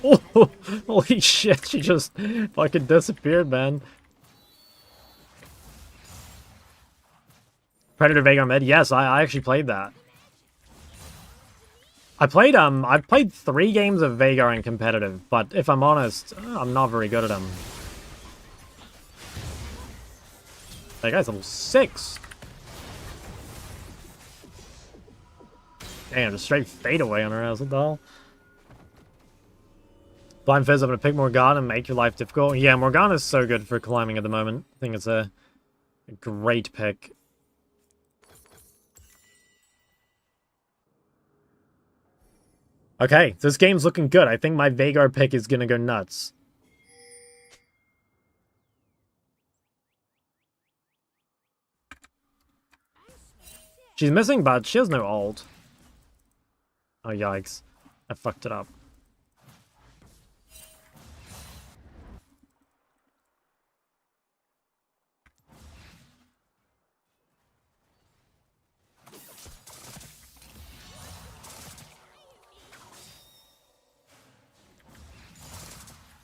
Oh, holy shit, she just fucking disappeared, man. Predator Veigar mid? Yes, I actually played that. I've played 3 games of Veigar in competitive, but if I'm honest, I'm not very good at them. That guy's level 6. Damn, just straight fade away on her ass, what the hell? Blind Fizz, I'm gonna pick Morgana and make your life difficult. Yeah, Morgana's so good for climbing at the moment. I think it's a great pick. Okay, this game's looking good. I think my Veigar pick is gonna go nuts. She's missing, but she has no ult. Oh, yikes. I fucked it up.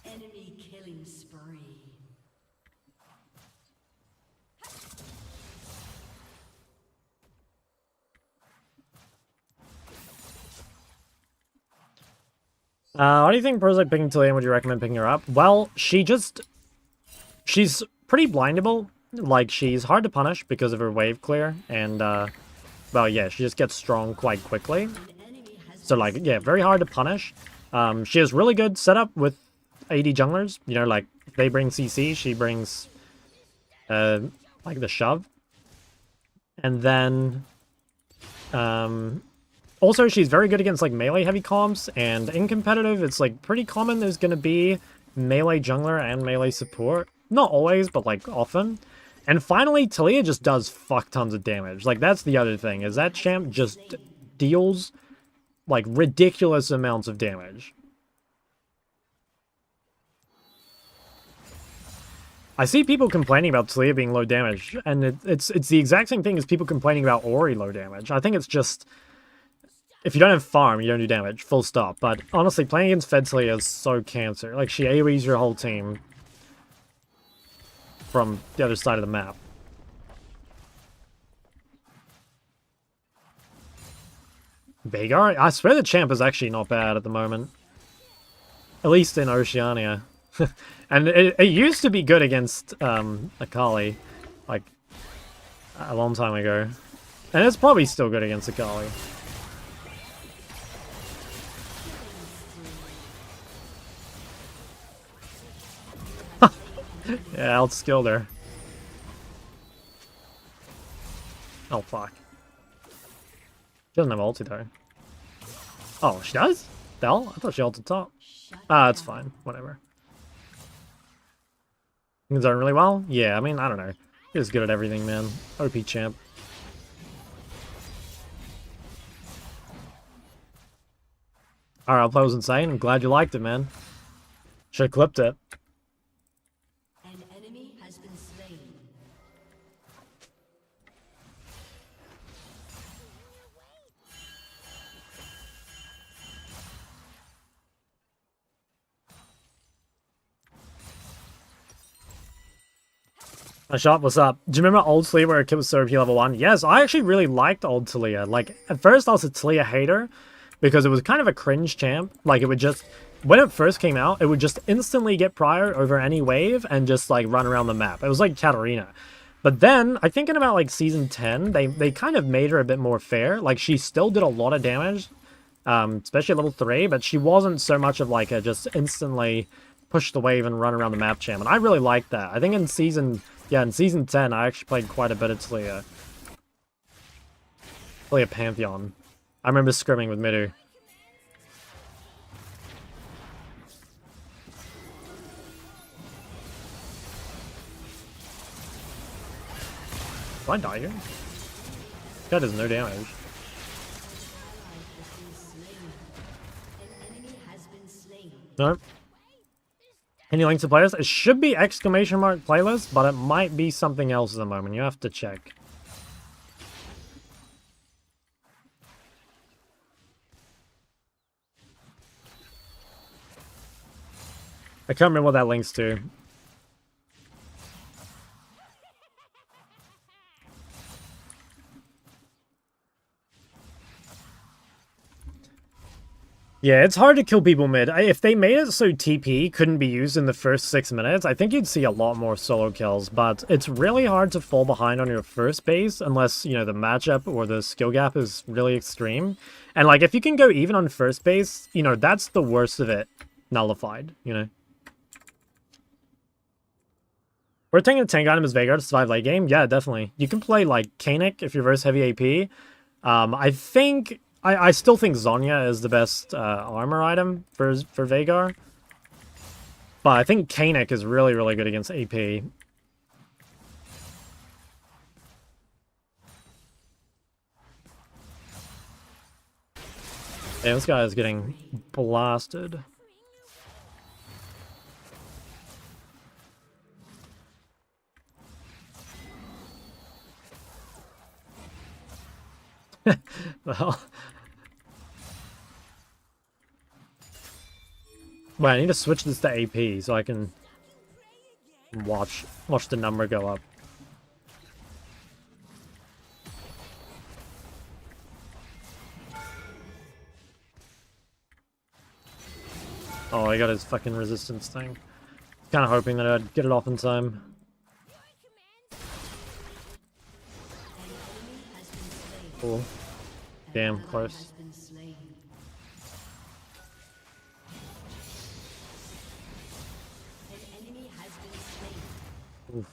Enemy killing spree. What do you think pros like picking Taliyah? Would you recommend picking her up? Well, she's pretty blindable. Like, she's hard to punish because of her wave clear, and, well, yeah, she just gets strong quite quickly. So, like, yeah, very hard to punish. She has really good setup with AD junglers. You know, like, they bring CC, she brings, like, the shove. And then, also, she's very good against, like, melee heavy comps, and in competitive, it's, like, pretty common there's gonna be melee jungler and melee support. Not always, but, like, often. And finally, Taliyah just does fuck tons of damage. Like, that's the other thing, is that champ just deals, like, ridiculous amounts of damage. I see people complaining about Taliyah being low damage, and it's the exact same thing as people complaining about Ori low damage. I think it's just... if you don't have farm, you don't do damage. Full stop. But honestly, playing against Fed Taliyah is so cancer. Like, she AoEs your whole team from the other side of the map. Veigar? I swear the champ is actually not bad at the moment. At least in Oceania. And it used to be good against Akali, like, a long time ago. And it's probably still good against Akali. Yeah, outskilled her. Oh, fuck. She doesn't have ulti, though. Oh, she does? The hell? I thought she ulted top. Ah, it's fine. Whatever. Things done really well? Yeah, I mean, I don't know. He's good at everything, man. OP champ. Alright, that was insane. I'm glad you liked it, man. Should've clipped it. An enemy has been slain. My shot, what's up? Do you remember old Taliyah where it was so OP level 1? Yes, I actually really liked old Taliyah. Like, at first I was a Taliyah hater because it was kind of a cringe champ. Like, it would just... when it first came out, it would just instantly get prior over any wave and just, like, run around the map. It was like Katarina. But then, I think in about, like, Season 10, they kind of made her a bit more fair. Like, she still did a lot of damage, especially at level 3, but she wasn't so much of, like, a just instantly push the wave and run around the map champ. And I really liked that. I think in Season 10, I actually played quite a bit of Taliyah. Taliyah Pantheon. I remember scrimming with Midu. Did I die here? That does no damage. An enemy has been slain. No. Any links to playlists? It should be exclamation mark playlist, but it might be something else at the moment. You have to check. I can't remember what that links to. Yeah, it's hard to kill people mid. If they made it so TP couldn't be used in the first 6 minutes, I think you'd see a lot more solo kills, but it's really hard to fall behind on your first base unless, you know, the matchup or the skill gap is really extreme. And, like, if you can go even on first base, you know, that's the worst of it nullified, you know? We're taking a tank item as Veigar to survive late game? Yeah, definitely. You can play, like, Kanik if you're versus heavy AP. I think I still think Zonya is the best armor item for Veigar. But I think Kanik is really, really good against AP. Yeah, this guy is getting blasted. Well. Wait, I need to switch this to AP so I can watch the number go up. Oh, I got his fucking resistance thing. Kind of hoping that I'd get it off in time. Cool. Damn, close. Oof.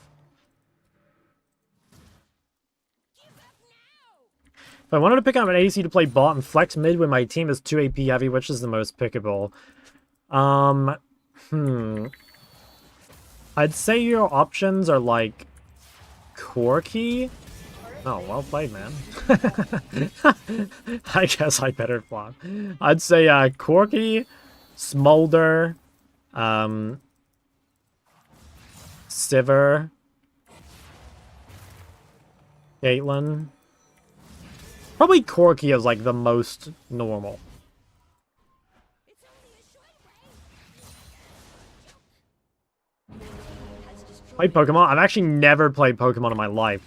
If I wanted to pick up an AC to play bot and flex mid when my team is 2 AP heavy, which is the most pickable? I'd say your options are like Corki. Oh, well played, man. I guess I better flop. I'd say Corki, Smolder, Sivir, Caitlyn. Probably Corki is like the most normal. Played Pokemon? I've actually never played Pokemon in my life.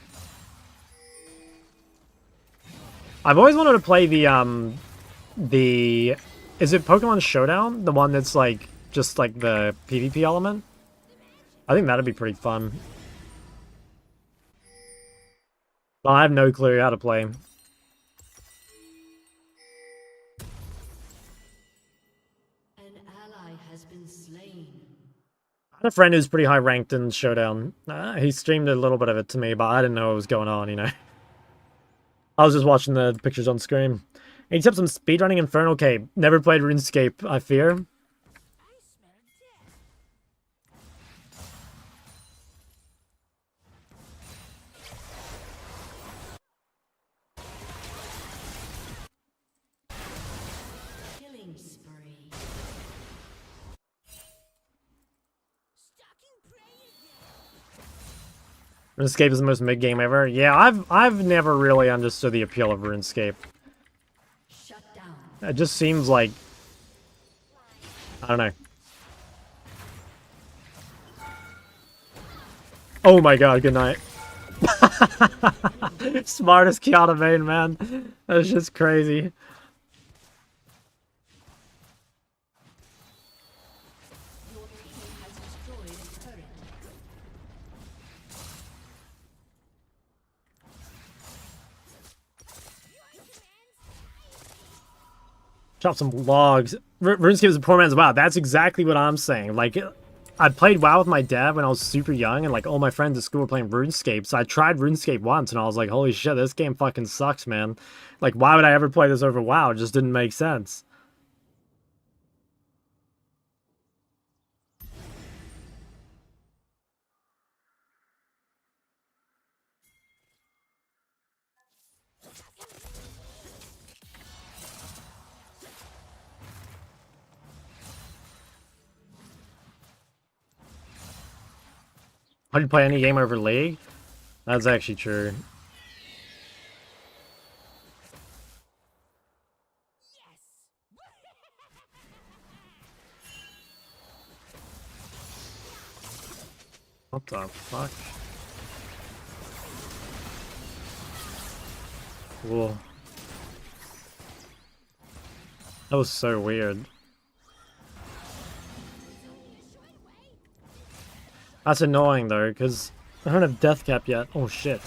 I've always wanted to play the is it Pokemon Showdown? The one that's like just like the PvP element? I think that'd be pretty fun. But I have no clue how to play. An ally has been slain. I had a friend who's pretty high ranked in Showdown. He streamed a little bit of it to me, but I didn't know what was going on, you know. I was just watching the pictures on screen. Any tips on speedrunning Infernal Cape? Never played RuneScape, I fear. Killing spree. RuneScape is the most mid game ever. Yeah, I've never really understood the appeal of RuneScape. Shut down. It just seems like I don't know. Oh my god, good night. Smartest Kiana main, man. That's just crazy. Your team has destroyed a turret. Chop some logs. RuneScape is a poor man's WoW. That's exactly what I'm saying. Like, I played WoW with my dad when I was super young, and like all my friends at school were playing RuneScape. So I tried RuneScape once, and I was like, "Holy shit, this game fucking sucks, man! Like, why would I ever play this over WoW? It just didn't make sense." How do you play any game over League? That's actually true. What the fuck? Cool. That was so weird. That's annoying though, because I don't have death cap yet. Oh shit.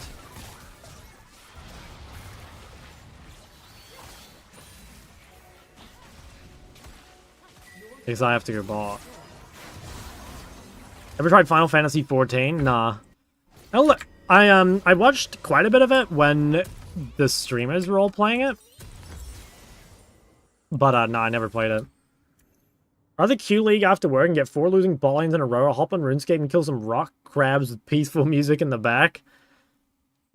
Because I have to go bot. Ever tried Final Fantasy 14? Nah. Oh look, I watched quite a bit of it when the streamers were all playing it. But no, I never played it. Rather Q League after work and get 4 losing ball lanes in a row, hop on RuneScape and kill some rock crabs with peaceful music in the back.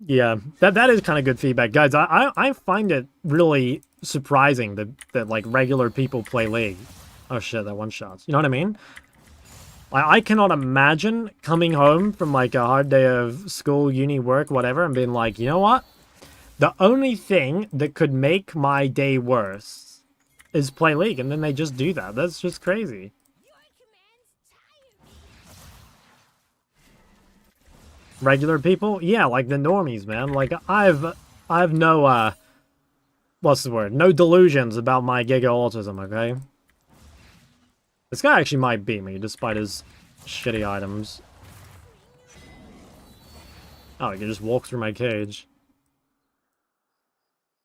Yeah, that is kind of good feedback. Guys, I find it really surprising that like regular people play League. Oh shit, that one shots. You know what I mean? I cannot imagine coming home from like a hard day of school, uni, work, whatever, and being like, you know what? The only thing that could make my day worse is play League, and then they just do that. That's just crazy. Regular people? Yeah, like the normies, man. Like, I've no, what's the word? No delusions about my giga autism, okay? This guy actually might beat me, despite his shitty items. Oh, he can just walk through my cage.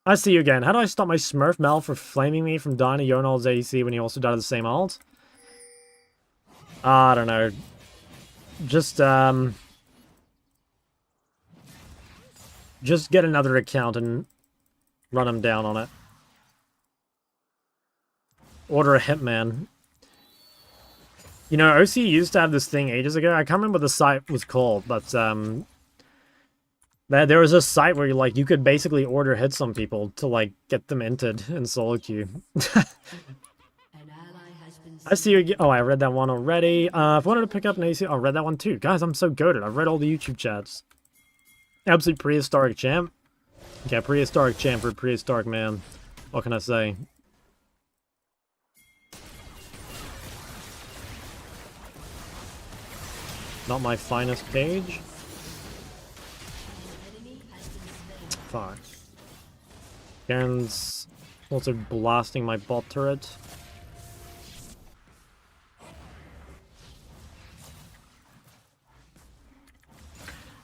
I see you again. How do I stop my Smurf Mel for flaming me from dying to Yonald's ADC when he also died of the same ult? I don't know. Just get another account and run him down on it. Order a hitman. You know, OC used to have this thing ages ago. I can't remember what the site was called, but there was a site where you could basically order hits on people to like get them entered in solo queue. I see you. Oh, I read that one already. If I wanted to pick up an AC, I read that one too. Guys, I'm so goated. I've read all the YouTube chats. Absolute prehistoric champ. Yeah, prehistoric champ for prehistoric man. What can I say? Not my finest page. Fuck. Garen's also blasting my bot turret.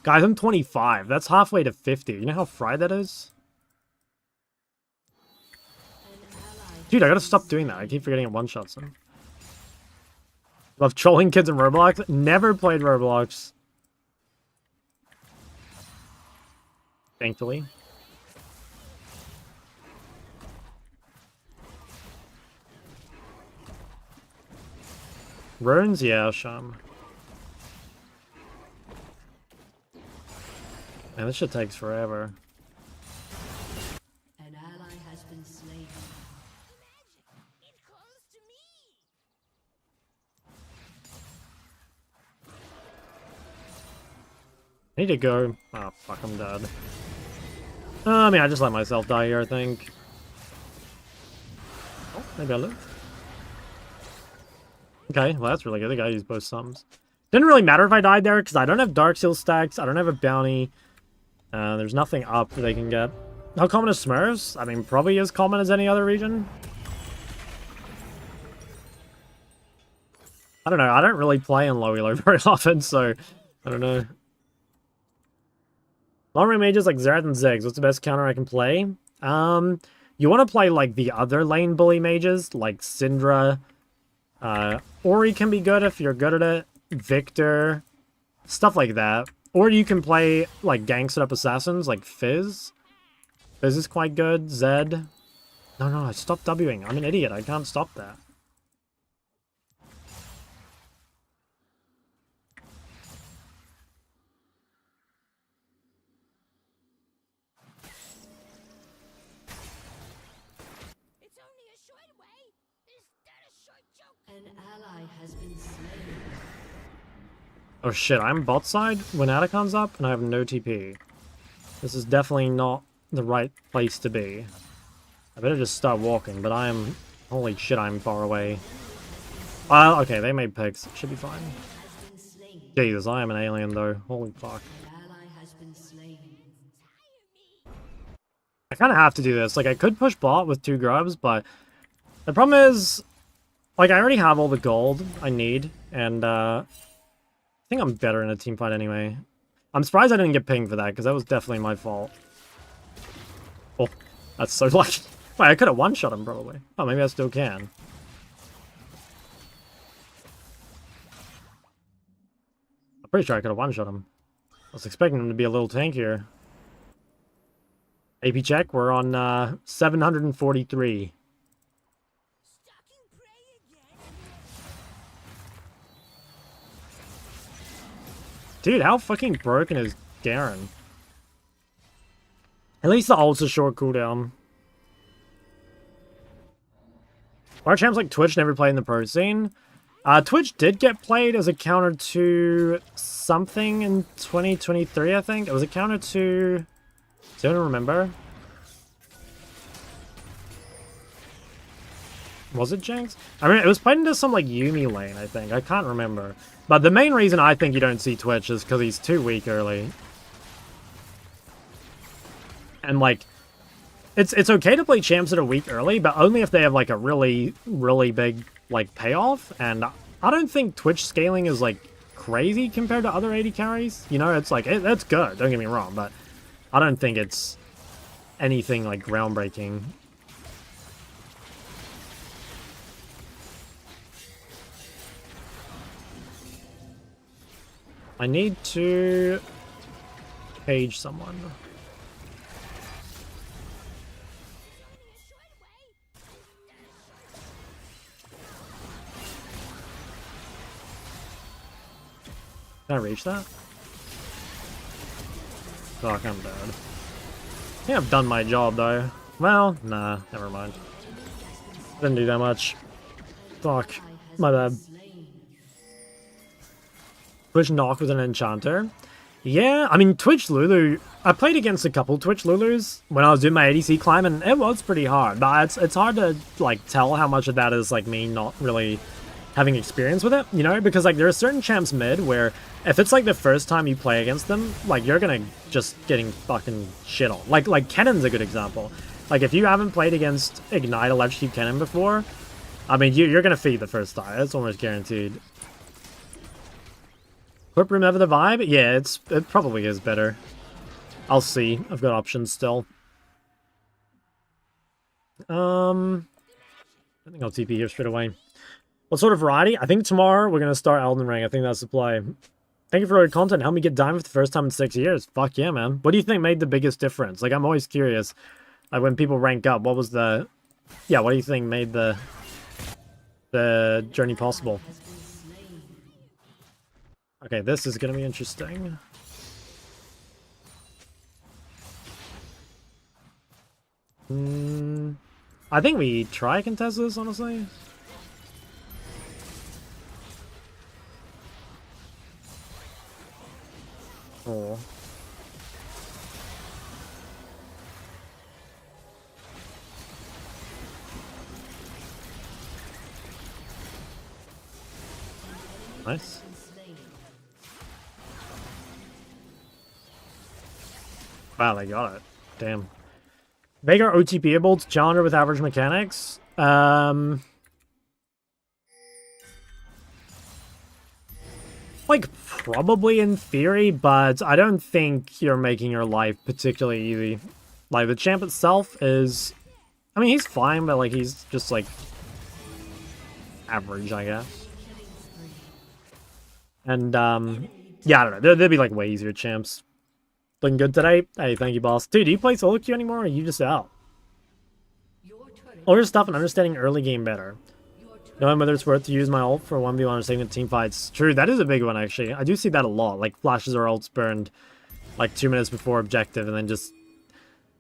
Guys, I'm 25. That's halfway to 50. You know how fried that is? Dude, I gotta stop doing that. I keep forgetting it one-shots them. Love trolling kids in Roblox. Never played Roblox. Thankfully. Runes? Yeah, Sham. Man, this shit takes forever. An ally has been slain. I need to go. Oh, fuck, I'm dead. I mean, I just let myself die here, I think. Oh, maybe I live. Okay, well, that's really good. The guy used both sums. Didn't really matter if I died there, because I don't have Dark Seal stacks. I don't have a bounty. There's nothing up that they can get. How common is Smurfs? I mean, probably as common as any other region. I don't know. I don't really play in low elo very often, so I don't know. Long range mages like Xerath and Ziggs. What's the best counter I can play? You want to play like the other lane bully mages, like Syndra. Ori can be good if you're good at it. Victor. Stuff like that. Or you can play like ganked up assassins like Fizz. Fizz is quite good. Zed. No, I stopped Wing. I'm an idiot. I can't stop that. An ally has been slain. Oh shit, I'm bot side when Atacon's up and I have no TP. This is definitely not the right place to be. I better just start walking, but I am... Holy shit, I'm far away. Okay, they made picks. Should be fine. Jesus, I am an alien though. Holy fuck. I kind of have to do this. Like, I could push bot with 2 grubs, but the problem is... Like, I already have all the gold I need, and, I think I'm better in a team fight anyway. I'm surprised I didn't get pinged for that, because that was definitely my fault. Oh, that's so lucky. Wait, I could have one-shot him, probably. Oh, maybe I still can. I'm pretty sure I could have one-shot him. I was expecting him to be a little tankier. AP check, we're on, 743. Dude, how fucking broken is Garen? At least the ult's a short cooldown. Our champs like Twitch never played in the pro scene. Twitch did get played as a counter to something in 2023, I think. It was a counter to... Do you remember? Was it Jinx? I mean, it was played into some, like, Yuumi lane, I think. I can't remember. But the main reason I think you don't see Twitch is because he's too weak early. And, like, it's okay to play champs that are weak early, but only if they have, like, a really, really big, like, payoff. And I don't think Twitch scaling is, like, crazy compared to other AD carries. You know, it's, like, it's good, don't get me wrong, but I don't think it's anything, like, groundbreaking. I need to page someone. Can I reach that? Fuck, I'm dead. I think I've done my job, though. Well, nah, never mind. Didn't do that much. Fuck, my bad. Twitch Knock was an enchanter. Yeah, I mean, Twitch Lulu... I played against a couple Twitch Lulus when I was doing my ADC climb, and it was pretty hard. But it's hard to, like, tell how much of that is, like, me not really having experience with it, you know? Because, like, there are certain champs mid where if it's, like, the first time you play against them, like, you're gonna just getting fucking shit on. Like Kennen's a good example. Like, if you haven't played against Ignite Electrocute Kennen before, I mean, you're gonna feed the first time. It's almost guaranteed. Clip room ever the vibe? Yeah, it probably is better. I'll see. I've got options still. I think I'll TP here straight away. What sort of variety? I think tomorrow we're gonna start Elden Ring. I think that's the play. Thank you for all your content. Help me get diamond for the first time in 6 years. Fuck yeah, man. What do you think made the biggest difference? Like, I'm always curious. Like, when people rank up, what was the... Yeah, what do you think made the journey possible? Okay, this is gonna be interesting. I think we try contest this, honestly. Oh. Nice. Wow, they got it. Damn. Veigar OTP-able to challenger with average mechanics? Like, probably in theory, but I don't think you're making your life particularly easy. Like, the champ itself is... I mean, he's fine, but, like, he's just, like... average, I guess. And, yeah, I don't know. There'd be, like, way easier champs. Looking good today? Hey, thank you, boss. Dude, do you play solo queue anymore, or are you just out? Older stuff and understanding early game better. Knowing whether it's worth to use my ult for 1v1 or saving team fights. True, that is a big one, actually. I do see that a lot. Like, flashes or ults burned, like, 2 minutes before objective, and then just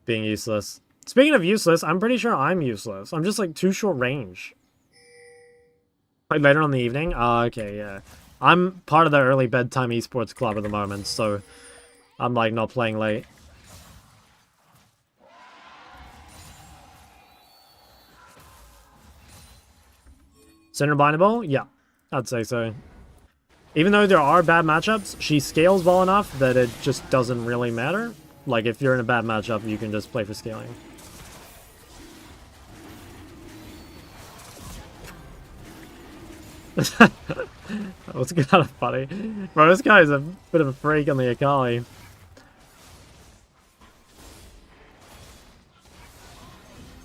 being useless. Speaking of useless, I'm pretty sure I'm useless. I'm just, like, too short range. Like, later on in the evening? Okay, yeah. I'm part of the early bedtime esports club at the moment, so... I'm, like, not playing late. Center bindable? Yeah, I'd say so. Even though there are bad matchups, she scales well enough that it just doesn't really matter. Like, if you're in a bad matchup, you can just play for scaling. That was kind of funny. Bro, this guy's a bit of a freak on the Akali.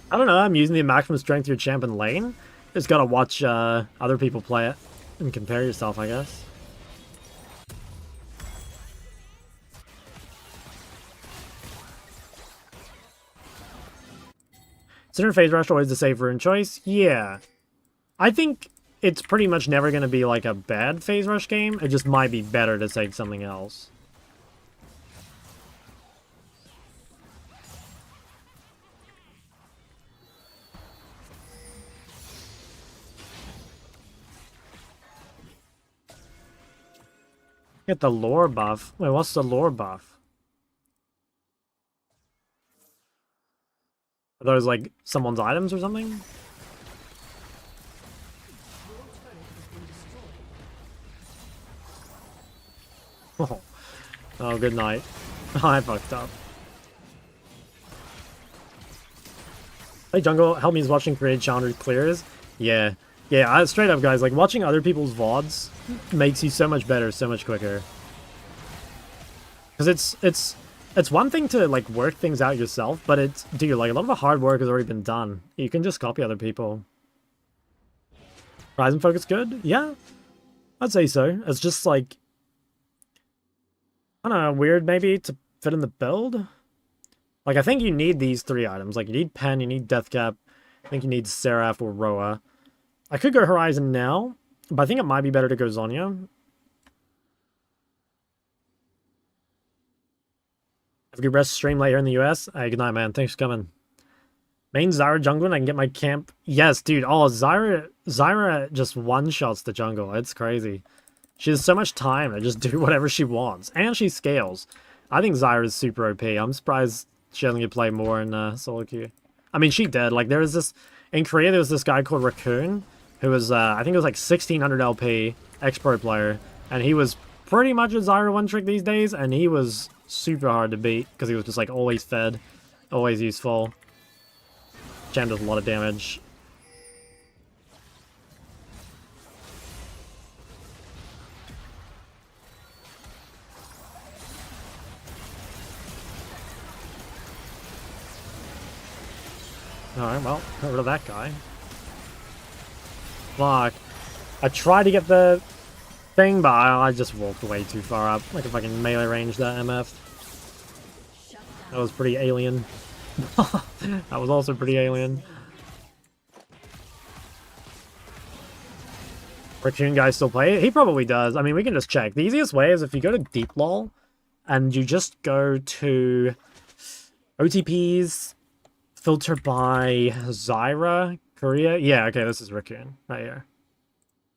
I don't know, I'm using the maximum strength your champ in lane. Just gotta watch other people play it and compare yourself, I guess. Center phase rush always the safer choice? Yeah. I think it's pretty much never going to be like a bad phase rush game. It just might be better to take something else. Get the lore buff. Wait, what's the lore buff? Are those like someone's items or something? Oh, oh good night. I fucked up. Hey Jungle, help me is watching creative challenger clears. Yeah. Yeah, straight up guys, like watching other people's VODs makes you so much better, so much quicker. Because it's one thing to like work things out yourself, but it's, dude, like a lot of the hard work has already been done. You can just copy other people. Horizon Focus good? Yeah, I'd say so. It's just like, I don't know, weird maybe to fit in the build. Like I think you need these 3 items. Like you need Pen, you need Deathcap, I think you need Seraph or Roa. I could go Horizon now, but I think it might be better to go Zhonya. Have a good rest stream later in the US. Hey, good night, man. Thanks for coming. Main Zyra jungle and I can get my camp. Yes, dude. Oh, Zyra just one-shots the jungle. It's crazy. She has so much time to just do whatever she wants. And she scales. I think Zyra is super OP. I'm surprised she doesn't get played more in solo queue. I mean, she did. Like, there was this... In Korea, there was this guy called Raccoon, who was, I think it was like 1600 LP, ex-pro player. And he was pretty much a Zyra one-trick these days, and he was super hard to beat, because he was just, like, always fed, always useful. Jam does a lot of damage. Alright, well, got rid of that guy. Fuck. I tried to get the thing, but I just walked way too far up. Like if I can melee range that MF. That was pretty alien. That was also pretty alien. Raccoon guy still play it? He probably does. I mean, we can just check. The easiest way is if you go to Deep LOL and you just go to OTPs, filter by Zyra, Korea. Yeah, okay, this is Raccoon right here.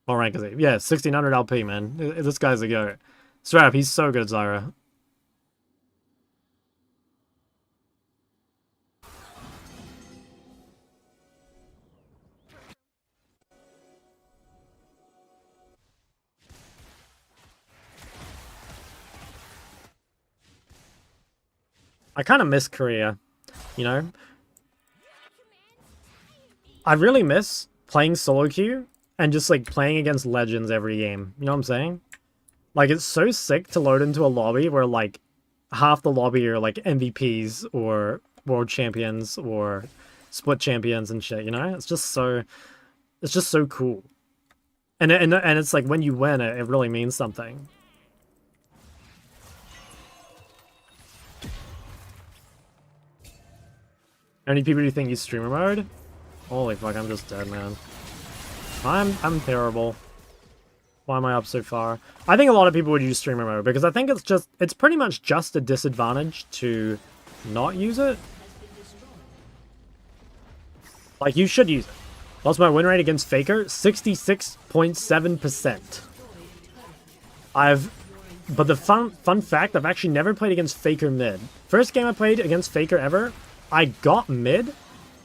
What rank is he? Yeah, 1600 LP, man. This guy's a goat. Strap, he's so good, Zyra. I kind of miss Korea, you know? I really miss playing solo queue and just like playing against legends every game. You know what I'm saying? Like it's so sick to load into a lobby where like half the lobby are like MVPs or world champions or split champions and shit, you know? It's just so cool. And it's like when you win it really means something. How many people do you think use streamer mode? Holy fuck, I'm just dead, man. I'm terrible. Why am I up so far? I think a lot of people would use streamer mode because I think it's pretty much just a disadvantage to not use it. Like, you should use it. What's my win rate against Faker? 66.7%. But the fun fact, I've actually never played against Faker mid. First game I played against Faker ever, I got mid,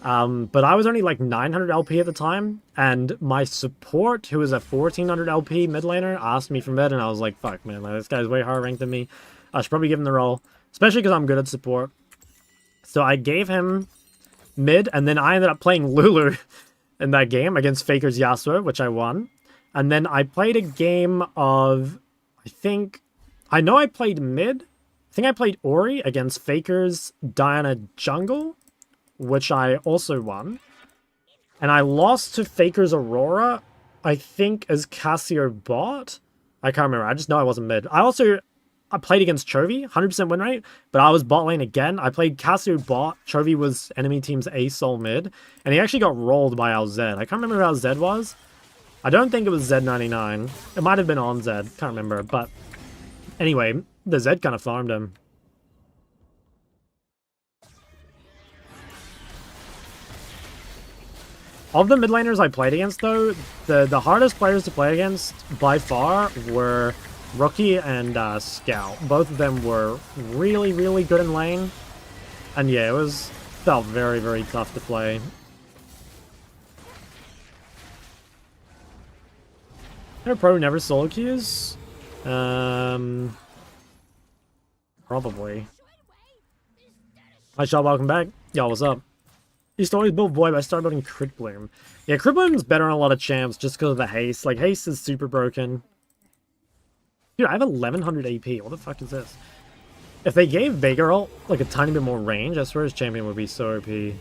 but I was only like 900 LP at the time, and my support, who was a 1400 LP mid laner, asked me for mid, and I was like, fuck, man, like, this guy's way higher ranked than me. I should probably give him the role, especially because I'm good at support. So I gave him mid, and then I ended up playing Lulu in that game against Faker's Yasuo, which I won. And then I played a game of, I know I played mid. I think I played Ori against Faker's Diana Jungle, which I also won. And I lost to Faker's Aurora, I think, as Cassio bot. I can't remember. I just know I wasn't mid. I played against Chovy, 100% win rate, but I was bot lane again. I played Cassio bot. Chovy was enemy team's A-Soul mid, and he actually got rolled by LZ. I can't remember who LZ was. I don't think it was Z99. It might have been on Zed. Can't remember. But anyway, the Zed kind of farmed him. Of the mid laners I played against, though, the hardest players to play against by far were Rookie and Scout. Both of them were really, really good in lane. And yeah, felt very, very tough to play. Their pro never solo queues? Probably. Hi, Shaw, welcome back. Yo, what's up? Used to always build Void, but I started building Crit Bloom. Yeah, Crit Bloom's better on a lot of champs just because of the haste. Like, haste is super broken. Dude, I have 1100 AP. What the fuck is this? If they gave Veigar ult, like, a tiny bit more range, I swear his champion would be so OP.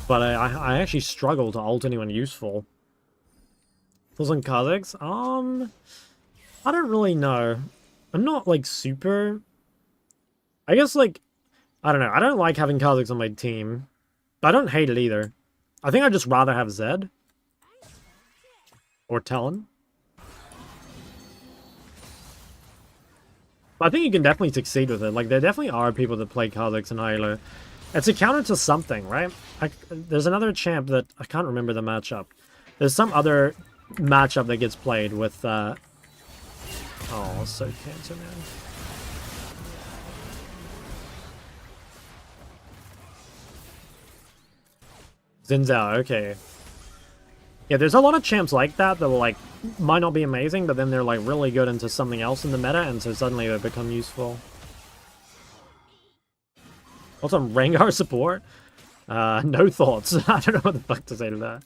But I actually struggle to ult anyone useful. Those on Kha'Zix? I don't really know. I'm not, like, super... I guess, like... I don't know. I don't like having Kha'Zix on my team. But I don't hate it either. I think I'd just rather have Zed. Or Talon. But I think you can definitely succeed with it. Like, there definitely are people that play Kha'Zix and Halo. It's a counter to something, right? There's another champ that... I can't remember the matchup. There's some other matchup that gets played with... Oh, so cancer, man. Xin Zhao, okay. Yeah, there's a lot of champs like that that will, like, might not be amazing, but then they're, like, really good into something else in the meta, and so suddenly they become useful. What's on Rengar support? No thoughts. I don't know what the fuck to say to that.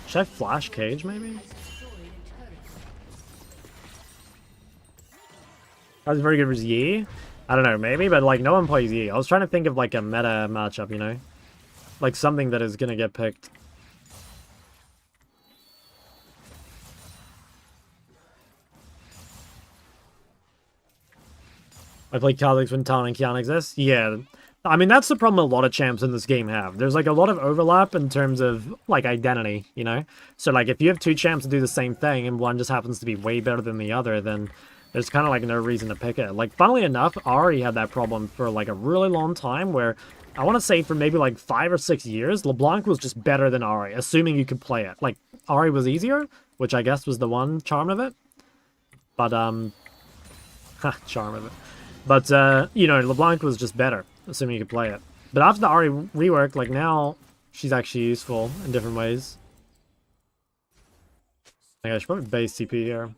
Should I flash Cage, maybe? That was very good versus Yi. I don't know, maybe, but, like, no one plays Yi. I was trying to think of, like, a meta matchup, you know? Like, something that is gonna get picked. I play Kha'Zix when Talon and Kiana exist? Yeah. I mean, that's the problem a lot of champs in this game have. There's, like, a lot of overlap in terms of, like, identity, you know? So, like, if you have two champs that do the same thing and one just happens to be way better than the other, then there's kind of, like, no reason to pick it. Like, funnily enough, Ahri had that problem for, like, a really long time where, I want to say for maybe, like, 5 or 6 years, LeBlanc was just better than Ahri, assuming you could play it. Like, Ahri was easier, which I guess was the one charm of it. But, charm of it. But, you know, LeBlanc was just better, assuming you could play it. But after the Ahri rework, like, now, she's actually useful in different ways. I should probably base TP here.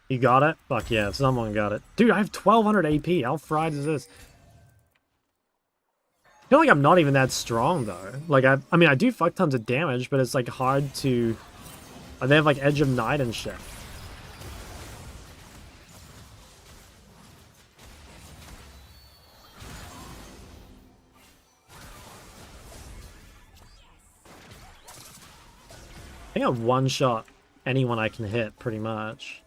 You got it? Fuck yeah, someone got it. Dude, I have 1200 AP. How fried is this? I feel like I'm not even that strong, though. Like, I mean, I do fuck tons of damage, but it's, like, hard to... They have, like, Edge of Night and shit. I think I one-shot anyone I can hit, pretty much.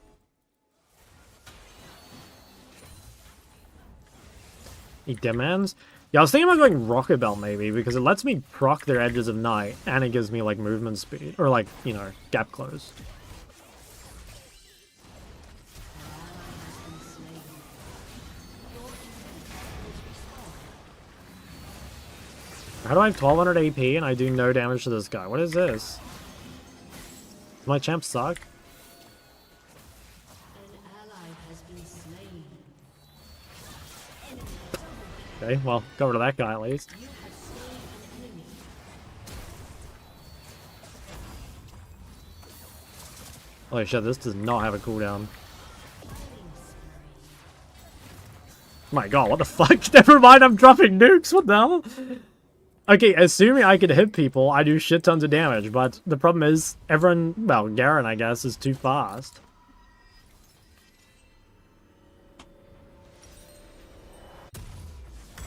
He demands? Yeah, I was thinking about going Rocket Belt, maybe, because it lets me proc their Edges of Night, and it gives me, like, movement speed. Or, like, you know, gap close. How do I have 1200 AP and I do no damage to this guy? What is this? Does my champ suck? Okay, well, go over to that guy at least. Holy shit, this does not have a cooldown. My god, what the fuck? Never mind, I'm dropping nukes, what the hell? Okay, assuming I could hit people, I do shit tons of damage, but the problem is, everyone, well, Garen, I guess, is too fast.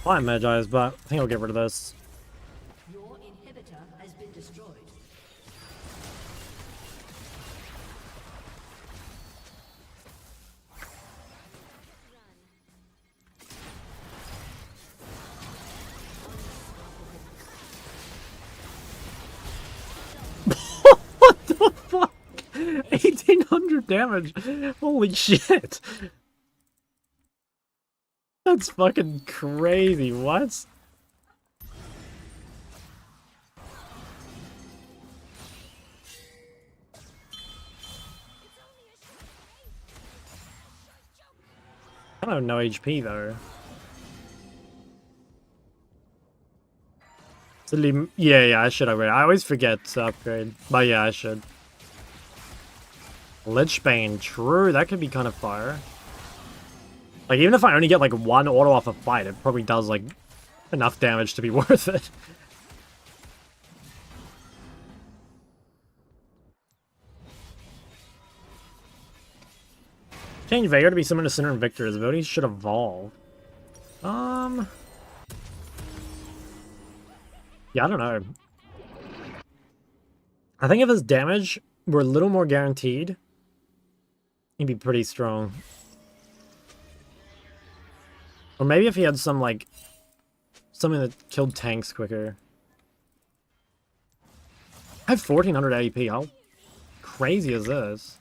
Fine, Magi's, but I think I'll get rid of this. Your inhibitor has been destroyed. 1800 damage. Holy shit. That's fucking crazy. What? I don't have no HP though. Yeah, I should upgrade. I always forget to upgrade. But yeah, I should. Lichbane, true. That could be kind of fire. Like, even if I only get, like, one auto off a fight, it probably does, like, enough damage to be worth it. Change Veigar to be similar to Sinner and Victor. His abilities should evolve. Yeah, I don't know. I think if his damage were a little more guaranteed, he'd be pretty strong. Or maybe if he had some, like, something that killed tanks quicker. I have 1400 AP. How crazy is this?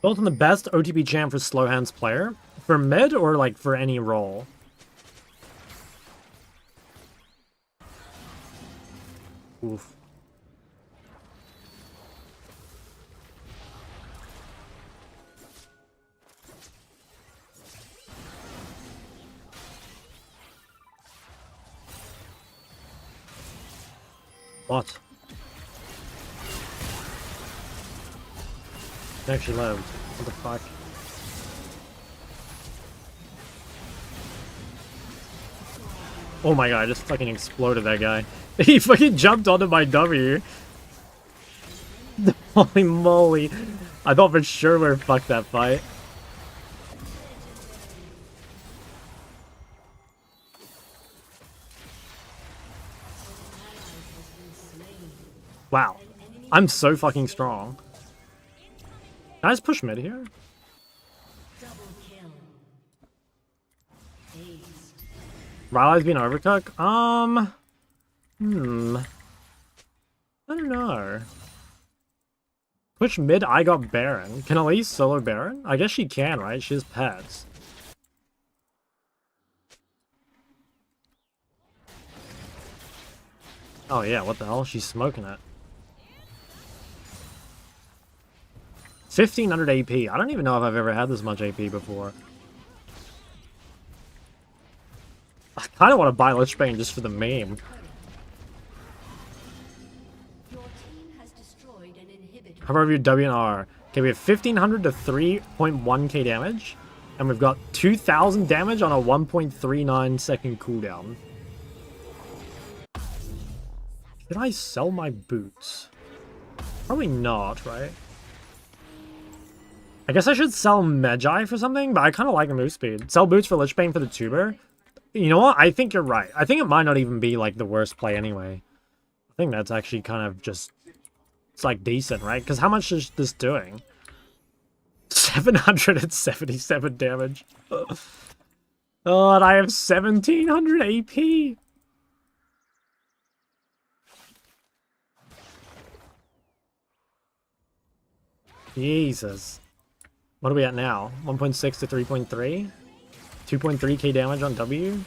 Both on the best OTP champ for slow hands player? For mid or like for any role? Oof. What? He actually lived. What the fuck? Oh my god, I just fucking exploded that guy. He fucking jumped onto my W. Holy moly. I thought for sure we were fucked that fight. Wow. I'm so fucking strong. Can I just push mid here? Riley's being overcooked? I don't know. Push mid, I got Baron. Can Elise solo Baron? I guess she can, right? She has pets. Oh yeah, what the hell? She's smoking it. 1500 AP. I don't even know if I've ever had this much AP before. I kind of want to buy Lichbane just for the meme. How about your W and R? Okay, we have 1500 to 3.1k damage. And we've got 2000 damage on a 1.39 second cooldown. Should I sell my boots? Probably not, right? I guess I should sell Magi for something, but I kind of like the move speed. Sell boots for Lichbane for the tuber. You know what? I think you're right. I think it might not even be, like, the worst play anyway. I think that's actually kind of just... It's, like, decent, right? Because how much is this doing? 777 damage. Oh, and I have 1700 AP. Jesus. What are we at now? 1.6 to 3.3? 2.3k damage on W?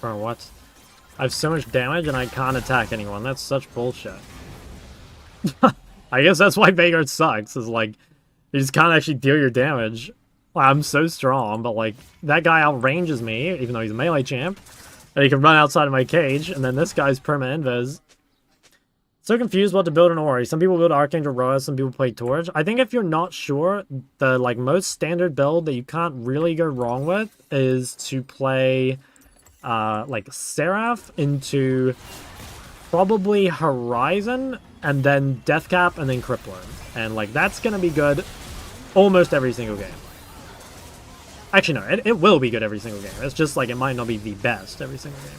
Bro, what? I have so much damage and I can't attack anyone. That's such bullshit. I guess that's why Veigar sucks, is like, you just can't actually deal your damage. Like, I'm so strong, but like that guy outranges me, even though he's a melee champ. And he can run outside of my cage, and then this guy's perma invis. So confused what to build in Ori. Some people build Archangel Roa, some people play Torch. I think if you're not sure, the like most standard build that you can't really go wrong with is to play like Seraph into probably Horizon, and then Deathcap, and then Crippler. And like that's gonna be good almost every single game. Actually, no, it will be good every single game. It's just like it might not be the best every single game.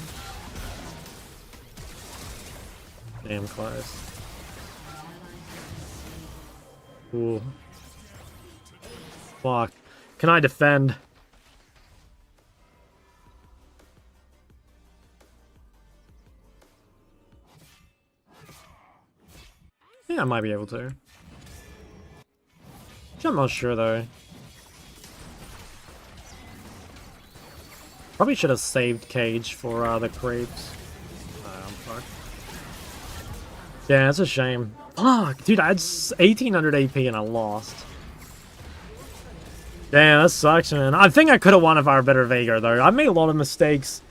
Damn close. Ooh. Fuck. Can I defend? Yeah, I might be able to. I'm not sure though. Probably should have saved Cage for the creeps. I'm fucked. Yeah, it's a shame. Fuck, dude, I had 1800 AP and I lost. Damn, that sucks, man. I think I could have won if I were better Veigar, though. I made a lot of mistakes.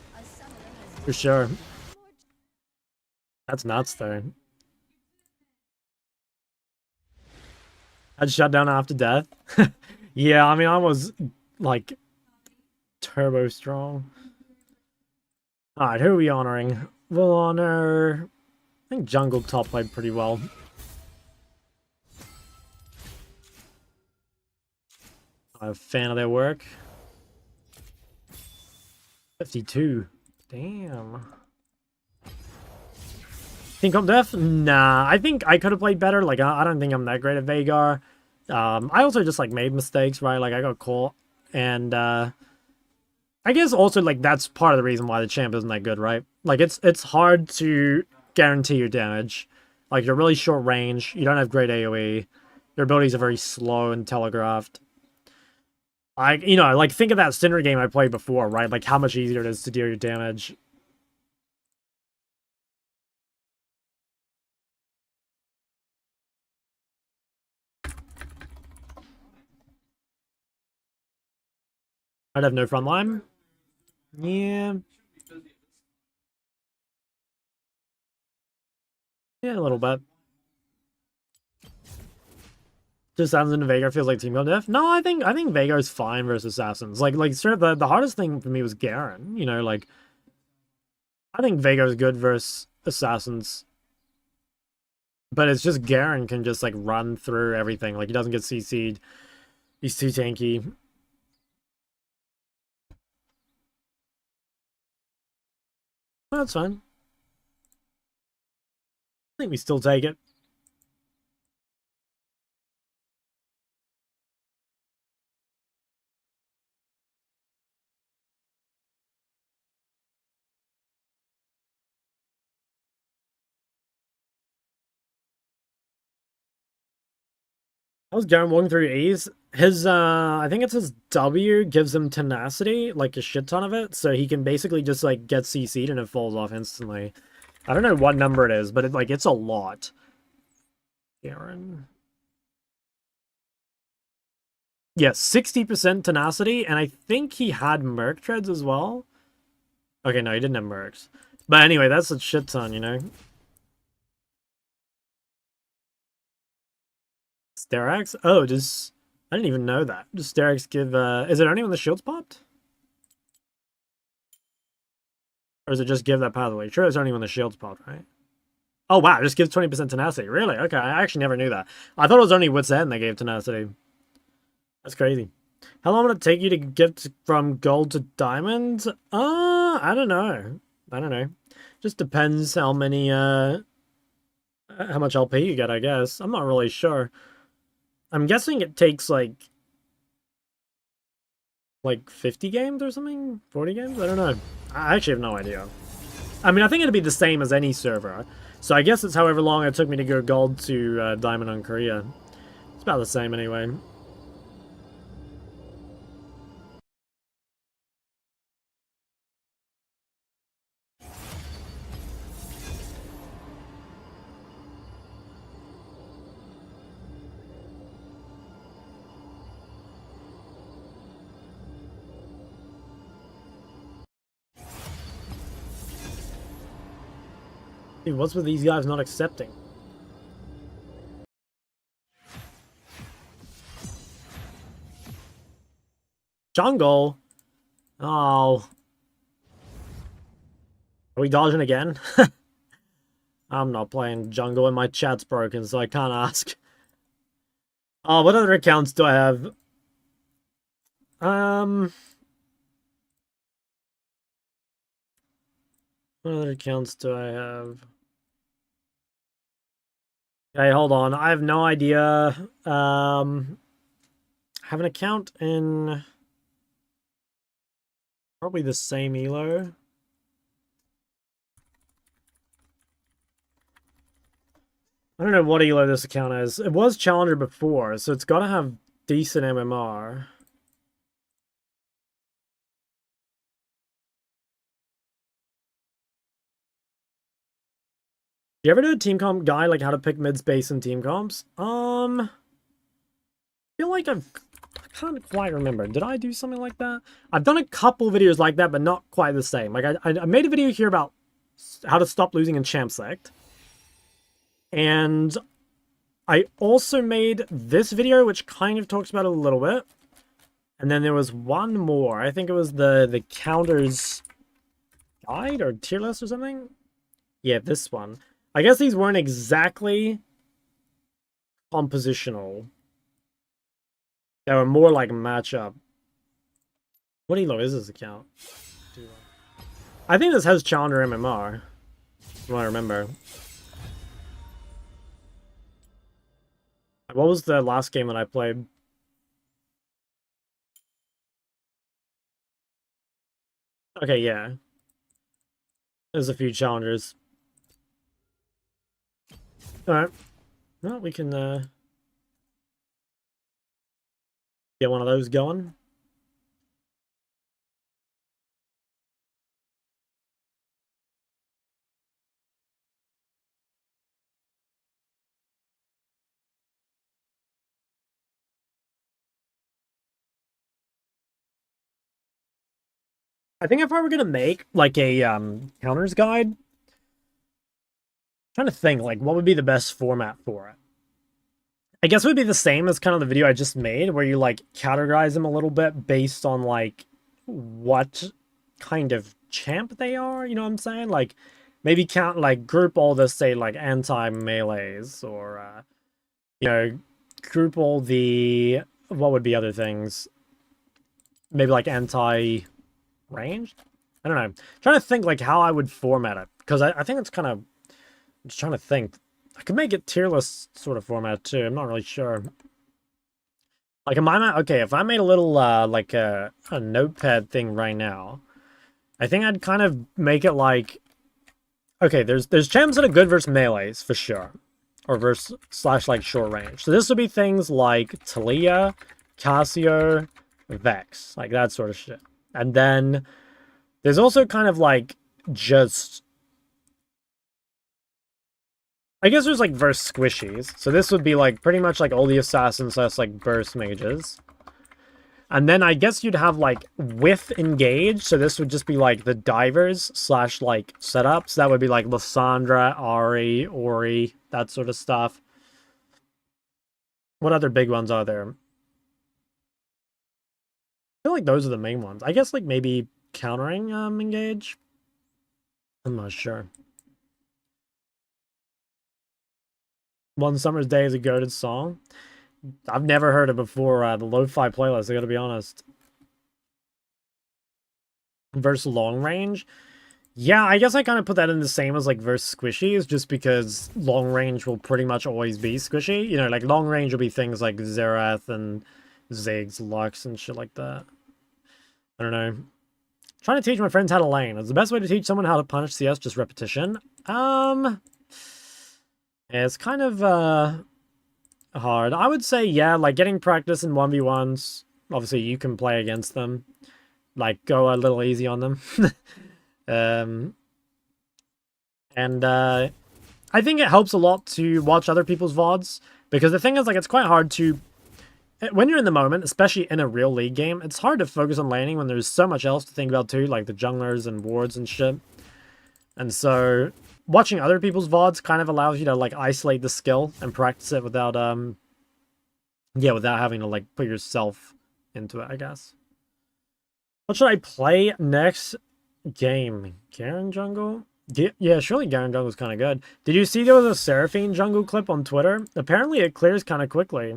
For sure. That's nuts, though. I'd shut down after death. Yeah, I mean, I was, like, turbo strong. Alright, who are we honoring? We'll honor... I think Jungle top played pretty well. I'm a fan of their work. 52. Damn. Think I'm deaf? Nah, I think I could have played better. Like, I don't think I'm that great at Veigar. I also just, like, made mistakes, right? Like, I got caught. And, I guess also, like, that's part of the reason why the champ isn't that good, right? Like, it's hard to guarantee your damage. Like, you're really short range. You don't have great AoE. Your abilities are very slow and telegraphed. You know, like, think of that Syndra game I played before, right? Like, how much easier it is to deal your damage. I'd have no front line. Yeah. Yeah, a little bit. Just Assassins into Veigar feels like Team Go Def. No, I think Veigar's fine versus Assassins. Like sort of the hardest thing for me was Garen. You know, like I think Veigar's good versus Assassins. But it's just Garen can just like run through everything. Like he doesn't get CC'd. He's too tanky. That's fine. I think we still take it. I was Garen walking through E's. His, I think it's his W gives him tenacity, like a shit ton of it, so he can basically just, like, get CC'd and it falls off instantly. I don't know what number it is, but it's a lot. Garen. Yeah, 60% tenacity, and I think he had Merc Treads as well. Okay, no, he didn't have Mercs. But anyway, that's a shit ton, you know? Sterak's? Oh, does... I didn't even know that. Does Sterak's give, is it only when the shield's popped? Or does it just give that pathway? Sure, it's only when the shield's popped, right? Oh, wow, it just gives 20% tenacity. Really? Okay, I actually never knew that. I thought it was only Wit's End that gave tenacity. That's crazy. How long would it take you to get from gold to diamond? I don't know. I don't know. Just depends how many, how much LP you get, I guess. I'm not really sure. I'm guessing it takes, like 50 games or something? 40 games? I don't know. I actually have no idea. I mean, I think it'd be the same as any server. So I guess it's however long it took me to go gold to diamond on Korea. It's about the same anyway. Dude, what's with these guys not accepting? Jungle? Oh. Are we dodging again? I'm not playing jungle and my chat's broken, so I can't ask. Oh, what other accounts do I have? What other accounts do I have? Okay, hold on. I have no idea. I have an account in probably the same elo. I don't know what elo this account is. It was Challenger before, so it's got to have decent MMR. Do you ever do a team comp guide, like how to pick mid space in team comps? I feel like I can't quite remember. Did I do something like that? I've done a couple videos like that, but not quite the same. Like I made a video here about how to stop losing in Champ Select. And I also made this video, which kind of talks about it a little bit. And then there was one more. I think it was the counters guide or tier list or something. Yeah, this one. I guess these weren't exactly compositional. They were more like matchup. What elo is this account? I think this has Challenger MMR. From what I remember. What was the last game that I played? Okay, yeah. There's a few challengers. Alright. Well, we can get one of those going. I think if I were gonna make like a counters guide, I'm trying to think like what would be the best format for it. I guess it would be the same as kind of the video I just made, where you like categorize them a little bit based on like what kind of champ they are. You know what I'm saying? Like maybe count like group all the say like anti melees or you know group all the what would be other things. Maybe like anti ranged. I don't know. I'm trying to think like how I would format it because I think it's kind of. I'm just trying to think. I could make it tier list sort of format too. I'm not really sure. Like, in my mind, okay, if I made a little, like, a notepad thing right now, I think I'd kind of make it like, okay, there's champs that are good versus melees, for sure. Or versus, / like, short range. So this would be things like Talia, Cassio, Vex. Like, that sort of shit. And then, there's also kind of, like, just... I guess there's like verse squishies. So this would be like pretty much like all the assassins plus like burst mages. And then I guess you'd have like with engage. So this would just be like the divers / like setups. That would be like Lissandra, Ari, Ori, that sort of stuff. What other big ones are there? I feel like those are the main ones. I guess like maybe countering engage. I'm not sure. One Summer's Day is a goated song. I've never heard it before. The lo-fi playlist, I gotta be honest. Versus long range. Yeah, I guess I kind of put that in the same as like versus squishies, just because long range will pretty much always be squishy. You know, like long range will be things like Zerath and Ziggs, Lux, and shit like that. I don't know. Trying to teach my friends how to lane. Is the best way to teach someone how to punish CS just repetition? Yeah, it's kind of hard. I would say, yeah, like getting practice in 1v1s. Obviously, you can play against them. Like, go a little easy on them. I think it helps a lot to watch other people's VODs. Because the thing is, like, it's quite hard to... When you're in the moment, especially in a real league game, it's hard to focus on laning when there's so much else to think about too, like the junglers and wards and shit. And so... watching other people's VODs kind of allows you to like isolate the skill and practice it without yeah, without having to like put yourself into it, I guess. What should I play next game? Garen Jungle? Yeah, surely Garen Jungle is kind of good. Did you see there was a Seraphine Jungle clip on Twitter? Apparently it clears kind of quickly.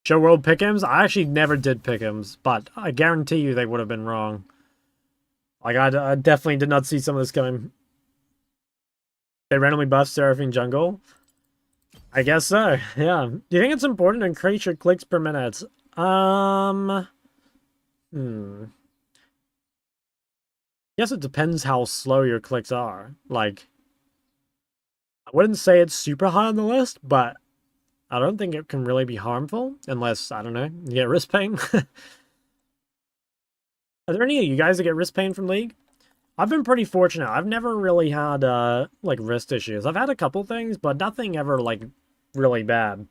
Show World Pick'ems? I actually never did Pick'ems, but I guarantee you they would have been wrong. Like, I definitely did not see some of this coming. They randomly buffed Seraphine Jungle? I guess so, yeah. Do you think it's important to increase your clicks per minute? Guess it depends how slow your clicks are. Like, I wouldn't say it's super high on the list, but I don't think it can really be harmful unless, I don't know, you get wrist pain. Are there any of you guys that get wrist pain from League? I've been pretty fortunate. I've never really had, like, wrist issues. I've had a couple things, but nothing ever, like, really bad.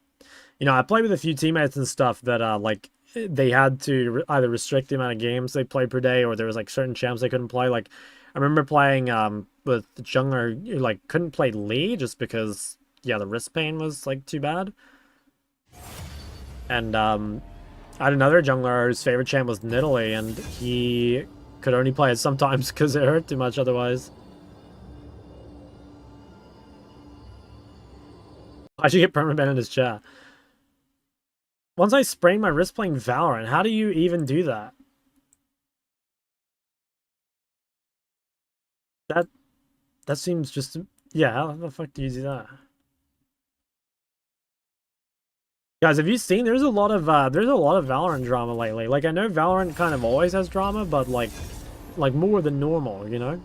You know, I played with a few teammates and stuff that, like, they had to either restrict the amount of games they played per day, or there was, like, certain champs they couldn't play. Like, I remember playing, with the jungler who, like, couldn't play Lee just because, yeah, the wrist pain was, like, too bad. And, I had another jungler whose favorite champ was Nidalee, and he could only play it sometimes because it hurt too much otherwise. I should get permanent ban in his chat. Once I sprained my wrist playing Valorant, how do you even do that? That seems just... Yeah, how the fuck do you do that? Guys, have you seen? There's a lot of Valorant drama lately. Like, I know Valorant kind of always has drama, but like more than normal, you know?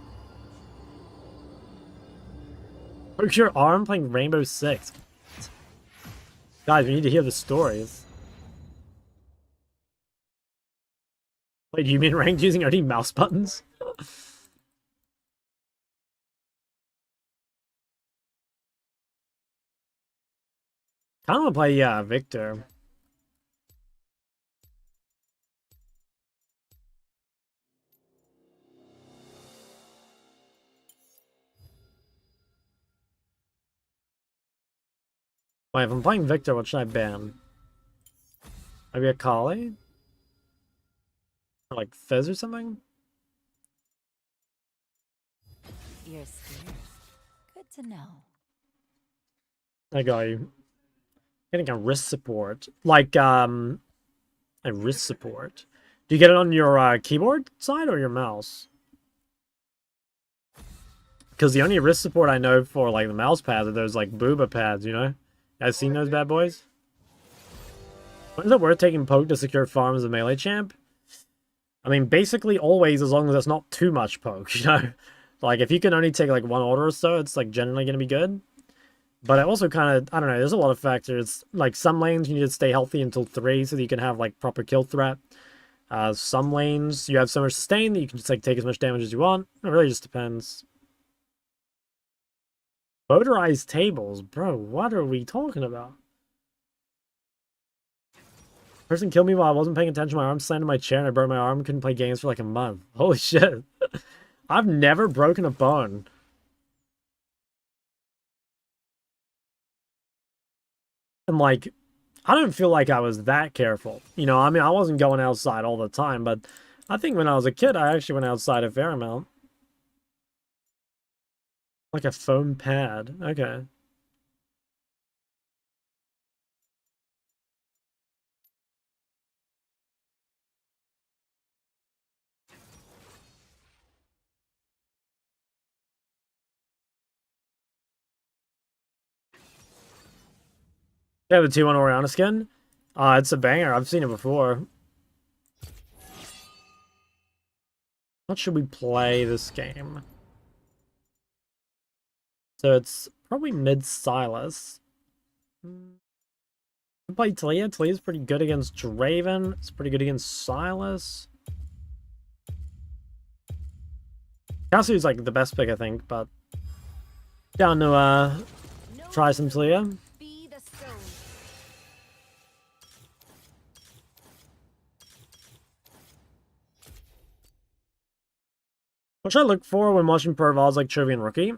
Broke your arm playing Rainbow Six. Guys, we need to hear the stories. Wait, do you mean ranked using only mouse buttons? I don't want to play, yeah, Victor. Wait, if I'm playing Victor, what should I ban? Maybe a Kali? Or like Fizz or something? You're scared. Good to know. I got you. Getting a wrist support. Like, a wrist support. Do you get it on your keyboard side or your mouse? Because the only wrist support I know for, like, the mouse pads are those, like, booba pads, you know? You guys seen those bad boys? When is it worth taking poke to secure farm as a melee champ? I mean, basically always, as long as it's not too much poke, you know? Like, if you can only take, like, one order or so, it's, like, generally going to be good. But it also kind of, I don't know, there's a lot of factors. Like, some lanes you need to stay healthy until 3 so that you can have, like, proper kill threat. Some lanes you have so much sustain that you can just, like, take as much damage as you want. It really just depends. Motorized tables? Bro, what are we talking about? Person killed me while I wasn't paying attention. My arm slammed in my chair and I broke my arm. Couldn't play games for like a month. Holy shit. I've never broken a bone. And like, I don't feel like I was that careful. You know, I mean, I wasn't going outside all the time, but I think when I was a kid, I actually went outside a fair amount. Like a foam pad. Okay. Yeah, the 2-1 Orianna skin. It's a banger. I've seen it before. What should we play this game? So it's probably mid Sylas. Play Talia. Talia's pretty good against Draven. It's pretty good against Sylas. Kasu's like the best pick, I think, but down to try some Talia. What should I look for when watching profiles like Chovy and Rookie?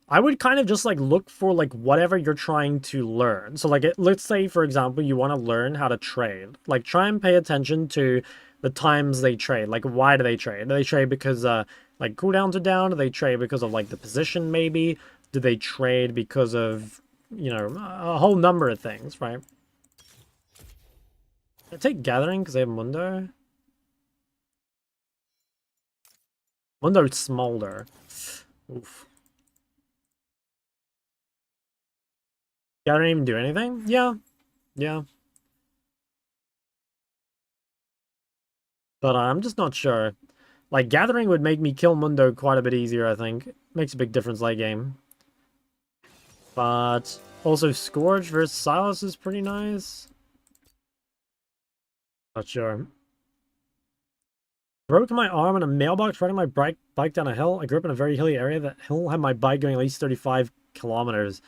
I would kind of just like look for like whatever you're trying to learn. So like let's say for example you want to learn how to trade. Like try and pay attention to the times they trade. Like why do they trade? Do they trade because like cooldowns are down? Do they trade because of like the position maybe? Do they trade because of, you know, a whole number of things, right? I take Gathering because they have Mundo. Mundo Smolder. Oof. Gathering even do anything? Yeah. Yeah. But I'm just not sure. Like, Gathering would make me kill Mundo quite a bit easier, I think. Makes a big difference late game. But also Scourge versus Silas is pretty nice. Not sure. Broke my arm in a mailbox riding my bike down a hill. I grew up in a very hilly area. That hill had my bike going at least 35 kilometers.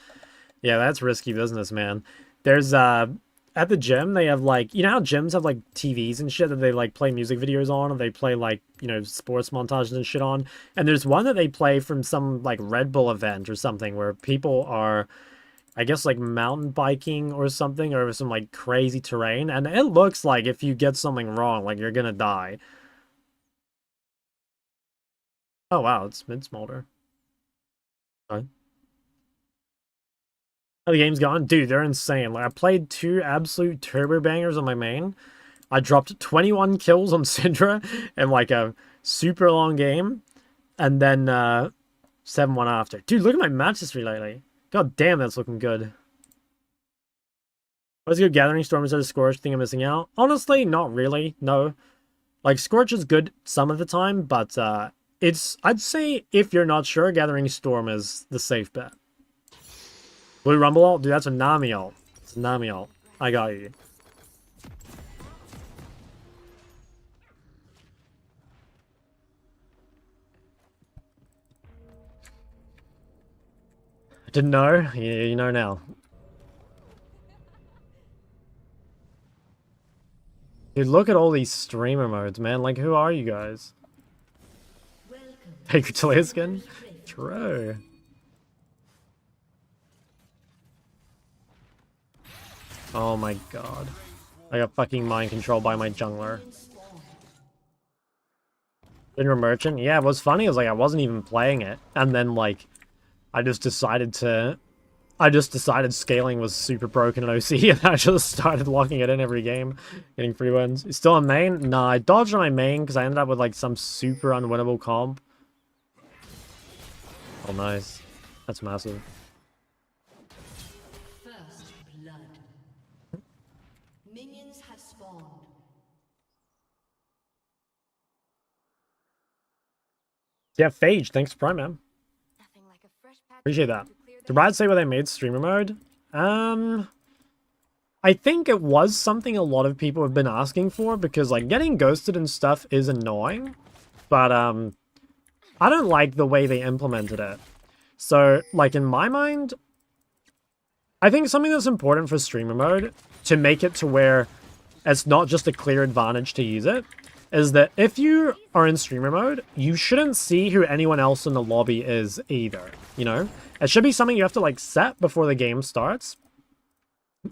Yeah, that's risky business, man. There's at the gym they have like, you know how gyms have like TVs and shit that they like play music videos on, or they play like, you know, sports montages and shit on. And there's one that they play from some like Red Bull event or something where people are, I guess, like mountain biking or something over some like crazy terrain, and it looks like if you get something wrong, like you're gonna die. Oh wow, it's mid smolder. Huh? How the game's gone? Dude, they're insane. Like I played 2 absolute turbo bangers on my main. I dropped 21 kills on Syndra in like a super long game. And then 7-1 after. Dude, look at my match history lately. God damn, that's looking good. Let's go Gathering Storm instead of Scorch. Think I'm missing out? Honestly, not really. No. Like, Scorch is good some of the time, but I'd say if you're not sure, Gathering Storm is the safe bet. Blue Rumble ult? Dude, that's a Nami ult. It's a Nami ult. I got you. Didn't know? Yeah, you know now. Dude, look at all these streamer modes, man. Like, who are you guys? Take your skin? True. Oh my god. I got fucking mind controlled by my jungler. General Merchant? Yeah, what's funny is like I wasn't even playing it. And then like I just decided scaling was super broken in OC, and I just started locking it in every game, getting free wins. Still on main? Nah, I dodged on my main because I ended up with like some super unwinnable comp. Oh, nice. That's massive. First blood. Minions have spawned. Yeah, Phage, thanks for Prime, man. Appreciate that. Did Brad say why they made streamer mode? I think it was something a lot of people have been asking for, because like getting ghosted and stuff is annoying, but I don't like the way they implemented it. So like in my mind, I think something that's important for streamer mode to make it to where it's not just a clear advantage to use it is that if you are in streamer mode, you shouldn't see who anyone else in the lobby is either, you know? It should be something you have to, like, set before the game starts.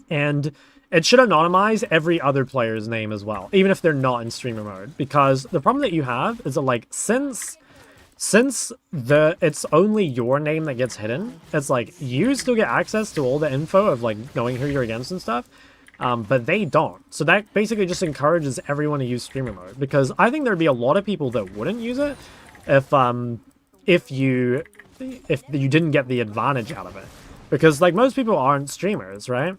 And it should anonymize every other player's name as well, even if they're not in streamer mode. Because the problem that you have is that, like, since it's only your name that gets hidden, it's like, you still get access to all the info of, like, knowing who you're against and stuff. But they don't. So that basically just encourages everyone to use streamer mode, because I think there'd be a lot of people that wouldn't use it if you didn't get the advantage out of it. Because like most people aren't streamers, right?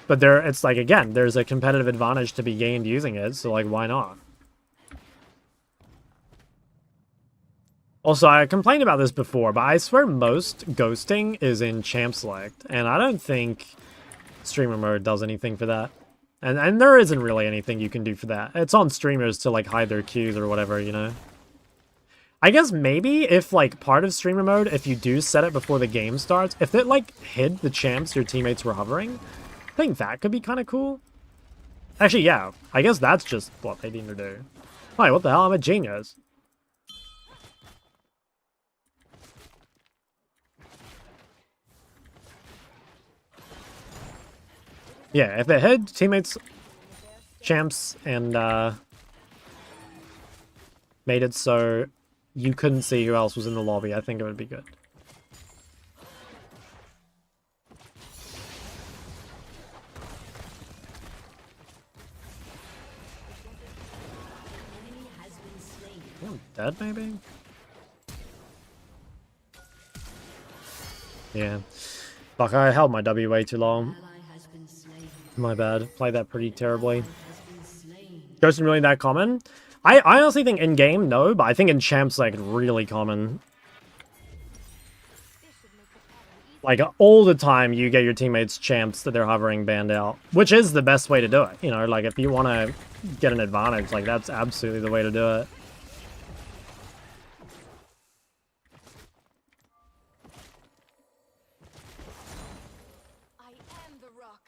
But it's like, again, there's a competitive advantage to be gained using it, so like why not? Also, I complained about this before, but I swear most ghosting is in champ select, and I don't think streamer mode does anything for that. And there isn't really anything you can do for that. It's on streamers to like hide their queues or whatever, you know? I guess maybe if like part of streamer mode, if you do set it before the game starts, if it like hid the champs your teammates were hovering, I think that could be kind of cool. Actually, yeah, I guess that's just what they need to do. Hi, what the hell? I'm a genius. Yeah, if it had teammates, champs, and made it so you couldn't see who else was in the lobby, I think it would be good. Oh, dead maybe? Yeah. Fuck, I held my W way too long. My bad. Played that pretty terribly. Ghosting really that common? I honestly think in-game, no, but I think in champs, like, really common. Like, all the time you get your teammates champs that they're hovering banned out. Which is the best way to do it, you know? Like, if you want to get an advantage, like, that's absolutely the way to do it. I am the rock.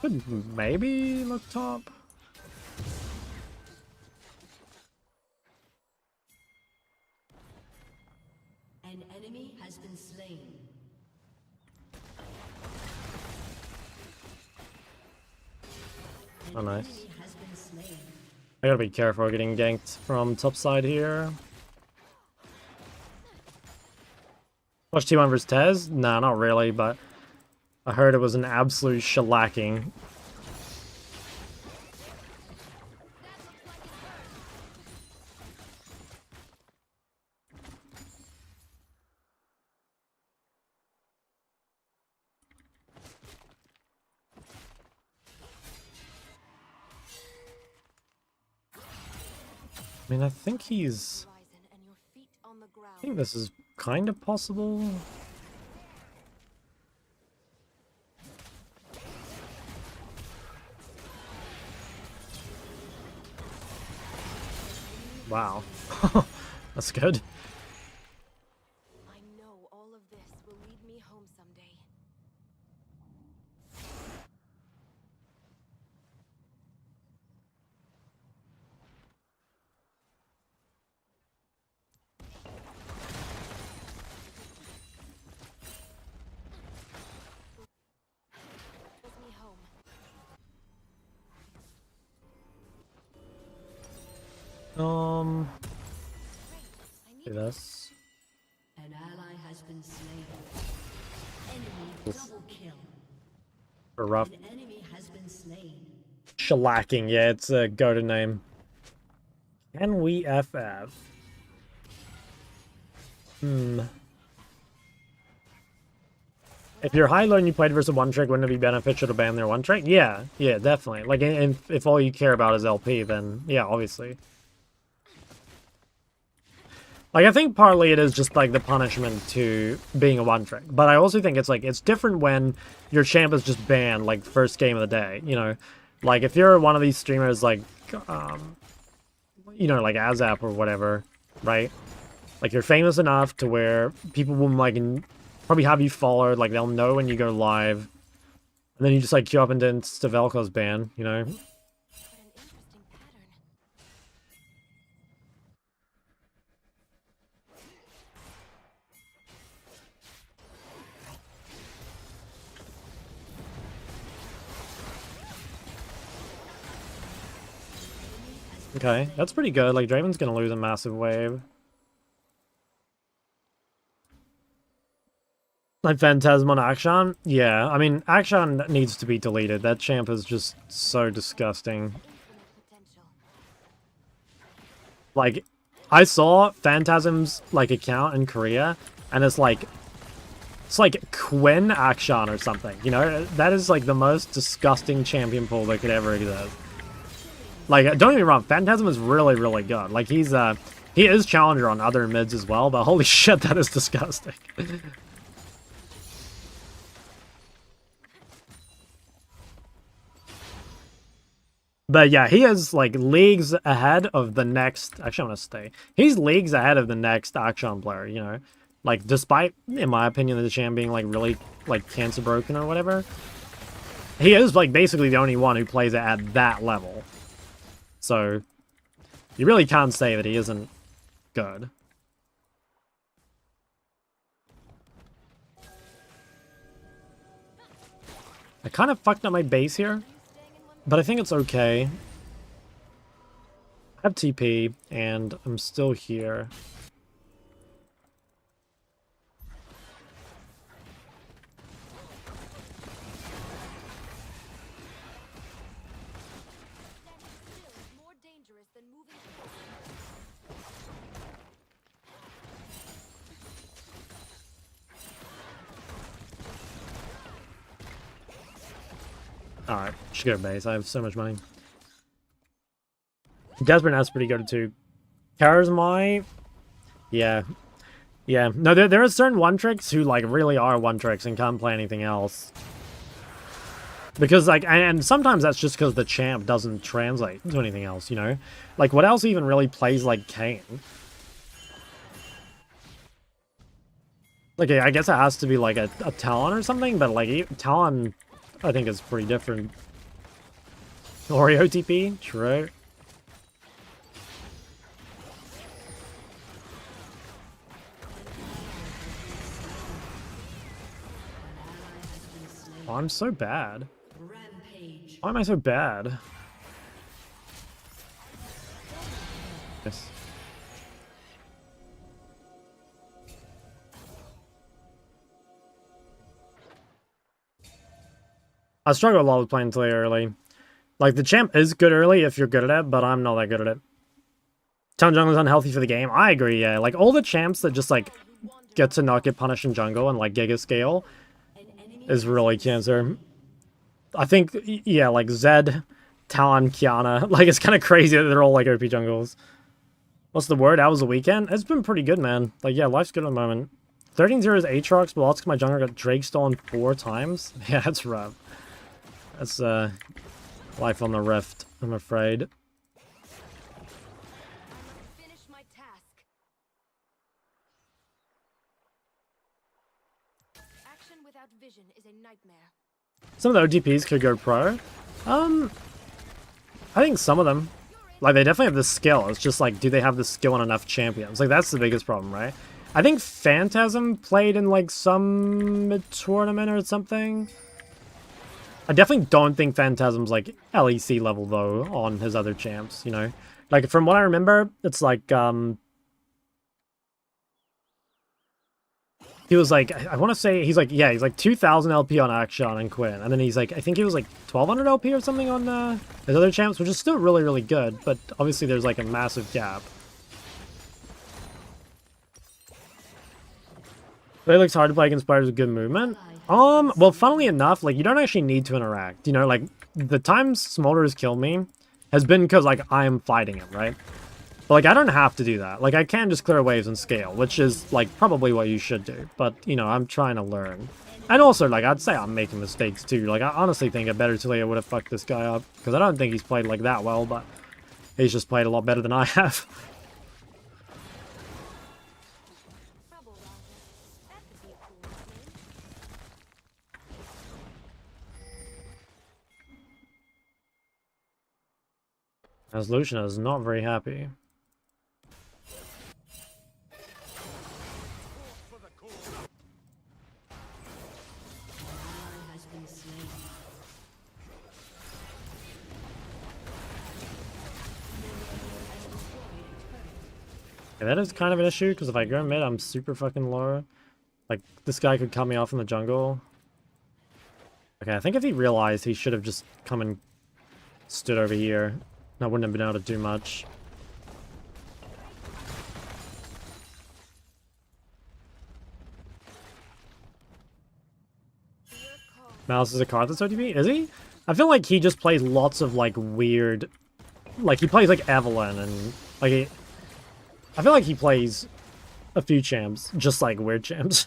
Could maybe look top. An enemy has been slain. Oh, nice. Enemy has been slain. I gotta be careful getting ganked from top side here. Watch T1 versus Tez? Nah, not really, but I heard it was an absolute shellacking. I mean, I think he's... Horizon and your feet on the ground. I think this is kind of possible. Wow. That's good. I know all of this will lead me home someday. Leads me home. Do this. An ally has been slain. Enemy double kill. For rough. An enemy has been slain. Shellacking, yeah, it's a go-to name. Can we FF? If you're high low and you played versus one trick, wouldn't it be beneficial to ban their one trick? Yeah, definitely. Like, if all you care about is LP, then yeah, obviously. Like, I think partly it is just, like, the punishment to being a one-trick. But I also think it's, like, it's different when your champ is just banned, like, first game of the day, you know? Like, if you're one of these streamers, like, you know, like Azap or whatever, right? Like, you're famous enough to where people will, like, probably have you followed, like, they'll know when you go live. And then you just, like, queue up into Stavelko's ban, you know? What an interesting pattern. Okay, that's pretty good. Like, Draven's gonna lose a massive wave. Like Phantasm on Akshan? Yeah, I mean, Akshan needs to be deleted. That champ is just so disgusting. Infinite potential. Like, I saw Phantasm's, like, account in Korea, and it's like Quinn Akshan or something, you know? That is, like, the most disgusting champion pool that could ever exist. Like, don't get me wrong, Phantasm is really, really good. Like, he is challenger on other mids as well, but holy shit, that is disgusting. But yeah, he is, like, leagues ahead of the next... Actually, I'm gonna stay. He's leagues ahead of the next Akshan player, you know? Like, despite, in my opinion, the champ being, like, really, like, cancer broken or whatever, he is, like, basically the only one who plays it at that level. So, You really can't say that he isn't good. I kind of fucked up my base here, but I think it's okay. I have TP, and I'm still here. Alright, should go base. I have so much money. Desperate Now's pretty good too. Charisma, yeah. Yeah, no, there are certain one-tricks who, like, really are one-tricks and can't play anything else. Because, like, and sometimes that's just because the champ doesn't translate to anything else, you know? Like, what else even really plays like Kayn? Like, I guess it has to be, like, a Talon or something, but, like, Talon, I think, is pretty different. Oreo TP? True. Oh, I'm so bad. Rampage. Why am I so bad? Yes. I struggle a lot with playing Taliyah early. Like, the champ is good early if you're good at it, but I'm not that good at it. Talon jungle is unhealthy for the game. I agree, yeah. Like, all the champs that just, like, get to not get punished in jungle and, like, Giga scale is really cancer. I think, yeah, like, Zed, Talon, Kiana. Like, it's kind of crazy that they're all, like, OP jungles. What's the word? How was the weekend? It's been pretty good, man. Like, yeah, life's good at the moment. 13-0 is Aatrox, but also my jungler got Drake stolen 4 times. Yeah, that's rough. That's, life on the Rift, I'm afraid. Finish my task. Action without vision is a nightmare. Some of the OTPs could go pro. I think some of them. Like, they definitely have the skill. It's just like, do they have the skill on enough champions? Like, that's the biggest problem, right? I think Phantasm played in, like, some tournament or something. I definitely don't think Phantasm's, like, LEC level, though, on his other champs, you know? Like, from what I remember, it's like, he was like, I want to say, he's like, yeah, he's like 2,000 LP on Akshan and Quinn. And then he's like, I think he was like 1,200 LP or something on his other champs, which is still really, really good. But obviously there's like a massive gap. But it looks hard to play against players with good movement. Well, funnily enough, like, you don't actually need to interact. You know, like, the times Smolder has killed me has been because, like, I'm fighting him, right? But, like, I don't have to do that. Like, I can just clear waves and scale, which is, like, probably what you should do. But, you know, I'm trying to learn. And also, like, I'd say I'm making mistakes, too. Like, I honestly think a better Taliyah would have fucked this guy up. Because I don't think he's played, like, that well, but he's just played a lot better than I have. As Lucian is not very happy. Yeah, that is kind of an issue, because if I go mid, I'm super fucking low. Like, this guy could cut me off in the jungle. Okay, I think if he realized, he should have just come and stood over here. I wouldn't have been able to do much. Mouse is a card that's OTP? Is he? I feel like he just plays lots of, like, weird... Like, he plays, like, Evelynn, and, like, I feel like he plays a few champs, just, like, weird champs.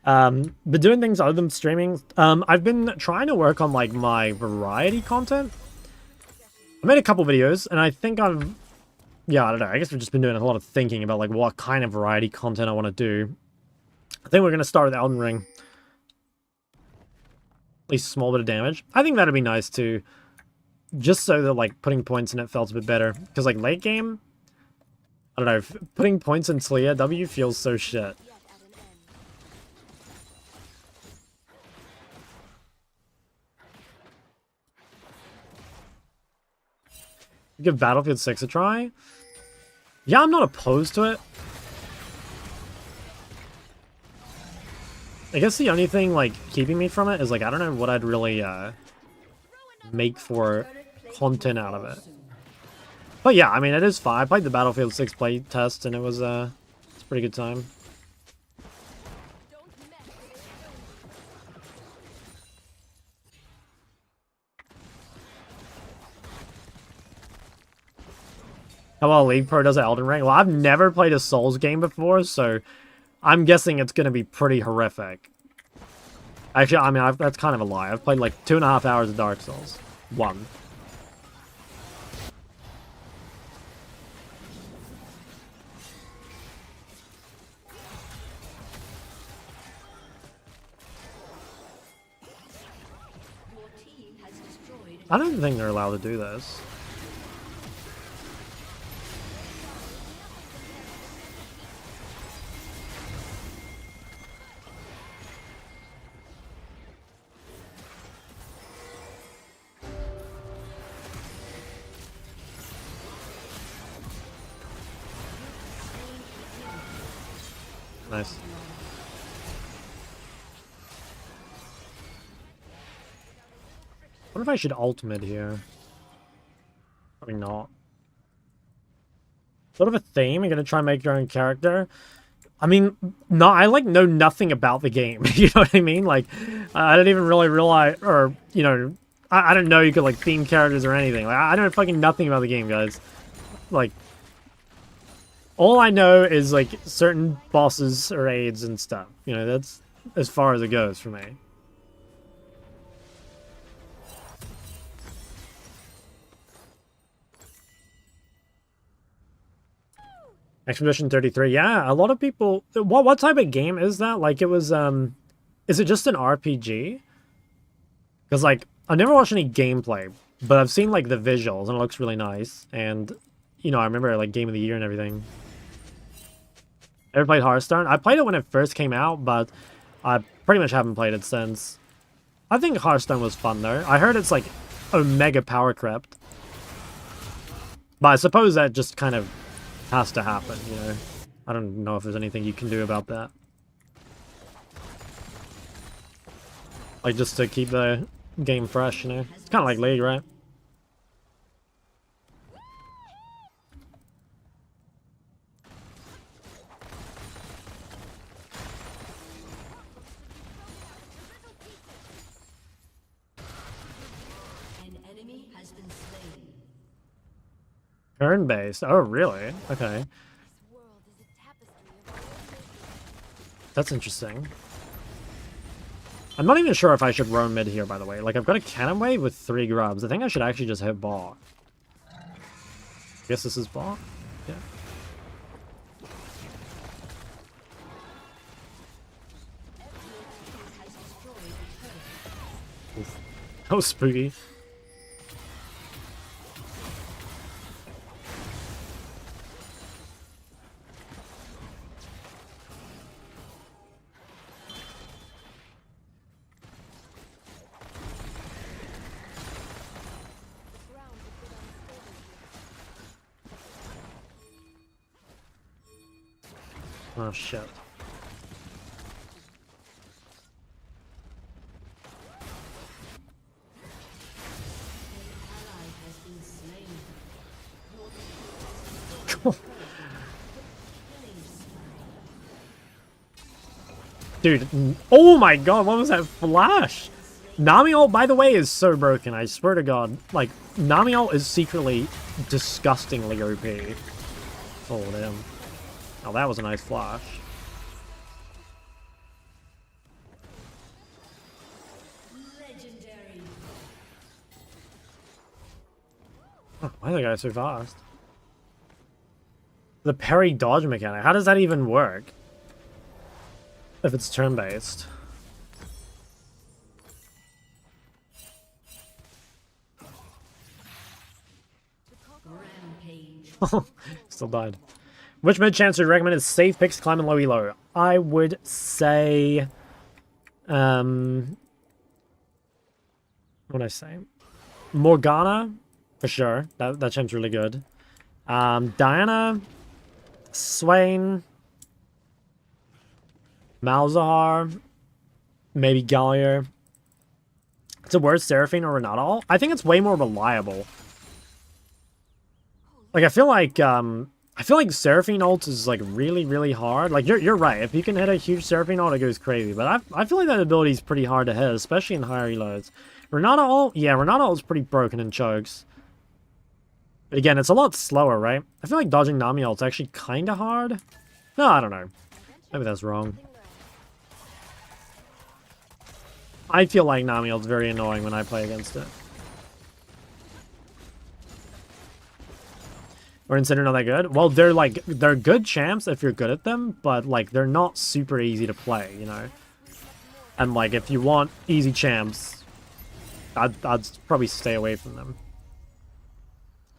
But doing things other than streaming, I've been trying to work on, like, my variety content. I made a couple videos, and I think I've... Yeah, I don't know. I guess I've just been doing a lot of thinking about, like, what kind of variety content I want to do. I think we're going to start with Elden Ring. At least a small bit of damage. I think that'd be nice, too. just so that like putting points in it felt a bit better. Because like late game, I don't know, putting points in Talia W feels so shit. Yet at an end. Give Battlefield 6 a try. Yeah, I'm not opposed to it. I guess the only thing like keeping me from it is like I don't know what I'd really make for content out of it. But yeah, I mean it is fun. I played the Battlefield 6 play test and it was it's a pretty good time. Don't mess with it. How well League Pro does at Elden Ring? Well, I've never played a Souls game before, so I'm guessing it's going to be pretty horrific. Actually, I mean, that's kind of a lie. I've played like 2.5 hours of Dark Souls. 1. Your team has destroyed. I don't think they're allowed to do this. Nice. What if I should ultimate here? Probably not. Sort of a theme. You're gonna try and make your own character. I mean, no, I like know nothing about the game. You know what I mean? Like, I didn't even really realize, or you know, I didn't know you could like theme characters or anything. Like, I know fucking nothing about the game, guys. Like, all I know is like certain bosses or aids and stuff. You know, that's as far as it goes for me. Expedition 33. Yeah, a lot of people. What type of game is that? Like, it was is it just an RPG? Because like I've never watched any gameplay, but I've seen like the visuals and it looks really nice. And you know, I remember like Game of the Year and everything. Ever played Hearthstone? I played it when it first came out, but I pretty much haven't played it since. I think Hearthstone was fun though. I heard it's like Omega power crept. But I suppose that just kind of has to happen, you know. I don't know if there's anything you can do about that. Like just to keep the game fresh, you know. It's kind of like League, right? An enemy has been slain. Turn-based. Oh, really? Okay. This world is a tapestry of our own making. That's interesting. I'm not even sure if I should roam mid here, by the way. Like, I've got a cannon wave with 3 grubs. I think I should actually just hit bot. Guess this is bot? Yeah. Has destroyed a turret. Oof. That was spooky. The ground is a bit unstable here. Oh, shit. Ally has been slain. Dude, oh my god, what was that flash? Nami ult, by the way, is so broken, I swear to god. Like, Nami ult is secretly disgustingly OP. Oh, damn. Oh, that was a nice flash. Legendary. Oh, why are the guys so fast? The parry dodge mechanic, how does that even work? If it's turn-based. Still died. Which mid chance would you recommend is safe picks to climb in low elo? I would say... what would I say? Morgana, for sure. That champ's really good. Diana, Swain, Malzahar, maybe Gallier. It's a worse Seraphine or Renata. I think it's way more reliable. Like, I feel like Seraphine ult is, like, really, really hard. Like, you're right. If you can hit a huge Seraphine ult, it goes crazy. But I feel like that ability is pretty hard to hit, especially in higher eloads. Renata ult? Yeah, Renata ult's pretty broken in chokes. But again, it's a lot slower, right? I feel like dodging Nami ult's actually kind of hard. No, I don't know. Maybe that's wrong. I feel like Nami ult's very annoying when I play against it. Or Incineroar not that good? Well, they're good champs if you're good at them, but like they're not super easy to play, you know? And like if you want easy champs, I'd probably stay away from them.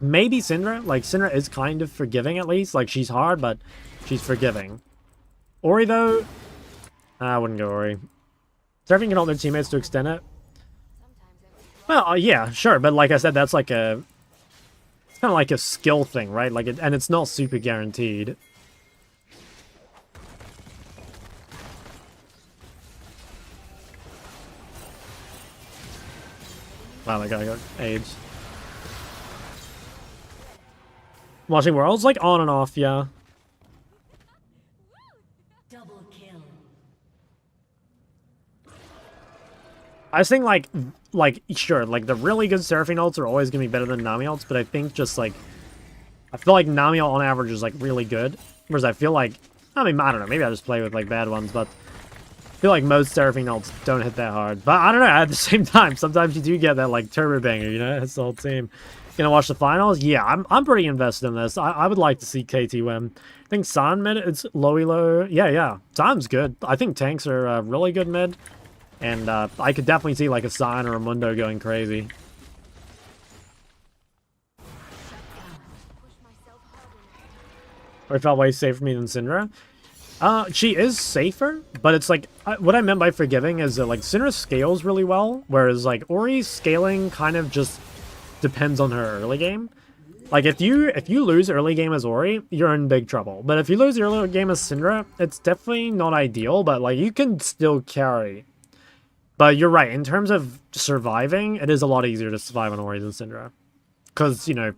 Maybe Syndra. Like, Syndra is kind of forgiving, at least. Like, she's hard, but she's forgiving. Ori, though? I wouldn't go Ori. Seraphine can hold their teammates to extend it. Well, yeah, sure. But like I said, that's like a... It's kind of like a skill thing, right? Like, and it's not super guaranteed. Wow, that guy got AIDS. Watching Worlds, like, on and off, yeah. Double kill. I just think, like, sure, like, the really good Seraphine ults are always going to be better than Nami ults, but I think just, like, I feel like Nami ult on average is, like, really good. Whereas I feel like, I mean, I don't know, maybe I just play with, like, bad ones, but I feel like most Seraphine ults don't hit that hard. But I don't know, at the same time, sometimes you do get that, like, turbo banger, you know? It's the whole team. Gonna watch the finals? Yeah, I'm pretty invested in this. I would like to see KT win. I think San mid, it's low elo. Yeah. San's good. I think tanks are really good mid. And I could definitely see like a San or a Mundo going crazy. Or it felt way safer for me than Syndra. She is safer, but it's like, what I meant by forgiving is that like Syndra scales really well, whereas like Ori's scaling kind of just depends on her early game. Like if you lose early game as Ori, you're in big trouble. But if you lose the early game as Syndra, it's definitely not ideal, but like you can still carry. But you're right, in terms of surviving, it is a lot easier to survive on Ori than Syndra. Because, you know,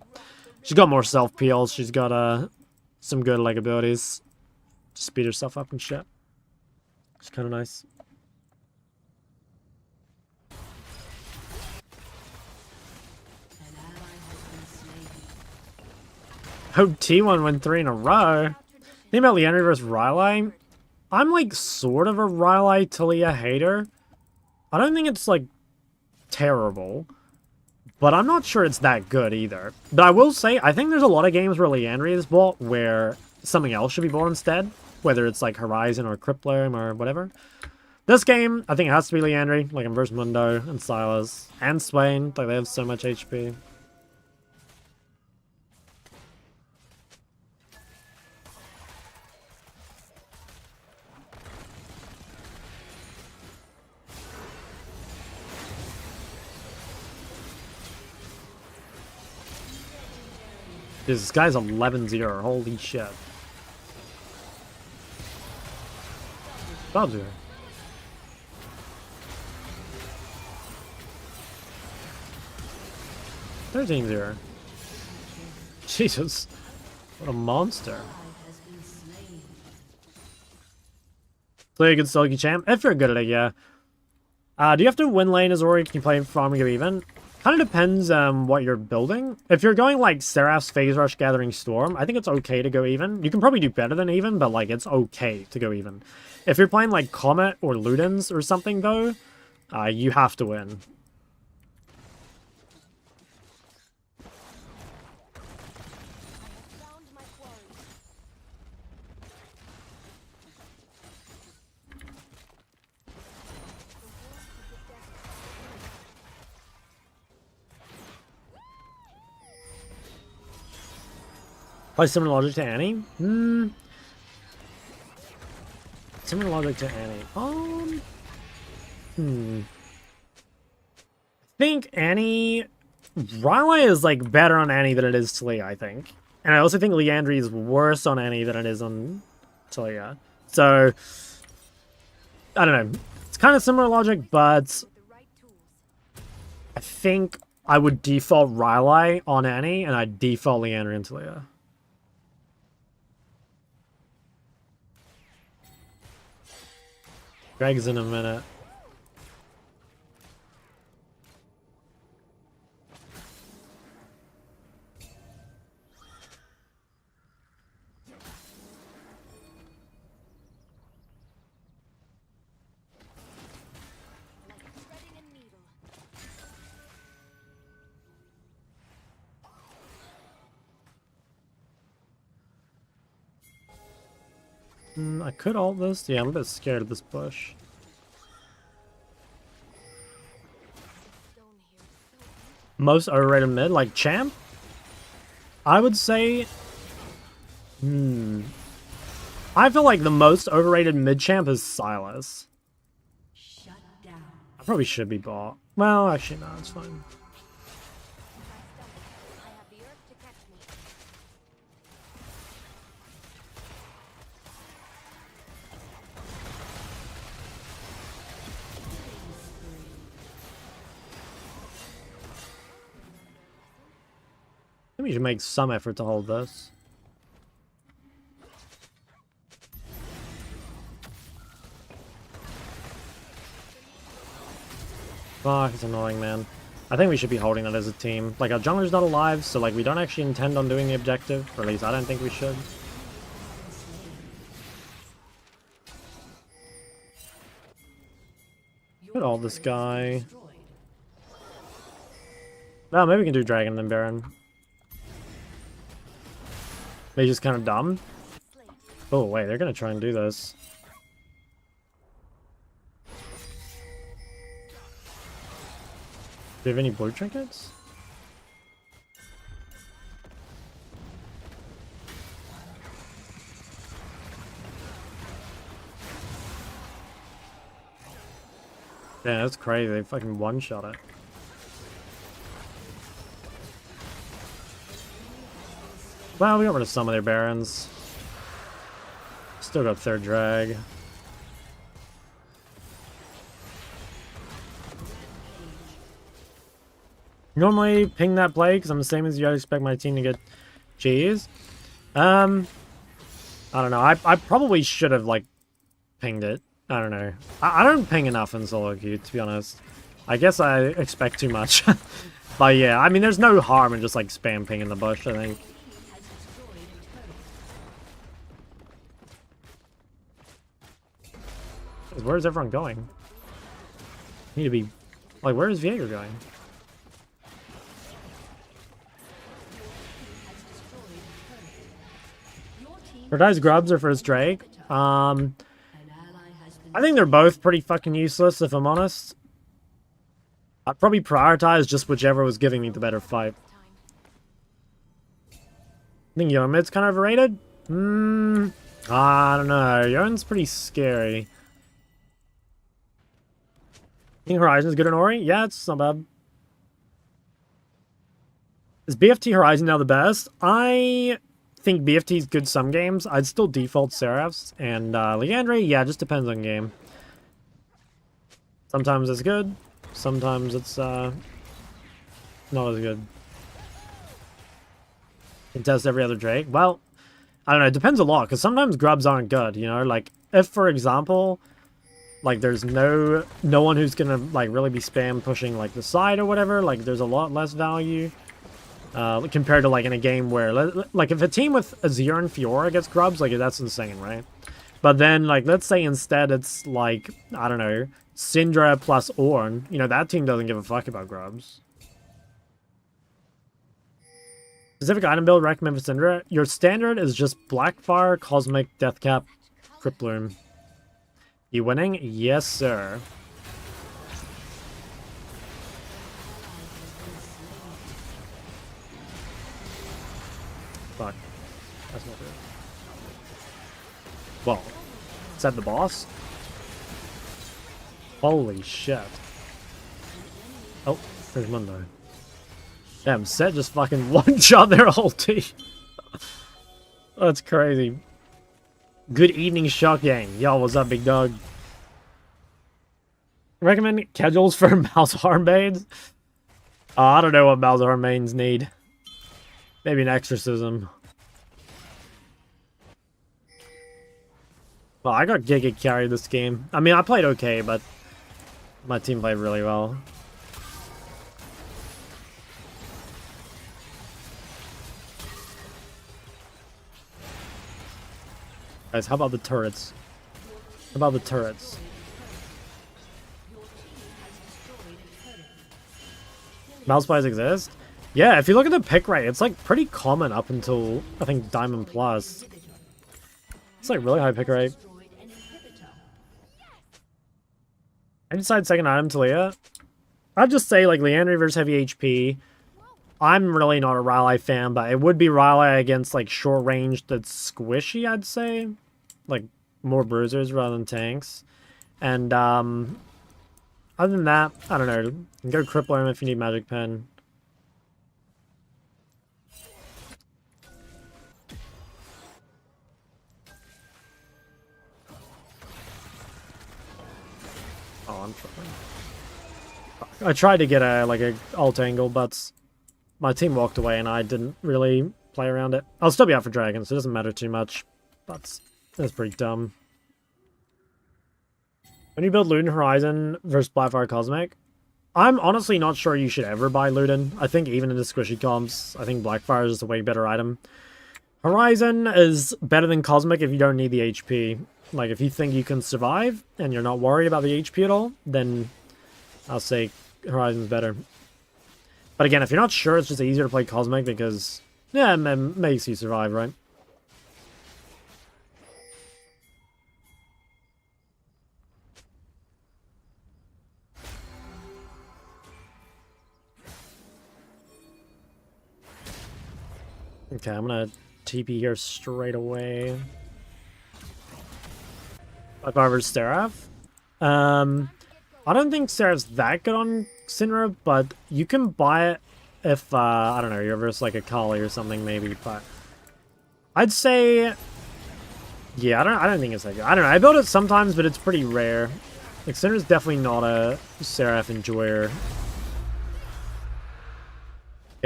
she's got more self-peels, she's got some good like abilities to speed herself up and shit. It's kind of nice. Oh, T1 win 3 in a row. Think about Liandry versus Rylai. I'm like sort of a Rylai Talia hater. I don't think it's like terrible, but I'm not sure it's that good either. But I will say, I think there's a lot of games where Liandry is bought where something else should be bought instead. Whether it's like Horizon or Crippler or whatever. This game, I think it has to be Liandry, like in versus Mundo and Sylas and Swain. Like they have so much HP. This guy's 11-0. Holy shit. Bob's here. 13-0. Jesus. What a monster. Play a good Sulky champ. If you're good at it, yeah. Do you have to win lane as Ori? Can you play farm and go even? Kind of depends what you're building. If you're going like Seraph's Phase Rush Gathering Storm, I think it's okay to go even. You can probably do better than even, but like it's okay to go even. If you're playing like Comet or Ludens or something though, you have to win. Probably similar logic to Annie. Similar logic to Annie. I think Annie... Rylai is, like, better on Annie than it is Talia, I think. And I also think Liandry is worse on Annie than it is on Talia. So, I don't know. It's kind of similar logic, but With the right tools. I think I would default Rylai on Annie, and I'd default Liandry and Talia. Greg's in a minute. Like threading a needle. I could ult this. Yeah, I'm a bit scared of this push. Stone here is so beautiful. Most overrated mid, like Champ? I would say... I feel like the most overrated mid champ is Sylas. Shut down. I probably should be bought. Well, actually, no, it's fine. If I stumble, I have the earth to catch me. I think we should make some effort to hold this. Fuck, it's annoying, man. I think we should be holding that as a team. Like, our jungler's not alive, so, like, we don't actually intend on doing the objective. Or at least I don't think we should. Look at all this guy. No, maybe we can do Dragon then Baron. Maybe just kind of dumb. Slate. Oh, wait, they're gonna try and do this. Do you have any blue trinkets? Yeah, that's crazy. They fucking one-shot it. Well, we got rid of some of their barons. Still got third drag. Normally ping that play because I'm the same as you. I expect my team to get G's. I don't know. I probably should have like pinged it. I don't know. I don't ping enough in solo queue, to be honest. I guess I expect too much. But yeah, I mean, there's no harm in just like spam ping in the bush, I think. Where's everyone going? Need to be... Like, where is Viego going? For guys grubs or first Drake? I think they're both pretty fucking useless, if I'm honest. I'd probably prioritize just whichever was giving me the better fight. I think Yomid's kind of overrated? I don't know. Yomin's pretty scary. Think Horizon's good in Ori? Yeah, it's not bad. Is BFT Horizon now the best? I think BFT's good some games. I'd still default Seraphs. And Liandry, yeah, it just depends on game. Sometimes it's good. Sometimes it's not as good. Can test every other Drake. Well, I don't know. It depends a lot. Because sometimes grubs aren't good, you know? Like, if, for example... Like, there's no one who's gonna, like, really be spam pushing, like, the side or whatever. Like, there's a lot less value. Compared to, like, in a game where... Like, if a team with Azir and Fiora gets grubs, like, that's insane, right? But then, like, let's say instead it's, like, I don't know, Syndra plus Ornn. You know, that team doesn't give a fuck about grubs. Specific item build recommend for Syndra? Your standard is just Blackfire, Cosmic, Deathcap, Cryptbloom. You winning? Yes, sir. Fuck. Well, is that the boss? Holy shit. Oh, there's Mundo. Damn, Set just fucking one-shot their whole team. That's crazy. Good evening, Shock Gang. Yo, what's up, big dog? Recommend casuals for Malzahar mains? I don't know what Malzahar mains need. Maybe an exorcism. Well, I got Giga carried this game. I mean, I played okay, but my team played really well. Guys, how about the turrets? How about the turrets? Mouse buys exist? Yeah, if you look at the pick rate, it's like pretty common up until, I think, Diamond Plus. It's like really high pick rate. I decide second item to Leah. I'd just say like Liandry versus heavy HP. I'm really not a Raleigh fan, but it would be Raleigh against like short range that's squishy, I'd say. Like more bruisers rather than tanks. And other than that, I don't know. You can go Crippler him if you need Magic Pen. Oh, I'm trying. I tried to get a alt angle, but my team walked away and I didn't really play around it. I'll still be out for dragons, so it doesn't matter too much. But that's pretty dumb. When you build Luden Horizon versus Blackfire Cosmic, I'm honestly not sure you should ever buy Luden. I think even in the squishy comps, I think Blackfire is just a way better item. Horizon is better than Cosmic if you don't need the HP. Like, if you think you can survive and you're not worried about the HP at all, then I'll say Horizon's better. But again, if you're not sure, it's just easier to play Cosmic because, yeah, it makes you survive, right? Okay, I'm gonna TP here straight away. Blackfire versus Seraph. I don't think Seraph's that good on Syndra, but you can buy it if, I don't know, you're versus like a Kali or something maybe, but I'd say, yeah, I don't think it's that good. I don't know, I build it sometimes, but it's pretty rare. Like, Syndra's definitely not a Seraph enjoyer.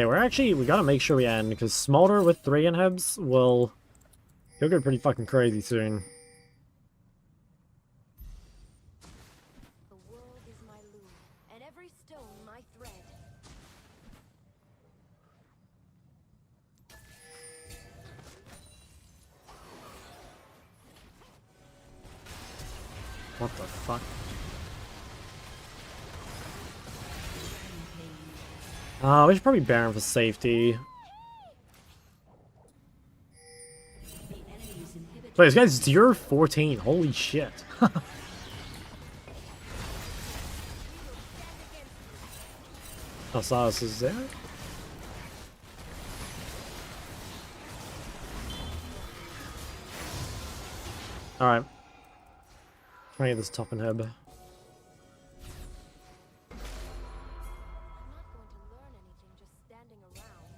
Okay, we gotta make sure we end, because Smolder with 3 inhibs will go pretty fucking crazy soon. The world is my loom, and every stone my thread. What the fuck? We should probably Baron for safety. Wait, this guy's 0-14. Holy shit. Osiris is there? Alright. Try to get this top inhib. I'm not going to learn anything just standing around.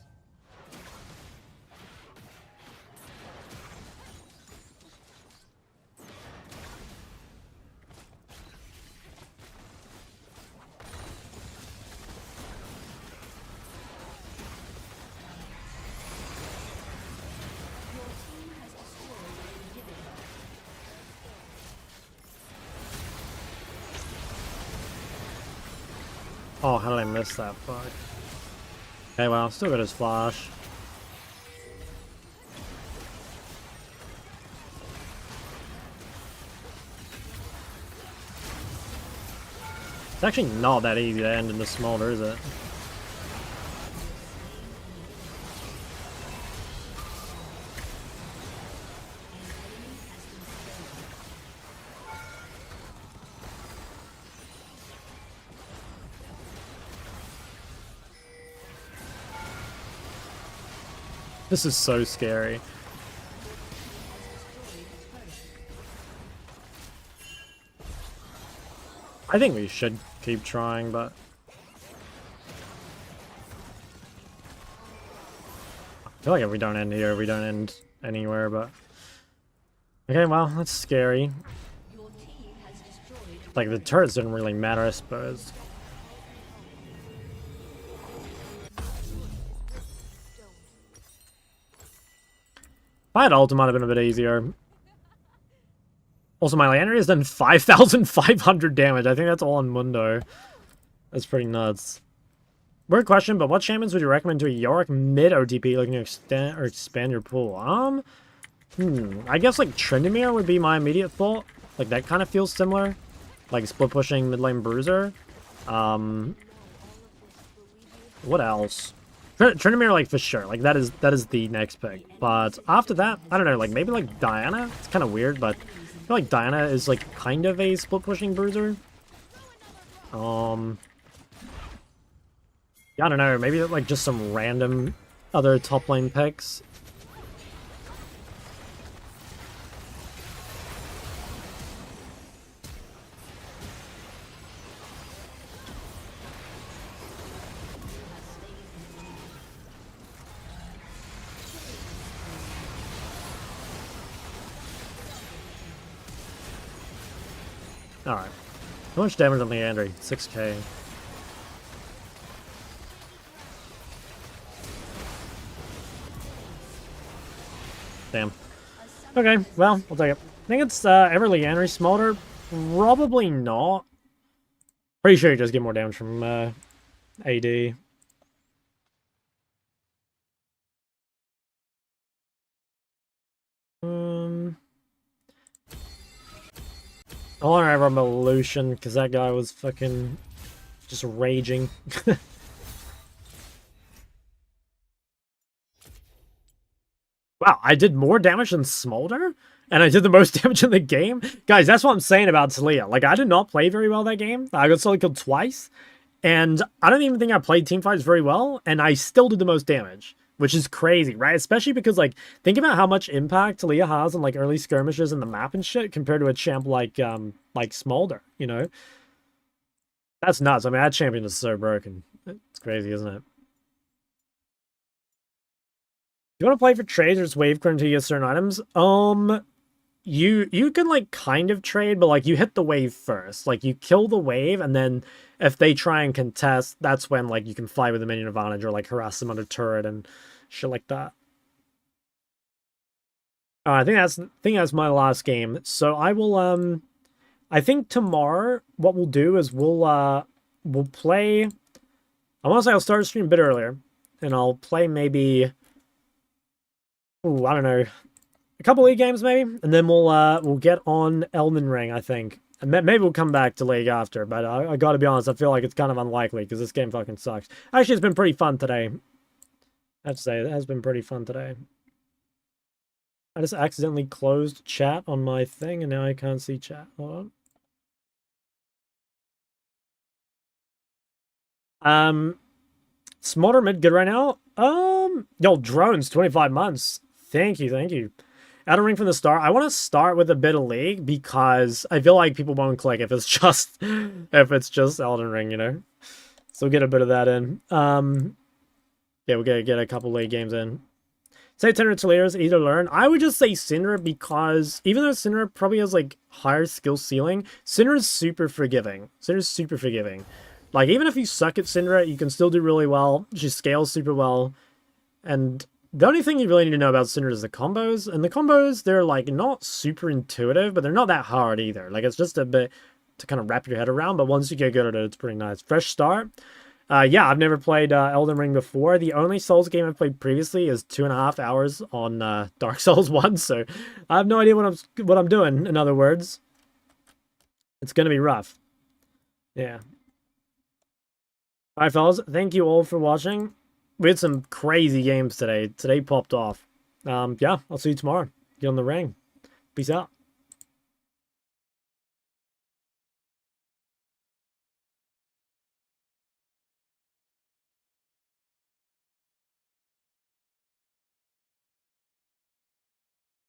Oh, how did I miss that? Fuck. Okay, well, still got his flash. It's actually not that easy to end in the Smolder, is it? This is so scary. I think we should keep trying, but... I feel like if we don't end here, we don't end anywhere, but... Okay, well, that's scary. Like, the turrets didn't really matter, I suppose. If I had ult, it might have been a bit easier. Also, my Landry has done 5,500 damage. I think that's all on Mundo. That's pretty nuts. Weird question, but what champions would you recommend to a Yorick mid OTP looking to extend or expand your pool? I guess like Tryndamere would be my immediate thought. Like that kind of feels similar. Like split pushing mid lane bruiser. What else? Tryndamere, like for sure. Like that is the next pick. But after that, I don't know. Like maybe like Diana. It's kind of weird, but I feel like Diana is like kind of a split pushing bruiser. Yeah, I don't know. Maybe like just some random other top lane picks. Alright. How much damage on Leandry? 6k. Damn. Okay, well, we'll take it. I think it's ever Leandry Smolder. Probably not. Pretty sure you just get more damage from AD. I want to have Revolution because that guy was fucking just raging. Wow, I did more damage than Smolder? And I did the most damage in the game? Guys, that's what I'm saying about Taliyah. Like, I did not play very well that game. I got solo killed twice. And I don't even think I played teamfights very well. And I still did the most damage. Which is crazy, right? Especially because, like, think about how much impact Taliyah has on, like, early skirmishes in the map and shit compared to a champ like Smolder, you know? That's nuts. I mean, that champion is so broken. It's crazy, isn't it? You want to play for trades or just wave clear until you get certain items? You can like kind of trade, but like you hit the wave first. Like you kill the wave, and then if they try and contest, that's when like you can fly with the minion advantage or like harass them under turret and shit like that. I think that's my last game. So I will I think tomorrow what we'll do is we'll play. I want to say I'll start a stream a bit earlier, and I'll play maybe. Ooh, I don't know. A couple League games, maybe? And then we'll get on Elden Ring, I think. And maybe we'll come back to League after, but I gotta be honest, I feel like it's kind of unlikely, because this game fucking sucks. Actually, it's been pretty fun today. I have to say, it has been pretty fun today. I just accidentally closed chat on my thing, and now I can't see chat. Hold on. Smolder mid good right now? Yo, drones, 25 months. Thank you, thank you. Elden Ring from the start. I want to start with a bit of League because I feel like people won't click if it's just Elden Ring, you know. So we'll get a bit of that in. Yeah, we'll get a couple League games in. Say Syndra Taliyah's easy to learn. I would just say Syndra because even though Syndra probably has like higher skill ceiling, Syndra's super forgiving. Syndra's super forgiving. Like even if you suck at Syndra, you can still do really well. She scales super well. And the only thing you really need to know about Syndra is the combos. And the combos, they're like not super intuitive, but they're not that hard either. Like it's just a bit to kind of wrap your head around, but once you get good at it, it's pretty nice. Fresh start. Yeah, I've never played Elden Ring before. The only Souls game I've played previously is 2.5 hours on Dark Souls 1, so I have no idea what I'm doing, in other words. It's gonna be rough. Yeah. Alright, fellas, thank you all for watching. We had some crazy games today. Today popped off. Yeah, I'll see you tomorrow. Get on the ring. Peace out.